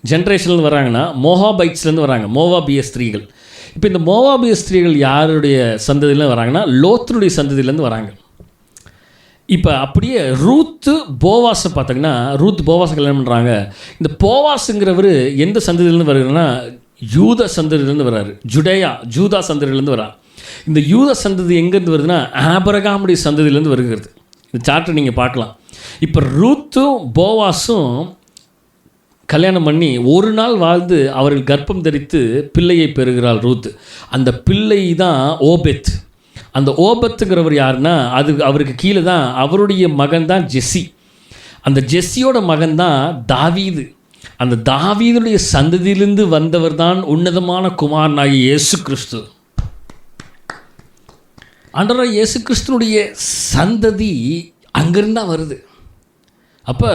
ஜென்ரேஷன்லேருந்து வராங்கன்னா மோவாபைட்ஸ்லேருந்து வராங்க, மோவாபிய ஸ்திரீகள். இப்போ இந்த மோவாபிய ஸ்திரீகள் யாருடைய சந்ததியிலேருந்து வராங்கன்னா லோத்துடைய சந்ததியிலேருந்து வராங்க. இப்போ அப்படியே ரூத்து போவாஸை பார்த்தீங்கன்னா, ரூத் போவாஸை கல்யாணம் பண்ணுறாங்க. இந்த போவாஸுங்கிறவர் எந்த சந்ததியிலேருந்து வருகிறன்னா யூத சந்ததியிலேருந்து வர்றாரு, ஜூதா சந்ததியிலேருந்து வர்றார். இந்த யூத சந்ததி எங்கேருந்து வருதுன்னா ஆபிரகாமுடைய சந்ததியிலேருந்து வருகிறது. இந்த சார்ட்டை நீங்கள் பார்க்கலாம். இப்போ ரூத்தும் போவாஸும் கல்யாணம் பண்ணி ஒரு நாள் வாழ்ந்து அவர்கள் கர்ப்பம் தரித்து பிள்ளையை பெறுகிறாள் ரூத். அந்த பிள்ளை தான் ஓபெத். அந்த ஓபத்துங்கிறவர் யாருன்னா அவருக்கு கீழே தான் அவருடைய மகன் தான் ஜெஸ்ஸி. அந்த ஜெஸ்ஸியோட மகன் தான் தாவீது. அந்த தாவீதுடைய சந்ததியிலிருந்து வந்தவர் தான் உன்னதமான குமாரனாகிய இயேசு கிறிஸ்து. ஆண்டவராகிய இயேசு கிறிஸ்துனுடைய சந்ததி அங்கிருந்து தான் வருது. அப்போ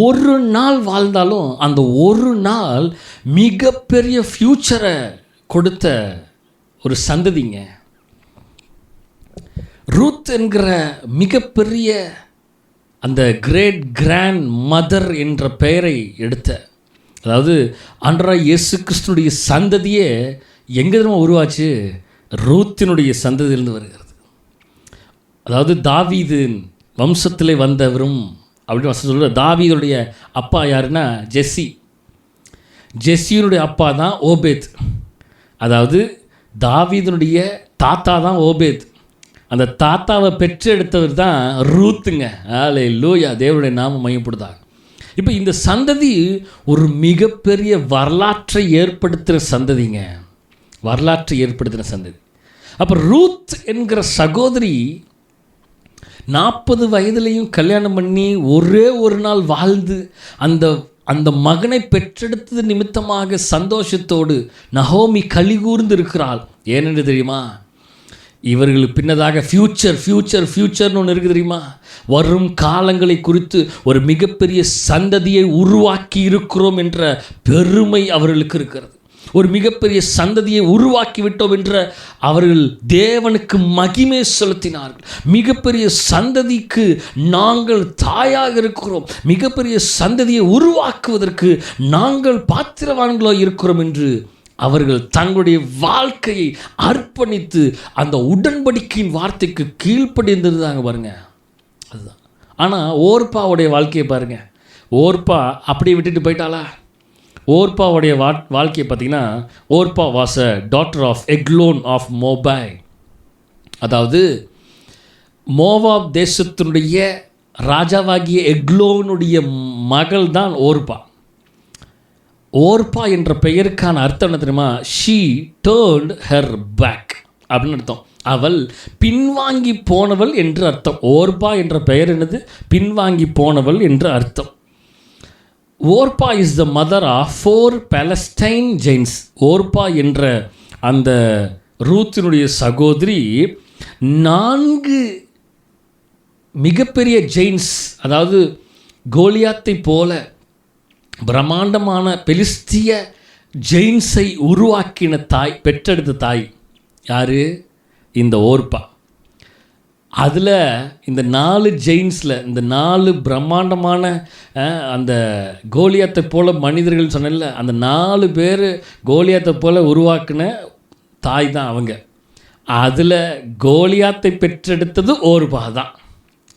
ஒரு நாள் வாழ்ந்தாலும் அந்த ஒரு நாள் மிகப்பெரிய ஃப்யூச்சரை கொடுத்த ஒரு சந்ததிங்க. ரூத் என்கிற மிகப்பெரிய அந்த கிரேட் கிராண்ட் மதர் என்ற பெயரை எடுத்த, அதாவது ஆண்டவராகிய இயேசு கிறிஸ்துனுடைய சந்ததியே எங்கே தெரியுமா உருவாச்சு? ரூத்தினுடைய சந்ததியிலிருந்து வருகிறது. அதாவது தாவீது வம்சத்திலே வந்தவரும் அப்படின்னு வசனம் சொல்கிற. தாவீதுடைய அப்பா யாருன்னா ஜெஸ்ஸி. ஜெஸ்ஸியினுடைய அப்பா தான் ஓபேத். அதாவது தாவீதுனுடைய தாத்தா தான் ஓபேத். அந்த தாத்தாவை பெற்றெடுத்தவர் தான் ரூத்துங்க. அல்லேலூயா, தேவனுடைய நாமம் மையப்படுதா. இப்போ இந்த சந்ததி ஒரு மிகப்பெரிய வரலாற்றை ஏற்படுத்துகிற சந்ததிங்க. வரலாற்றை ஏற்படுத்தின சந்ததி. அப்போ ரூத் என்கிற சகோதரி 40 வயதுலையும் கல்யாணம் பண்ணி ஒரே ஒரு நாள் வாழ்ந்து அந்த மகனை பெற்றெடுத்தது நிமித்தமாக சந்தோஷத்தோடு நகோமி கலிகூர்ந்து இருக்கிறாள். ஏனென்று தெரியுமா? இவர்களுக்கு பின்னதாக ஃப்யூச்சர்னு ஒன்று இருக்குது தெரியுமா? வரும் காலங்களை குறித்து ஒரு மிகப்பெரிய சந்ததியை உருவாக்கி இருக்கிறோம் என்ற பெருமை அவர்களுக்கு இருக்கிறது. ஒரு மிகப்பெரிய சந்ததியை உருவாக்கி விட்டோம் என்ற அவர்கள் தேவனுக்கு மகிமை செலுத்தினார்கள். மிகப்பெரிய சந்ததிக்கு நாங்கள் தாயாக இருக்கிறோம், மிகப்பெரிய சந்ததியை உருவாக்குவதற்கு நாங்கள் பாத்திரவான்களோ இருக்கிறோம் என்று அவர்கள் தங்களுடைய வாழ்க்கையை அர்ப்பணித்து அந்த உடன்படிக்கையின் வார்த்தைக்கு கீழ்ப்படிந்திருந்தாங்க பாருங்க. அதுதான். ஆனால் ஓர்பாவுடைய வாழ்க்கையை பாருங்க. ஓர்பா அப்படியே விட்டுட்டு போயிட்டாளா? ஓர்பாவுடைய வாழ்க்கையை பார்த்தீங்கன்னா, Orpah was a daughter of Eglon of Moab. அதாவது மோவாப் தேசத்தினுடைய ராஜாவாகிய எக்லோனுடைய மகள் தான் ஓர்பா. ஓர்பா என்ற பெயருக்கான அர்த்தம் என்ன தெரியுமா? ஷீ டர்ன்ட் ஹர் பேக் அப்படின்னு அர்த்தம். அவள் பின்வாங்கி போனவள் என்று அர்த்தம். ஓர்பா என்ற பெயர் என்னது? பின்வாங்கி போனவள் என்று அர்த்தம். Orpah is the mother of 4 Palestine giants. Orpah என்ற அந்த ரூத்தினுடைய சகோதரி 4 மிகப்பெரிய ஜெயின்ஸ், அதாவது கோலியாத்தை போல பிரம்மாண்டமான பெலிஸ்திய ஜெயின்ஸை உருவாக்கின தாய், பெற்றெடுத்த தாய் யார்? இந்த ஓர்பா. அதில் இந்த 4 ஜெயின்ஸில் இந்த 4 பிரம்மாண்டமான அந்த கோலியாத்தை போல மனிதர்கள் சொன்னல, அந்த 4 பேர் கோலியாத்தை போல உருவாக்கின தாய் தான் அவங்க. அதில் கோலியாத்தை பெற்றெடுத்தது ஓர்பா தான்.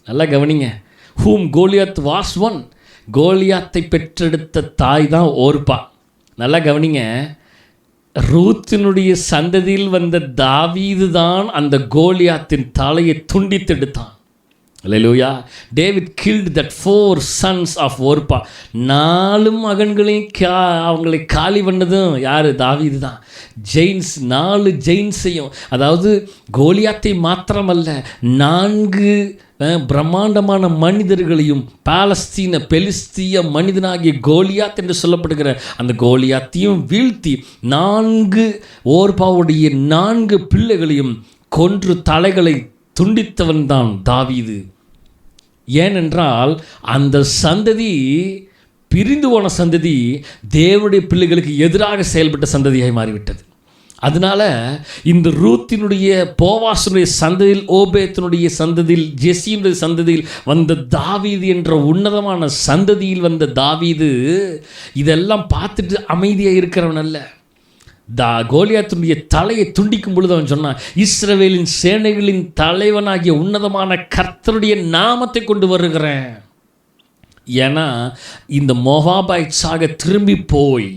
நல்லா கவனிங்க. ஹூம் கோலியாத் வாஸ் ஒன். கோலியாத்தை பெற்றெடுத்த தாய் தான் ஓர்பா. நல்லா கவனிங்க. ரூத்தினுடைய சந்ததியில் வந்த தாவீது தான் அந்த கோலியாத்தின் தலையை துண்டித்தெடுத்தான். அல்லேலூயா. David killed that 4 sons of Orpah. 4 மகன்களையும் அவங்களை காலி பண்ணதும் யார்? தாவீது தான். ஜெயின்ஸ் 4 ஜெயின்ஸையும், அதாவது கோலியாத்தை மாத்திரமல்ல 4 பிரம்மாண்டமான மனிதர்களையும், பாலஸ்தீன பெலிஸ்திய மனிதனாகிய கோலியாத் என்று சொல்லப்படுகிற அந்த கோலியாத்தையும் வீழ்த்தி 4 ஓர்பாவுடைய 4 பிள்ளைகளையும் கொன்று தலைகளை துண்டித்தவன் தான் தாவீது. ஏனென்றால் அந்த சந்ததி பிரிந்து போன சந்ததி தேவனுடைய பிள்ளைகளுக்கு எதிராக செயல்பட்ட சந்ததியாய் மாறிவிட்டது. அதனால் இந்த ரூத்தினுடைய போவாசுடைய சந்ததியில், ஓபேத்தினுடைய சந்ததியில், ஜெஸ்ஸியினுடைய சந்ததியில் வந்த தாவீது என்ற உன்னதமான சந்ததியில் வந்த தாவீது இதெல்லாம் பார்த்துட்டு அமைதியாக இருக்கிறவன் அல்ல. கோலியாத்தினுடைய தலையை துண்டிக்கும் பொழுது அவன் சொன்னான், இஸ்ரவேலின் சேனைகளின் தலைவனாகிய உன்னதமான கர்த்தருடைய நாமத்தை கொண்டு வருகிறேன். ஏன்னா இந்த மோவாபாய்ட்ஸாக திரும்பி போய்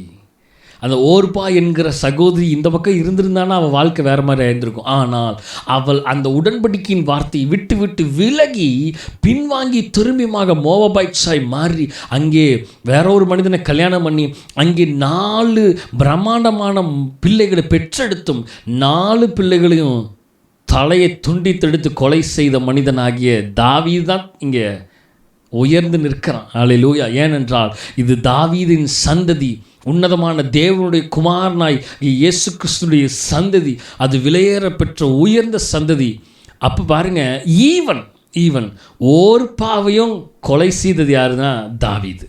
அந்த ஓர்பா என்கிற சகோதரி இந்த பக்கம் இருந்திருந்தானா அவள் வாழ்க்கை வேறு மாதிரி ஆயிருந்திருக்கும். ஆனால் அவள் அந்த உடன்படிக்கையின் வார்த்தையை விட்டு விட்டு விலகி பின்வாங்கி திரும்பியமாக மோவாபைட்ஸாய் மாறி அங்கே வேற ஒரு மனிதனை கல்யாணம் பண்ணி அங்கே 4 பிரம்மாண்டமான பிள்ளைகளை பெற்றெடுத்தும் 4 பிள்ளைகளையும் தலையை துண்டித்தெடுத்து கொலை செய்த மனிதனாகிய தாவீது தான் இங்கே உயர்ந்து நிற்கிறான். அல்லேலூயா. ஏனென்றால் இது தாவீதின் சந்ததி, உன்னதமான தேவனுடைய குமாரனாய் இயேசு கிறிஸ்துடைய சந்ததி, அது விலையேற பெற்ற உயர்ந்த சந்ததி. அப்போ பாருங்க, ஈவன் ஓர்பாவையும் கொலை செய்தது யாருன்னா தாவீது.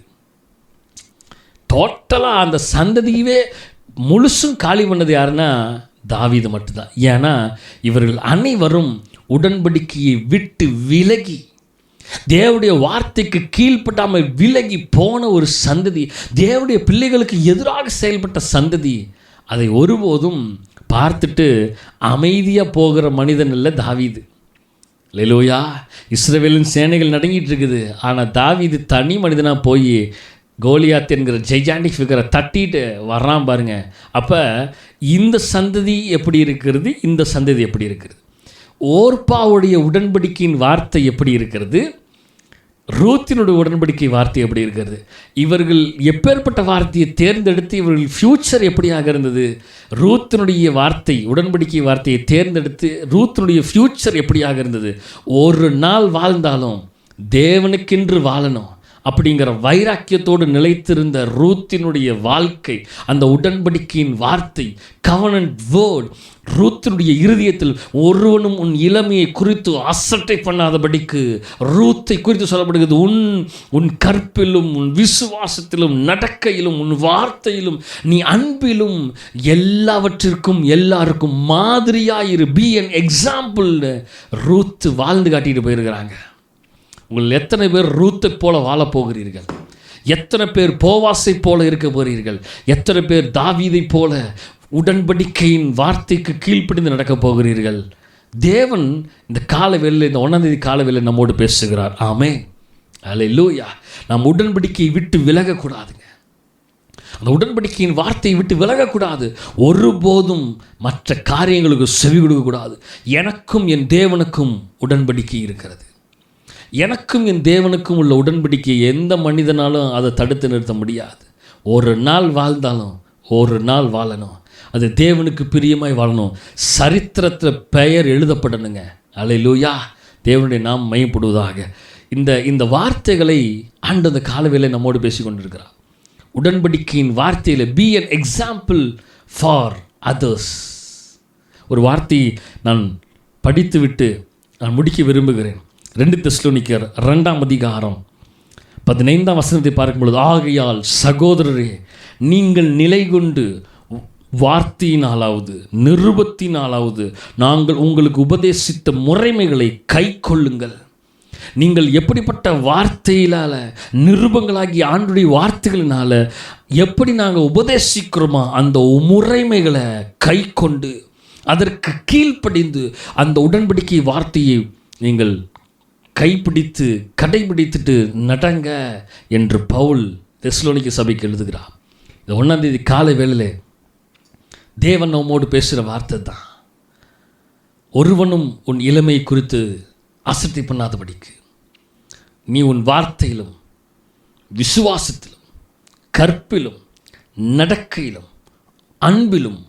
டோட்டலாக அந்த சந்ததியவே முழுசும் காலி பண்ணது யாருன்னா தாவீது மட்டும்தான். ஏன்னா இவர்கள் அனைவரும் உடன்படிக்கையை விட்டு விலகி தேவனுடைய வார்த்தைக்கு கீழ்ப்பட்டாமல் விலகி போன ஒரு சந்ததி, தேவனுடைய பிள்ளைகளுக்கு எதிராக செயல்பட்ட சந்ததி. அதை ஒருபோதும் பார்த்துட்டு அமைதியாக போகிற மனிதன் இல்லை தாவீது. அல்லேலூயா. இஸ்ரவேலின் சேனைகள் நடுங்கிட்டு இருக்குது. ஆனால் தாவீது தனி மனிதனாக போய் கோலியாத் என்கிற ஜெய்ஜாண்டிக் ஃபிகரை தட்டிட்டு வர்றான் பாருங்க. அப்போ இந்த சந்ததி எப்படி இருக்கிறது, இந்த சந்ததி எப்படி இருக்கிறது, ஓர்பாவுடைய உடன்படிக்கையின் வார்த்தை எப்படி இருக்கிறது, ரூத்தினுடைய உடன்படிக்கை வார்த்தை எப்படி இருக்கிறது, இவர்கள் எப்பேற்பட்ட வார்த்தையை தேர்ந்தெடுத்து இவர்கள் ஃப்யூச்சர் எப்படியாக இருந்தது, ரூத்தினுடைய வார்த்தை உடன்படிக்கை வார்த்தையை தேர்ந்தெடுத்து ரூத்தினுடைய ஃப்யூச்சர் எப்படியாக இருந்தது. ஒரு நாள் வாழ்ந்தாலும் தேவனுக்கென்று வாழணும் அப்படிங்கிற வைராக்கியத்தோடு நிலைத்திருந்த ரூத்தினுடைய வாழ்க்கை, அந்த உடன்படிக்கையின் வார்த்தை, கவனன்ட் வேர்ட், ரூத்தினுடைய இருதயத்தில் ஒருவனும் உன் இளமையை குறித்து அசட்டை பண்ணாதபடிக்கு ரூத்தை குறித்து சொல்லப்படுகிறது. உன் கற்பிலும் உன் விசுவாசத்திலும் நடக்கையிலும் உன் வார்த்தையிலும் நீ அன்பிலும் எல்லாவற்றிற்கும் எல்லாருக்கும் மாதிரியாயிரு. Be an example. ரூத்து வாழ்ந்து காட்டிட்டு போயிருக்கிறாங்க. உங்கள் எத்தனை பேர் ரூத்தை போல வாழப் போகிறீர்கள்? எத்தனை பேர் போவாசை போல இருக்க போகிறீர்கள்? எத்தனை பேர் தாவீதை போல உடன்படிக்கையின் வார்த்தைக்கு கீழ்ப்படிந்து நடக்கப் போகிறீர்கள்? தேவன் இந்த காலவேளையில், இந்த 1ஆம் தேதி காலவேளையில் நம்மோடு பேசுகிறார். ஆமென். அல்லேலூயா. நாம் உடன்படிக்கையை விட்டு விலகக்கூடாதுங்க. அந்த உடன்படிக்கையின் வார்த்தையை விட்டு விலகக்கூடாது. ஒருபோதும் மற்ற காரியங்களுக்கு செவி கொடுக்கக்கூடாது. எனக்கும் என் தேவனுக்கும் உடன்படிக்கை இருக்கிறது. எனக்கும் என் தேவனுக்கும் உள்ள உடன்படிக்கையை எந்த மனிதனாலும் அதை தடுத்து நிறுத்த முடியாது. ஒரு நாள் வாழ்ந்தாலும் ஒரு நாள் வாழணும். அது தேவனுக்கு பிரியமாய் வாழணும். சரித்திரத்தில் பெயர் எழுதப்படணுங்க. அல்லேலூயா. தேவனுடைய நாம் மையப்படுவதாக. இந்த வார்த்தைகளை ஆண்டந்த காலவேளை நம்மோடு பேசி கொண்டிருக்கிறார். உடன்படிக்கையின் வார்த்தையில் B an example for others. ஒரு வார்த்தையை நான் படித்துவிட்டு நான் முடிக்க விரும்புகிறேன். 2 தெசலோனிக்கர் 2ஆம் அதிகாரம் 15ஆம் வசனத்தை பார்க்கும் பொழுது, ஆகையால் சகோதரரே, நீங்கள் நிலை கொண்டு வார்த்தையினாலாவது நிருபத்தினாலாவது நாங்கள் உங்களுக்கு உபதேசித்த முறைமைகளை கை கொள்ளுங்கள். நீங்கள் எப்படிப்பட்ட வார்த்தையினால் நிருபங்களாகி ஆண்டுடைய வார்த்தைகளினால் எப்படி நாங்கள் உபதேசிக்கிறோமோ அந்த முறைமைகளை கை கொண்டு அதற்கு கீழ்ப்படிந்து அந்த உடன்படிக்கை வார்த்தையை நீங்கள் கைப்பிடித்து கடைபிடித்துட்டு நடங்க என்று பவுல் தெசலோனிக்க சபைக்கு எழுதுகிறார். இந்த 1ஆம் தேதி காலை வேளையிலே தேவன் நம்மோடு பேசுகிற வார்த்தை தான். ஒருவனும் உன் இளமை குறித்து அசட்டை பண்ணாதபடிக்கு நீ உன் வார்த்தையிலும் விசுவாசத்திலும் கற்பிலும் நடக்கையிலும் அன்பிலும்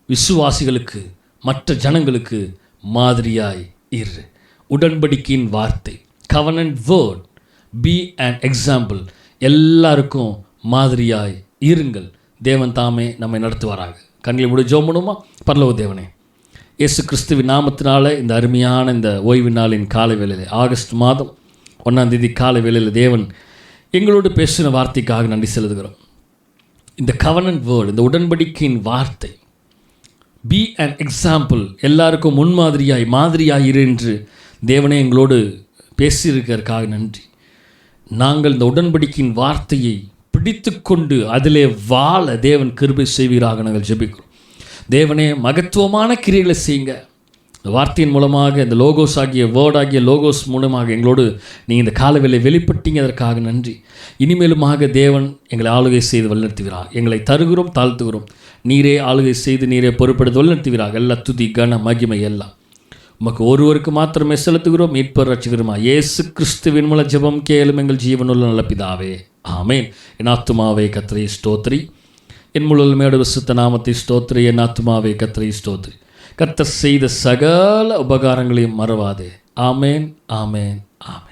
விசுவாசிகளுக்கு மற்ற ஜனங்களுக்கு மாதிரியாய் இரு. உடன்படிக்கையின் வார்த்தை, covenant word, B an example. எல்லாருக்கும் மாதிரியாய் இருங்கள். தேவன் தாமே நம்மை நடத்துவாராக. கண்களை மூடி ஜெபம் பண்ணுவோமா? பரலோக தேவனே, இயேசு கிறிஸ்துவின் நாமத்தினால இந்த அருமையான இந்த ஓய்வு நாளின் காலை வேளையில், ஆகஸ்ட் மாதம் 1ஆம் தேதி காலை வேளையில் தேவன் எங்களோடு பேசின வார்த்தைக்காக நன்றி செலுத்துகிறோம். இந்த கவனன்ட் வேர்ட், இந்த உடன்படிக்கையின் வார்த்தை, பி அன் எக்ஸாம்பிள், எல்லாருக்கும் மாதிரியாய் இரு என்று தேவனே எங்களோடு பேசியிருக்கிறதுக்காக நன்றி. நாங்கள் இந்த உடன்படிக்கையின் வார்த்தையை பிடித்து கொண்டு அதிலே வாழ தேவன் கிருபை செய்வீராக நாங்கள் ஜெபிக்கிறோம். தேவனே, மகத்துவமான கிரியைகளை செய்யுங்க. இந்த வார்த்தையின் மூலமாக, இந்த லோகோஸ் ஆகிய வேர்ட் ஆகிய லோகோஸ் மூலமாக எங்களோடு நீங்கள் இந்த காலவேளை வெளிப்பட்டீங்க. அதற்காக நன்றி. இனிமேலுமாக தேவன் எங்களை ஆளுகை செய்து வழிநடத்துகிறார். எங்களை தருகிறோம், தாழ்த்துகிறோம். நீரே ஆளுகை செய்து நீரே பொறுப்படுத்தி வழிநடத்துகிறார். எல்லா துதி கன மகிமை எல்லாம் உமக்கு ஒருவருக்கு மாத்திரமே செலுத்துகிறோம். மீட்பர் ரட்சகருமா இயேசு கிறிஸ்துவின் மூலம் ஜெபம் கேளும் எங்கள் ஜீவனுள்ள நல்ல பிதாவே, ஆமேன். என் ஆத்துமாவே கர்த்தரை ஸ்தோத்திரி, என் முழுமையோட விசுத்த நாமத்தை ஸ்தோத்திரி. என் ஆத்துமாவே கர்த்தரை ஸ்தோத்திரி. கர்த்தர் செய்த சகல உபகாரங்களையும் மறவாதே. ஆமேன், ஆமேன், ஆமேன்.